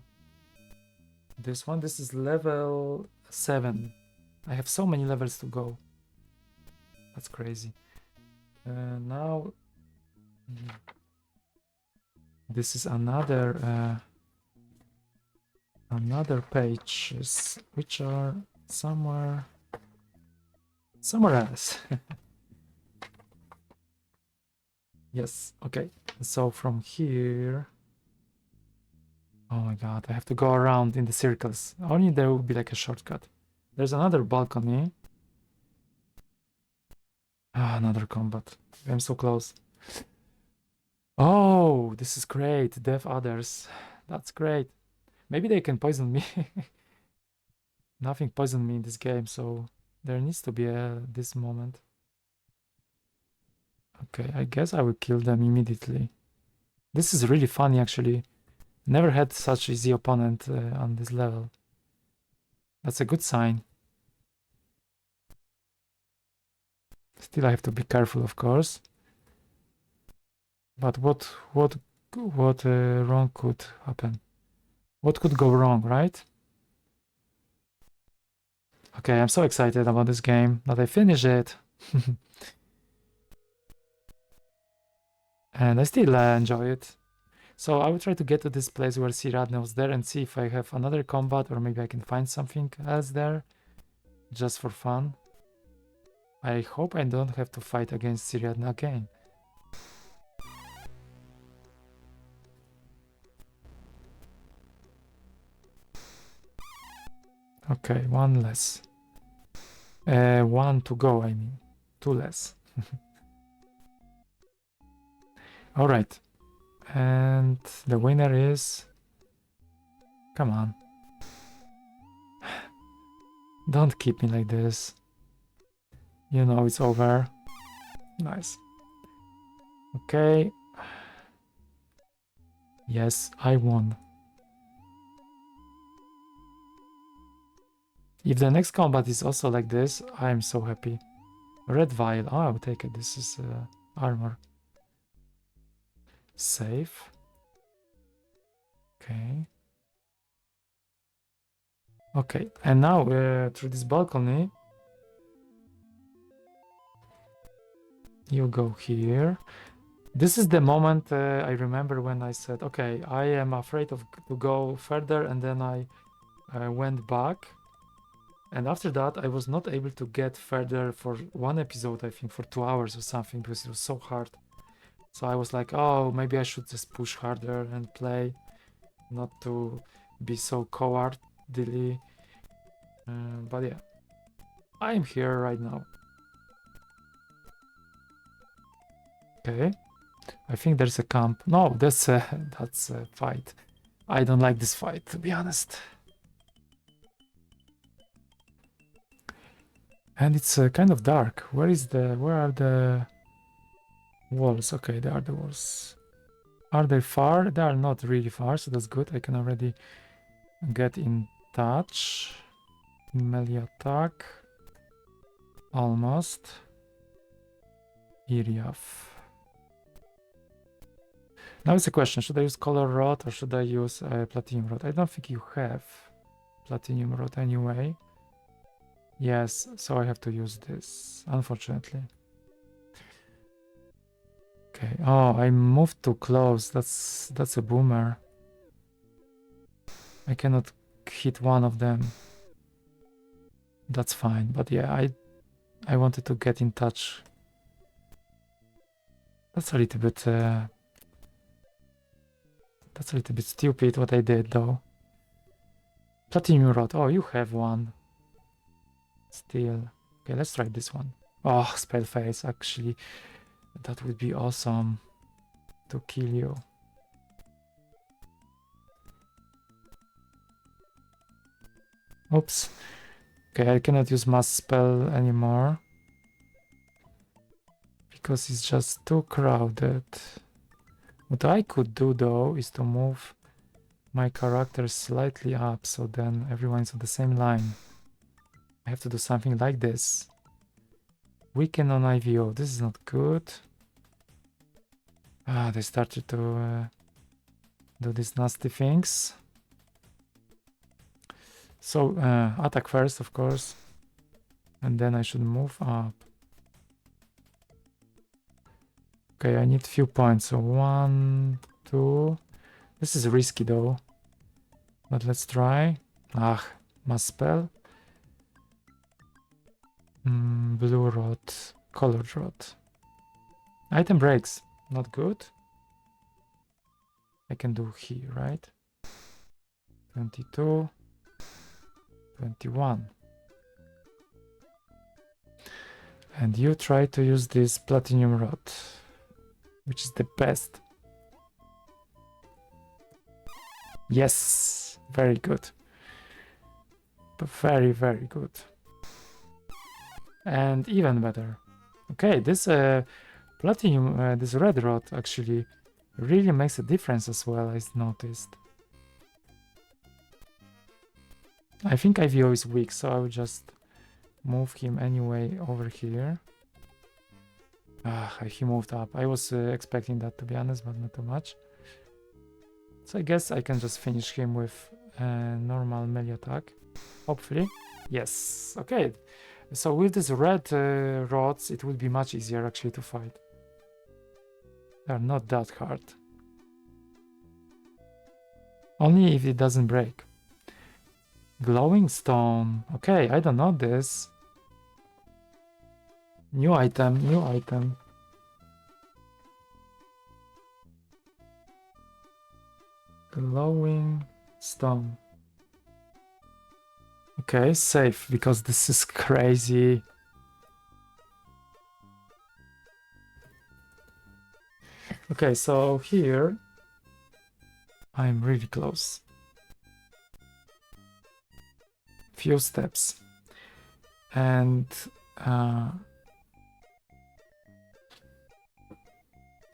this one. This is level 7. I have so many levels to go. That's crazy. Now this is another pages which are somewhere else. Yes, okay. So from here, oh my god, I have to go around in the circles. Only there will be like a shortcut. There's another balcony. Ah, another combat. I'm so close. Oh, this is great. Death others. That's great. Maybe they can poison me. Nothing poisoned me in this game, so there needs to be this moment. Okay, I guess I will kill them immediately. This is really funny, actually. Never had such easy opponent on this level. That's a good sign. Still, I have to be careful, of course. But what wrong could happen? What could go wrong, right? Okay, I'm so excited about this game that I finish it. And I still enjoy it. So I will try to get to this place where Siriadne was there and see if I have another combat, or maybe I can find something else there, just for fun. I hope I don't have to fight against Siriadne again. Okay, one less. One to go, I mean. Two less. Alright. And the winner is... Come on. Don't keep me like this. You know it's over. Nice. Okay. Yes, I won. If the next combat is also like this, I am so happy. Red vial. Oh, I will take it. This is armour. Save. Okay. Okay, and now through this balcony, you go here. This is the moment I remember when I said, okay, I am afraid to go further, and then I went back. And after that, I was not able to get further for one episode, I think, for 2 hours or something, because it was so hard. So I was like, oh, maybe I should just push harder and play, not to be so cowardly. But yeah, I am here right now. Okay, I think there's a camp. No, that's a fight. I don't like this fight, to be honest. And it's kind of dark. Where are the walls? Okay, there are the walls. Are they far? They are not really far, so that's good. I can already get in touch. Melee attack. Almost. Iriaf. Now it's a question, should I use color rod or should I use platinum rod? I don't think you have platinum rod anyway. Yes, so I have to use this, unfortunately. Okay, oh, I moved too close. That's a boomer. I cannot hit one of them. That's fine, but yeah, I wanted to get in touch. That's a little bit stupid what I did though. Platinum rod. Oh, you have one. Still. Okay, let's try this one. Oh, spell face. Actually, that would be awesome to kill you. Oops. Okay, I cannot use mass spell anymore because it's just too crowded. What I could do though is to move my character slightly up so then everyone's on the same line. I have to do something like this. Weaken on IVO. This is not good. Ah, they started to do these nasty things. So attack first, of course, and then I should move up. Okay, I need few points. So 1, 2. This is risky though, but let's try. Ah, mass spell. Blue rod, colored rod. Item breaks, not good. I can do here, right? 22, 21. And you try to use this platinum rod, which is the best. Yes, very good. But very, very good. And even better. Okay, this platinum, this red rod actually really makes a difference as well, I noticed. I think IVO is weak, so I will just move him anyway over here. Ah, he moved up. I was expecting that, to be honest, but not too much. So I guess I can just finish him with a normal melee attack. Hopefully. Yes. Okay. So with these red rods, it will be much easier actually to fight. They're not that hard. Only if it doesn't break. Glowing stone. Okay, I don't know this. New item, new item. Glowing stone. Okay, safe, because this is crazy. Okay, so here I'm really close. Few steps. And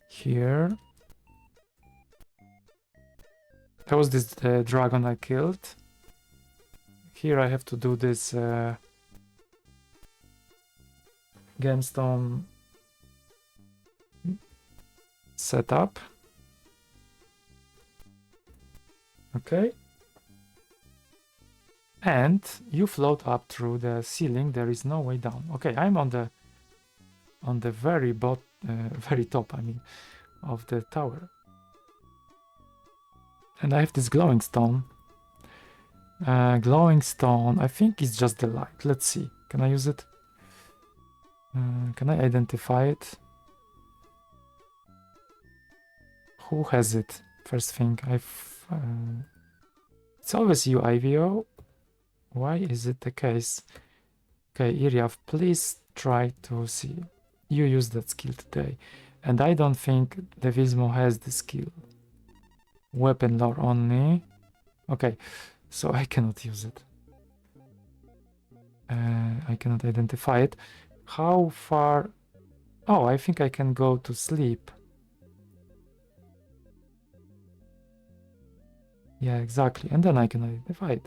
here there was this dragon I killed. Here I have to do this gemstone setup. Okay. And you float up through the ceiling. There is no way down. Okay, I'm on the very very top, I mean, of the tower. And I have this glowing stone. Glowing stone, I think it's just the light. Let's see. Can I use it? Can I identify it? Who has it? First thing, it's always you, IVO. Why is it the case? Okay, Iriaf, please try to see. You use that skill today. And I don't think Devismo has the skill. Weapon lore only. Okay, so I cannot use it. I cannot identify it. How far? Oh, I think I can go to sleep. Yeah, exactly. And then I can identify it.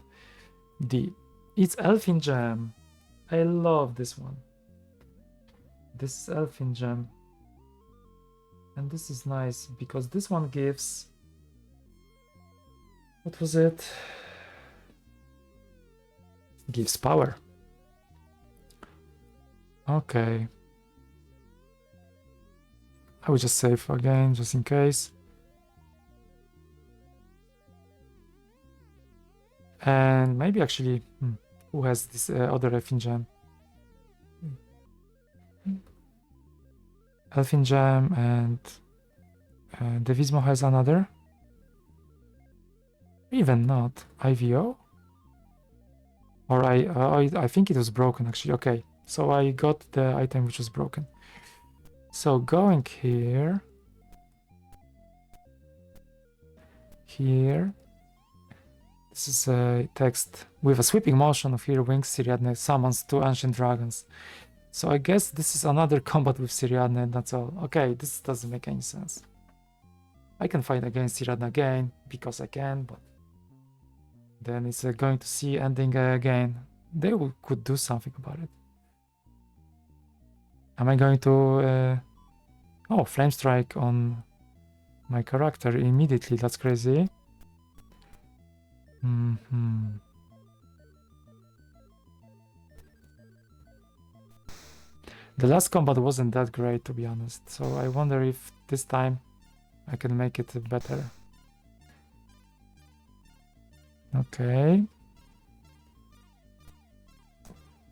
It's Elfin Gem. I love this one. This is Elfin Gem. And this is nice because this one gives... What was it? Gives power. Okay. I will just save again, just in case. And maybe actually... who has this other Elfin Gem? Elfin Gem and... Devismo has another? Even not. IVO? Or I think it was broken actually. Okay, so I got the item which was broken. So going here. Here. This is a text. With a sweeping motion of her wings, Siriadne summons 2 ancient dragons. So I guess this is another combat with Siriadne, that's all. Okay, this doesn't make any sense. I can fight against Siriadne again, because I can, but... Then it's going to see ending again. They could do something about it. Am I going to... Oh, Flame Strike on my character immediately, that's crazy. The last combat wasn't that great, to be honest, so I wonder if this time I can make it better. Okay.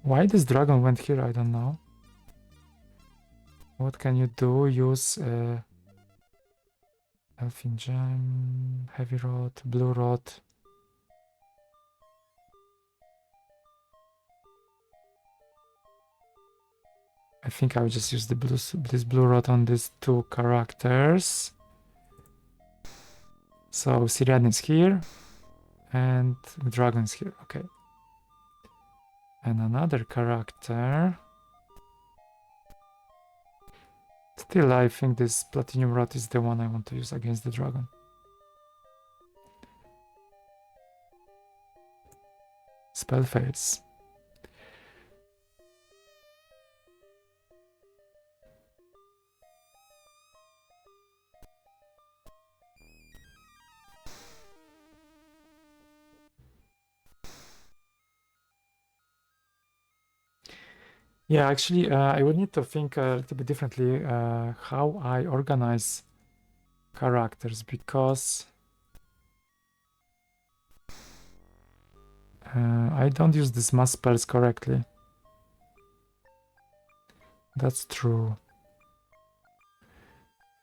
Why this dragon went here, I don't know. What can you do? Use Elfin Gem, Heavy Rod, Blue Rod. I think I will just use this Blue Rod on these 2 characters. So Siriadne is here, and the dragon is here, okay. And another character. Still, I think this Platinum Rod is the one I want to use against the dragon. Spell fails. Yeah, actually, I would need to think a little bit differently how I organize characters, because I don't use these mass spells correctly. That's true.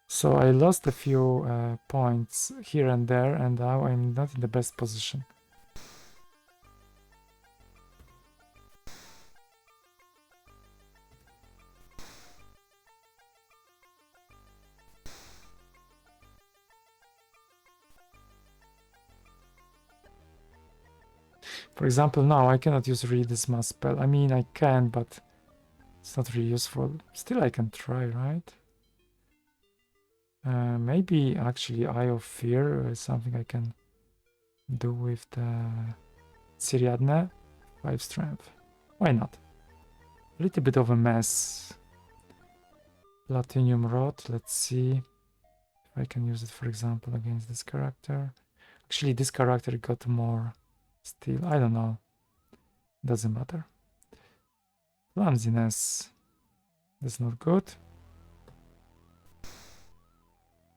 So I lost a few points here and there, and now I'm not in the best position. For example, now I cannot use really this mass spell. I mean, I can, but it's not really useful. Still, I can try, right? Maybe actually Eye of Fear is something I can do with the Siriadne. 5 strength. Why not? A little bit of a mess. Platinum Rod, let's see if I can use it, for example, against this character. Actually, this character got more steel. I don't know. Doesn't matter. Clumsiness. That's not good.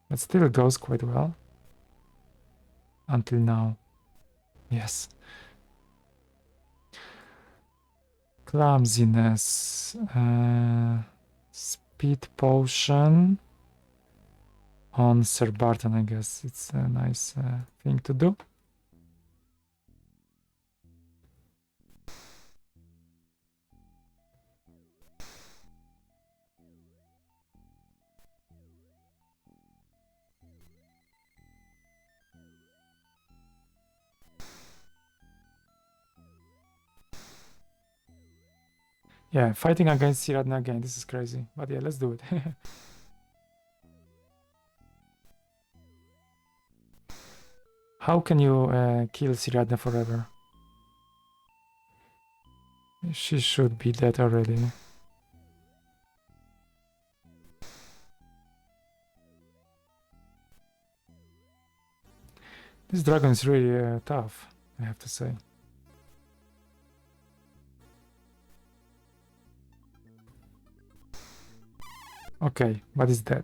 But still goes quite well. Until now. Yes. Clumsiness. Speed potion. On Sir Barton, I guess. It's a nice thing to do. Yeah, fighting against Siriadne again. This is crazy. But yeah, let's do it. How can you kill Siriadne forever? She should be dead already. This dragon is really tough, I have to say. Okay, but it's dead.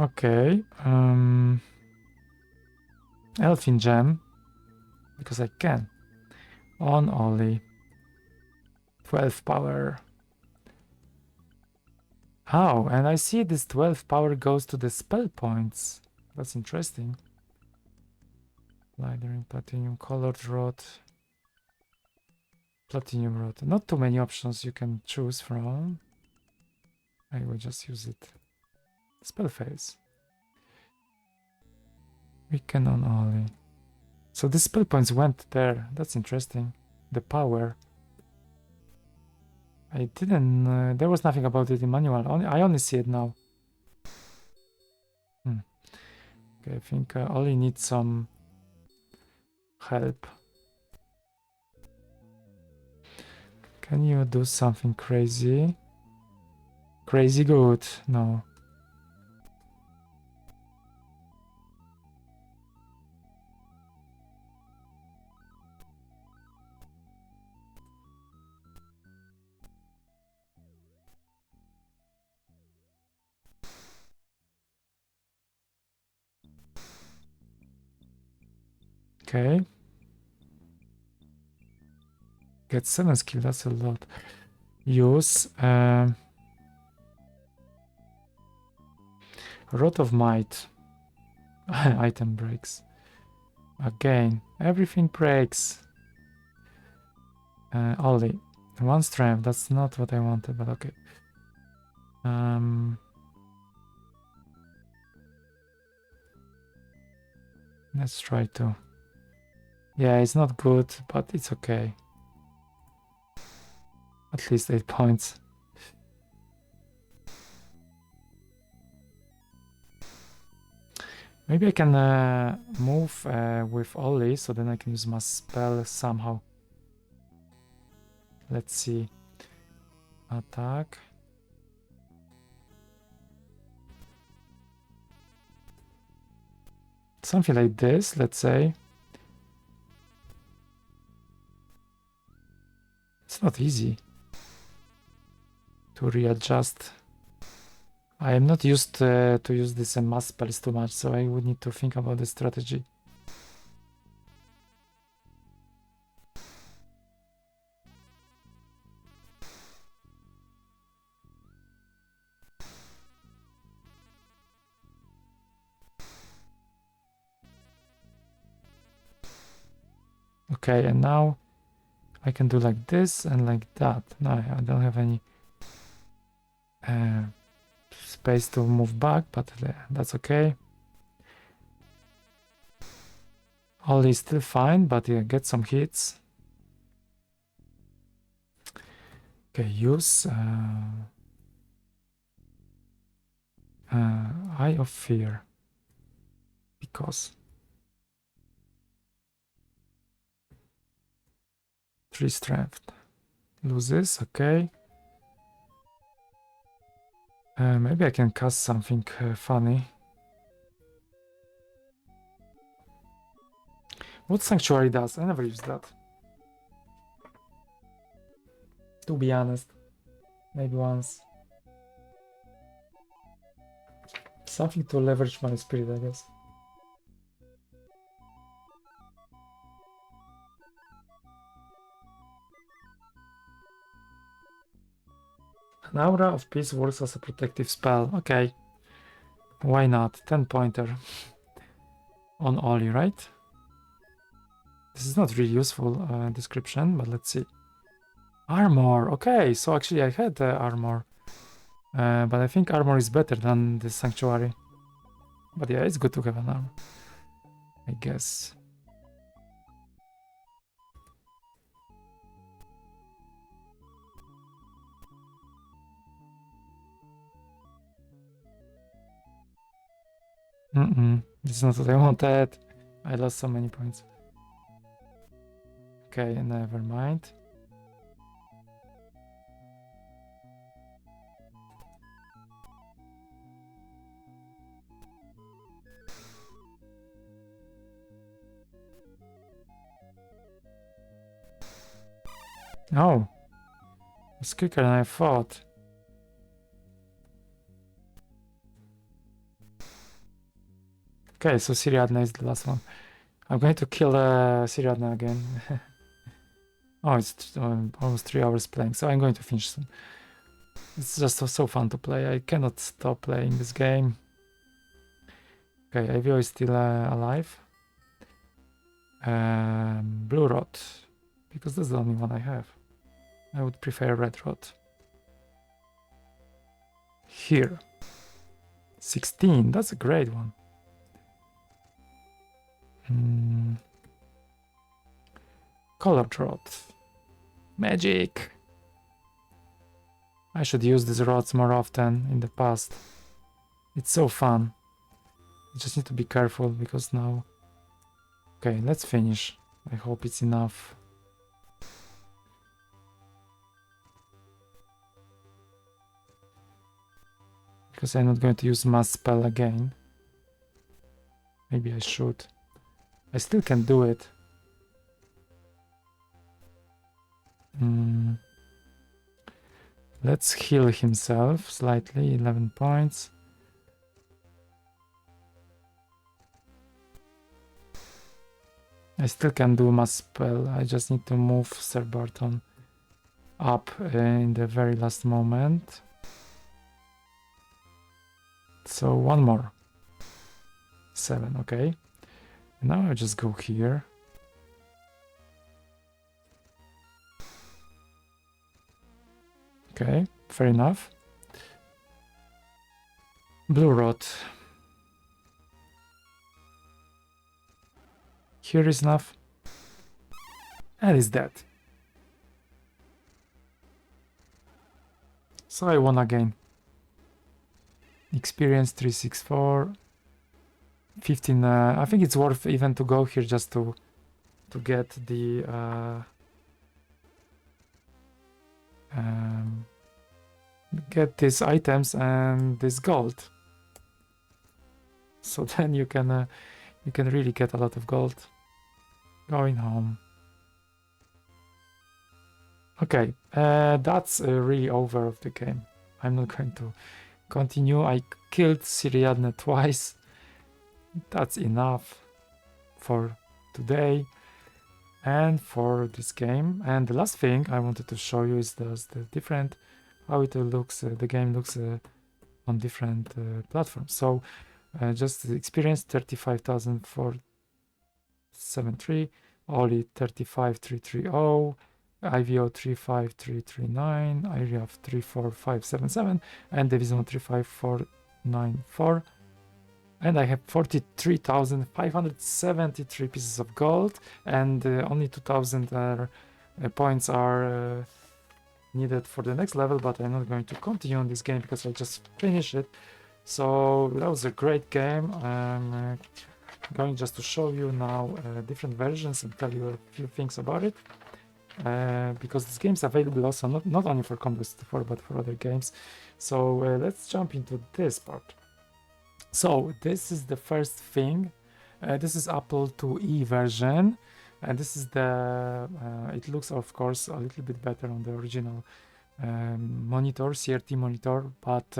Okay, Elfin Gem, because I can. On only 12 power. Oh, and I see this 12 power goes to the spell points. That's interesting. Lighter in platinum, colored rod. Platinum rod. Not too many options you can choose from. I will just use it. Spell phase. We can on only. So the spell points went there. That's interesting. The power. I didn't. There was nothing about it in manual. I only see it now. Okay, I think Ollie needs some help. Can you do something crazy? Crazy good? No. Okay. Get 7 skill, that's a lot. Use Rod of Might. Item breaks. Again, everything breaks. Ollie. 1 strength, that's not what I wanted, but okay. Let's try to. Yeah, it's not good, but it's okay. At least 8 points. Maybe I can move with Ollie, so then I can use my spell somehow. Let's see. Attack. Something like this, let's say. It's not easy to readjust. I am not used to use this mass spells too much, so I would need to think about the strategy. Okay, and now I can do like this and like that. No, I don't have any space to move back, but that's okay. Ollie is still fine, but yeah, get some hits. Okay, use Eye of Fear. Because 3 strength. Loses, okay. Maybe I can cast something funny. What Sanctuary does? I never used that. To be honest. Maybe once. Something to leverage my spirit, I guess. An Aura of Peace works as a protective spell. Okay. Why not? 10 pointer. On Ollie, right? This is not really useful description, but let's see. Armor. Okay, so actually I had armor. But I think armor is better than the sanctuary. But yeah, it's good to have an armor, I guess. This is not what I wanted. I lost so many points. Okay, never mind. Oh, it's quicker than I thought. Okay, so Siriadne is the last one. I'm going to kill Siriadne again. Oh, it's almost 3 hours playing, so I'm going to finish soon. It's just so fun to play. I cannot stop playing this game. Okay, Avio is still alive. Blue rod, because that's the only one I have. I would prefer red rod. Here. 16, that's a great one. Colored rod. Magic! I should use these rods more often in the past. It's so fun. You just need to be careful because now... Okay, let's finish. I hope it's enough. Because I'm not going to use mass spell again. Maybe I should. I still can do it. Let's heal himself slightly, 11 points. I still can do mass spell. I just need to move Sir Barton up in the very last moment. So one more. 7, okay. And now I just go here. Okay, fair enough. Blue rod. Here is enough. And it's dead. So I won again. Experience 364. 15. I think it's worth even to go here just to get the get these items and this gold. So then you can really get a lot of gold. Going home. Okay, that's really over of the game. I'm not going to continue. I killed Siriadne twice. That's enough for today and for this game. And the last thing I wanted to show you is the different how it looks. The game looks on different platforms. So just the experience 35,473, Oli 35,330, IVO 35339, IRIAF 34577, and Division 35494. And I have 43,573 pieces of gold, and only 2,000 points are needed for the next level, but I'm not going to continue on this game because I just finished it. So that was a great game. I'm going just to show you now different versions and tell you a few things about it. Because this game is available also not only for Commodore 64 but for other games. So let's jump into this part. So this is the first thing. This is Apple IIe version, and this is the it looks of course a little bit better on the original monitor, CRT monitor, but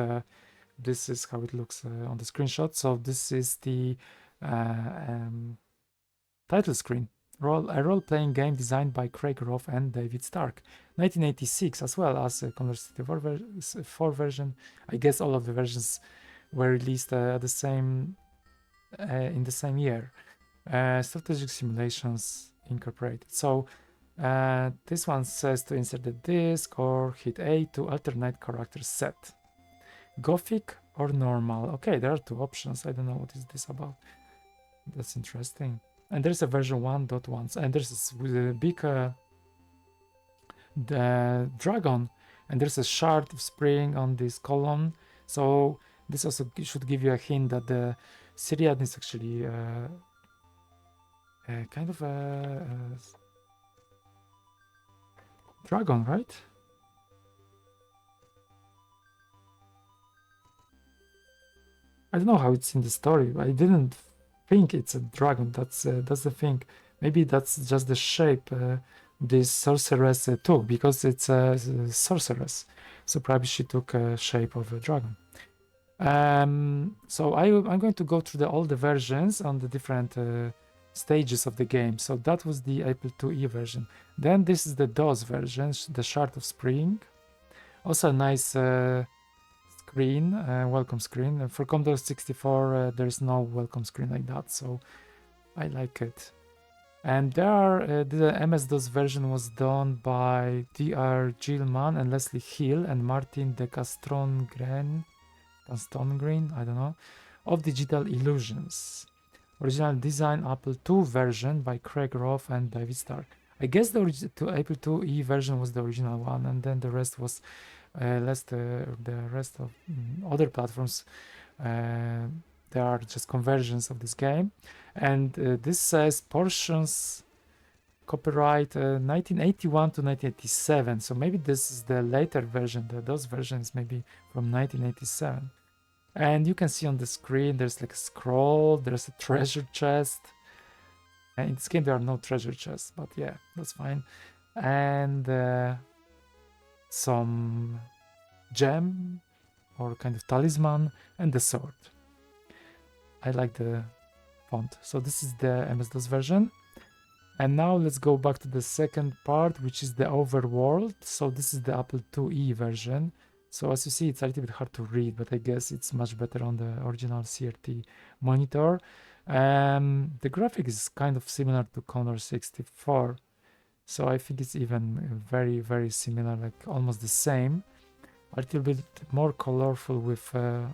this is how it looks on the screenshot. So this is the title screen. A role-playing game designed by Craig Roth and David Stark, 1986, as well as a Commodore 64 version. I guess all of the versions were released at the same in the same year. Strategic Simulations Incorporated. So This one says to insert the disc or hit A to alternate character set. Gothic or normal. Okay, there are two options. I don't know what is this about. That's interesting. And there's a version 1.1, and there's a big the dragon, and there's a shard of spring on this column. So this also should give you a hint that the Siriadne is actually kind of a dragon, right? I don't know how it's in the story. I didn't think it's a dragon. That's the thing. Maybe that's just the shape this sorceress took, because it's a sorceress. So probably she took a shape of a dragon. So I'm going to go through all the versions on the different stages of the game. So that was the April 2E version. Then this is the DOS version, the Shard of Spring. Also a nice screen, welcome screen. For Commodore 64, there's no welcome screen like that, so I like it. And there are the MS-DOS version was done by D.R. Gilman and Leslie Hill and Martin de Castron-Green, I don't know, of Digital Illusions. Original design Apple II version by Craig Roth and David Stark. I guess the Apple IIe version was the original one, and then the rest was the rest of other platforms. There are just conversions of this game, and this says portions copyright 1981 to 1987. So maybe this is the later version. Those versions maybe from 1987. And you can see on the screen there's like a scroll, there's a treasure chest. And in this game there are no treasure chests, but yeah, that's fine. And some gem or kind of talisman and the sword. I like the font. So this is the MS-DOS version. And now let's go back to the second part, which is the overworld. So this is the Apple IIe version. So as you see, it's a little bit hard to read, but I guess it's much better on the original CRT monitor. The graphic is kind of similar to Commodore 64. So I think it's even very, very similar, like almost the same. A little bit more colorful with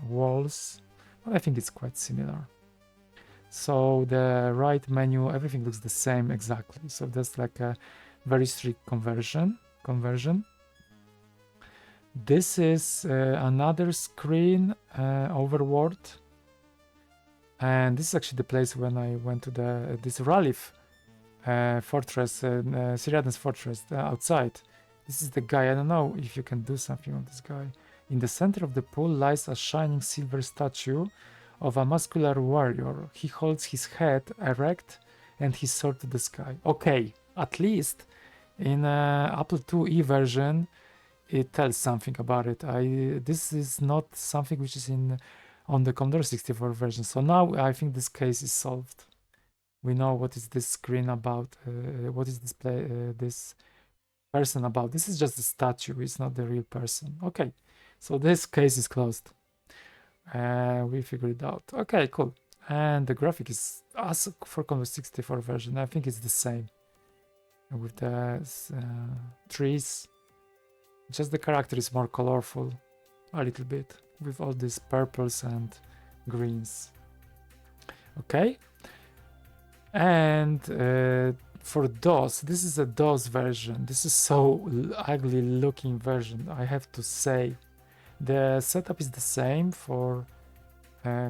walls, but I think it's quite similar. So the right menu, everything looks the same exactly. So that's like a very strict conversion. This is another screen overworld. And this is actually the place when I went to this Ralith fortress, Siriadne's fortress outside. This is the guy. I don't know if you can do something on this guy. In the center of the pool lies a shining silver statue of a muscular warrior. He holds his head erect and his sword to the sky. Okay, at least in Apple IIe version, it tells something about it. This is not something which is on the Commodore 64 version. So now I think this case is solved. We know what is this screen about. What is this person about? This is just a statue. It's not the real person. Okay, so this case is closed. We figured it out. Okay, cool. And the graphic is as for Commodore 64 version. I think it's the same with the trees. Just the character is more colorful, a little bit, with all these purples and greens. Okay. And for DOS, this is a DOS version. This is so ugly looking version, I have to say. The setup is the same for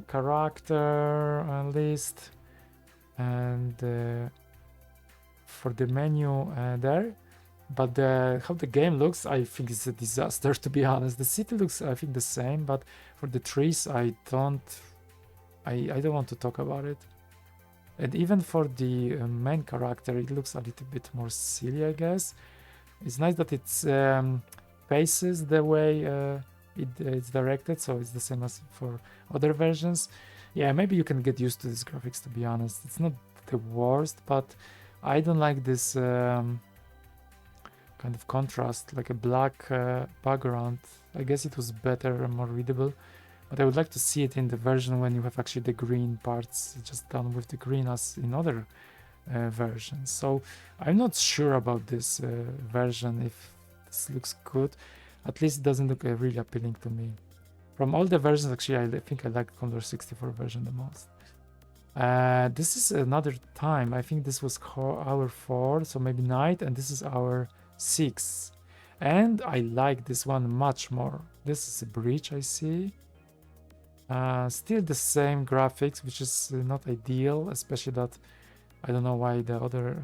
character list and for the menu there. But how the game looks, I think it's a disaster, to be honest. The city looks, I think, the same, but for the trees, I don't want to talk about it. And even for the main character, it looks a little bit more silly, I guess. It's nice that it faces the way it's directed, so it's the same as for other versions. Yeah, maybe you can get used to these graphics, to be honest. It's not the worst, but I don't like this kind of contrast, like a black background. I guess it was better and more readable, but I would like to see it in the version when you have actually the green parts just done with the green as in other version. So I'm not sure about this version, if this looks good. At least it doesn't look really appealing to me. From all the versions, actually, I think I like Commodore 64 version the most. This is another time. I think this was hour 4, so maybe night, and this is hour 6. And I like this one much more. This is a bridge, I see. Still the same graphics, which is not ideal, especially that I don't know why the other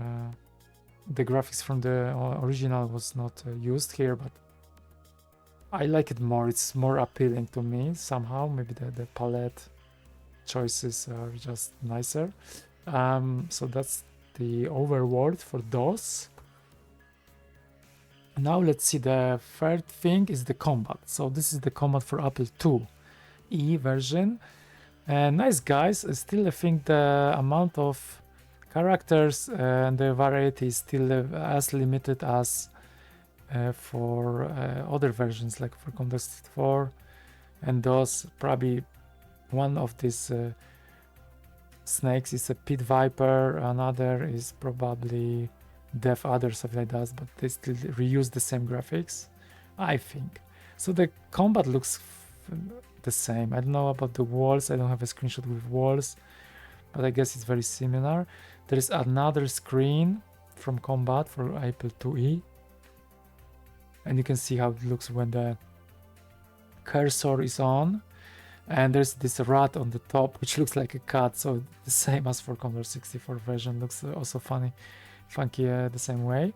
the graphics from the original was not used here, but I like it more. It's more appealing to me somehow. Maybe the palette choices are just nicer. So that's the overworld for DOS. Now let's see, the third thing is the combat. So this is the combat for Apple IIe version. Nice guys. Still I think the amount of characters and the variety is still as limited as for other versions, like for Commodore 64 and DOS. Probably one of these snakes is a pit viper, another is probably death adder, something like that, but they still reuse the same graphics, I think. So the combat looks the same. I don't know about the walls. I don't have a screenshot with walls, but I guess it's very similar. There is another screen from combat for Apple IIe, and you can see how it looks when the cursor is on. And there's this rat on the top, which looks like a cat, so the same as for Commodore 64 version. Looks also funky the same way.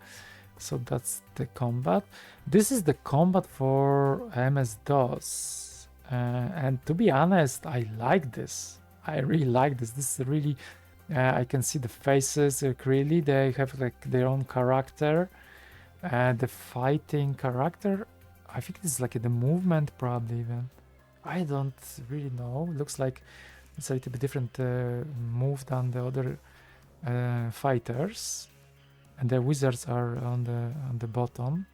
So that's the combat. This is the combat for MS-DOS. And to be honest, I like this. I really like this. This is really, I can see the faces clearly. They have like their own character. The fighting character, I think this is like the movement probably even. I don't really know. It looks like it's a little bit different move than the other fighters, and the wizards are on the bottom.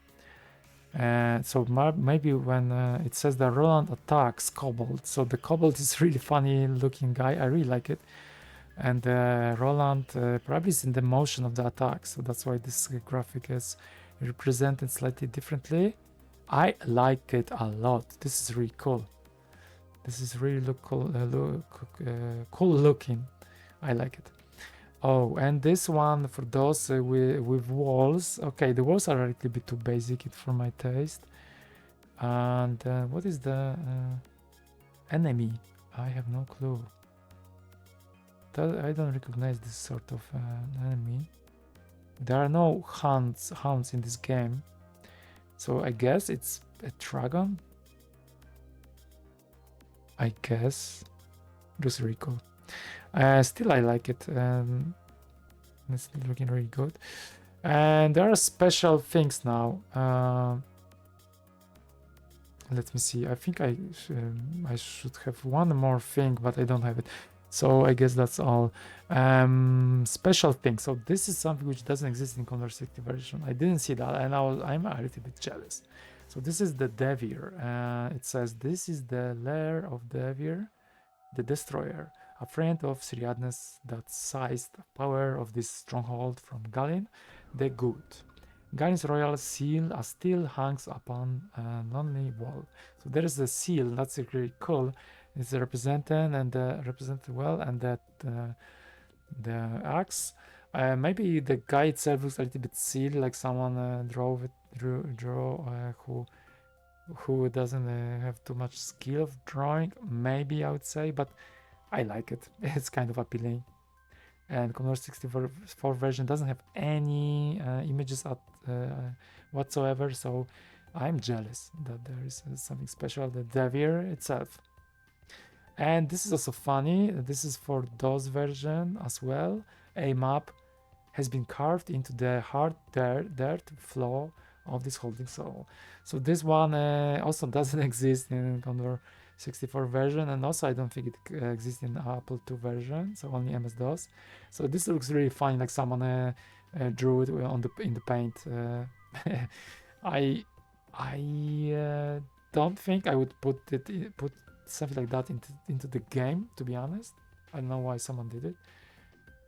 So maybe when it says that Roland attacks Kobold, so the Kobold is really funny looking guy. I really like it, and Roland probably is in the motion of the attack, so that's why this graphic is represented slightly differently. I like it a lot. This is really cool. This is really cool looking. I like it. Oh, and this one for those with walls. Okay, the walls are a little bit too basic for my taste. And what is the enemy? I have no clue. I don't recognize this sort of enemy. There are no hounds in this game, so I guess it's a dragon. I guess. Looks really cool. Still, I like it. It's looking really good. And there are special things now. Let me see. I think I should have one more thing, but I don't have it. So I guess that's all. Special things. So this is something which doesn't exist in Commodore 60 version. I didn't see that, and I'm a little bit jealous. So this is the Devir. It says this is the lair of Devir, the Destroyer, a friend of Siriadne's that seized power of this stronghold from Galin the Good. Galin's royal seal still hangs upon a lonely wall. So there is a seal that's really cool. It's represented and represented well, and that the axe. Maybe the guy itself looks a little bit silly, like someone drew who doesn't have too much skill of drawing. Maybe I would say, but I like it. It's kind of appealing. And Commodore 64 version doesn't have any images whatsoever, so I'm jealous that there is something special. The Devir itself. And this is also funny. This is for DOS version as well. A map has been carved into the hard dirt floor of this holding cell. So this one also doesn't exist in Commodore 64 version, and also I don't think it exists in Apple II version, so only MS-DOS. So this looks really funny, like someone drew it in the paint. I don't think I would put something like that into the game, to be honest. I don't know why someone did it,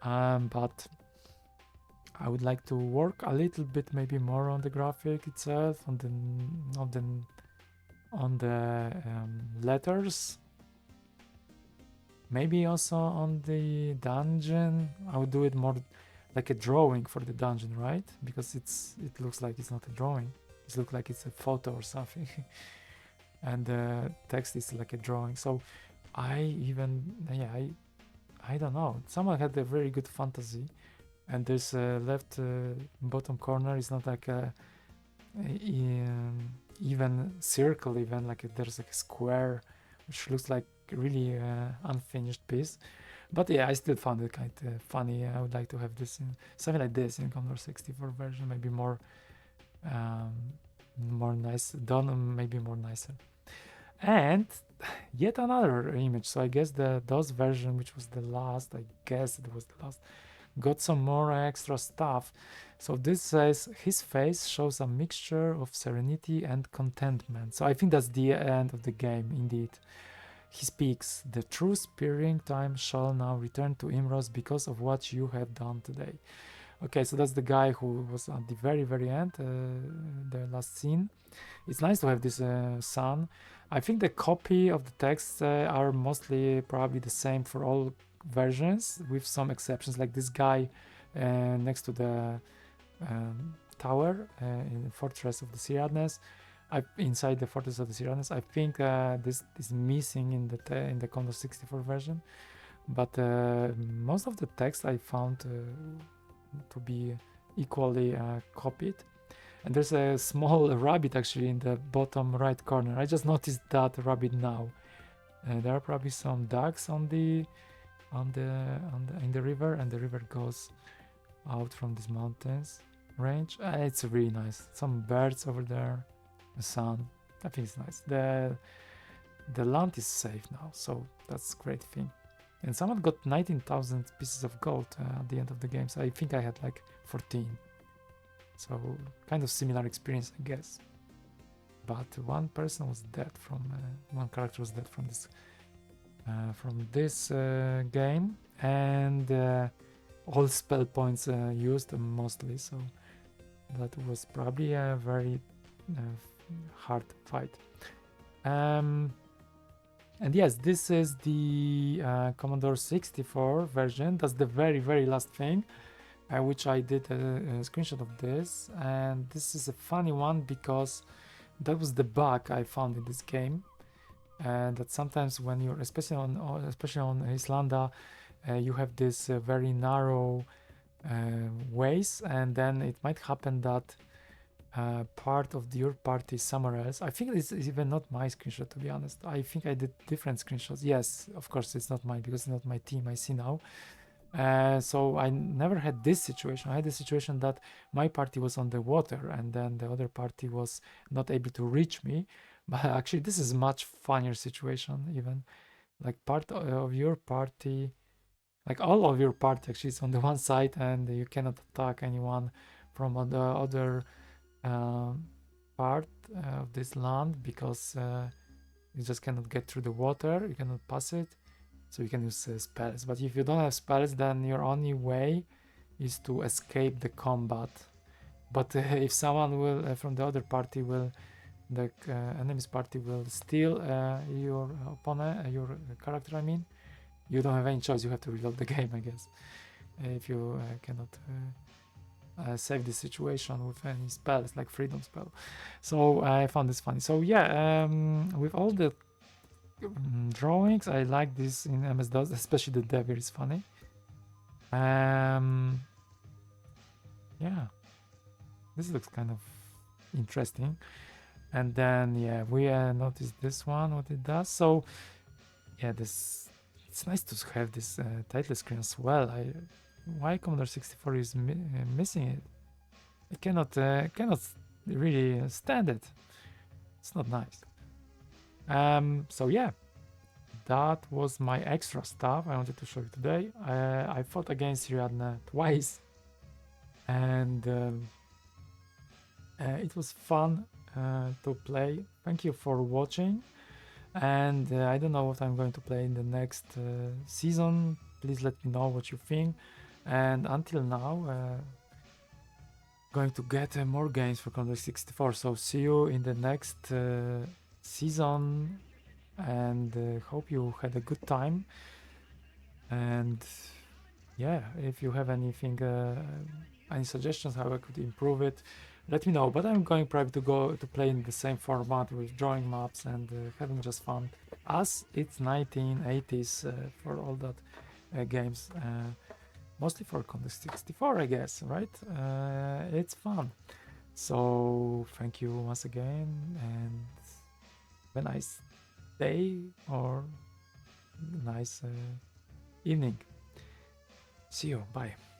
but I would like to work a little bit, maybe more on the graphic itself, on the letters. Maybe also on the dungeon. I would do it more like a drawing for the dungeon, right? Because it looks like it's not a drawing. It looks like it's a photo or something. And the text is like a drawing. So I don't know. Someone had a very good fantasy, and this left bottom corner is not like a even circle, even like there's like a square, which looks like really unfinished piece. But yeah, I still found it kind of funny. I would like to have this in something like this in Commodore 64 version, maybe more nice done, maybe more nicer. And yet another image. So I guess the DOS version, which was the last, I guess it was the last, got some more extra stuff. So this says his face shows a mixture of serenity and contentment. So I think that's the end of the game, indeed. He speaks, the true spearing time shall now return to Ymros because of what you have done today. Okay, so that's the guy who was at the very, very end, the last scene. It's nice to have this sun. I think the copy of the texts are mostly probably the same for all versions, with some exceptions, like this guy next to the tower in the fortress of the Siriadne. Inside the fortress of the Siriadne, I think this is missing in the Commodore 64 version, but most of the text I found to be equally copied. And there's a small rabbit actually in the bottom right corner. I just noticed that rabbit now. There are probably some ducks in the river, and the river goes out from these mountains range. It's really nice. Some birds over there, the sun. I think it's nice. The land is safe now, so that's a great thing. And someone got 19,000 pieces of gold at the end of the game. So I think I had like 14. So kind of similar experience, I guess. But one person was dead from one character was dead from this game, and all spell points used mostly. So that was probably a very hard fight. And yes, this is the Commodore 64 version. That's the very, very last thing, which I did a screenshot of this. And this is a funny one because that was the bug I found in this game. And that sometimes when you're, especially on Islanda, you have this very narrow ways, and then it might happen that part of your party is somewhere else. I think this is even not my screenshot, to be honest. I think I did different screenshots. Yes, of course it's not mine because it's not my team. I see now. So I never had this situation. I had the situation that my party was on the water, and then the other party was not able to reach me. But actually, this is a much funnier situation. Even like part of your party, like all of your party actually is on the one side, and you cannot attack anyone from the other part of this land because you just cannot get through the water. You cannot pass it, so you can use spells. But if you don't have spells, then your only way is to escape the combat. But if someone will from the other party will, the enemy's party will steal your opponent, your character, I mean, you don't have any choice. You have to reload the game, I guess, if you cannot save the situation with any spells like freedom spell. So I found this funny. So yeah, with all the drawings, I like this in MS-DOS, especially the dagger is funny. Yeah, this looks kind of interesting. And then yeah, we noticed this one, what it does. So yeah, it's nice to have this title screen as well. Why Commodore 64 is missing it? I cannot really stand it. It's not nice. So yeah, that was my extra stuff I wanted to show you today. I fought against Siriadne twice, and it was fun to play. Thank you for watching, and I don't know what I'm going to play in the next season. Please let me know what you think. And until now, going to get more games for Commodore 64. So see you in the next season, and hope you had a good time. And yeah, if you have anything, any suggestions how I could improve it, let me know. But I'm going probably to go to play in the same format with drawing maps and having just fun, as it's 1980s for all that games. Mostly for Commodore 64, I guess, right? It's fun. So thank you once again, and have a nice day or nice evening. See you. Bye.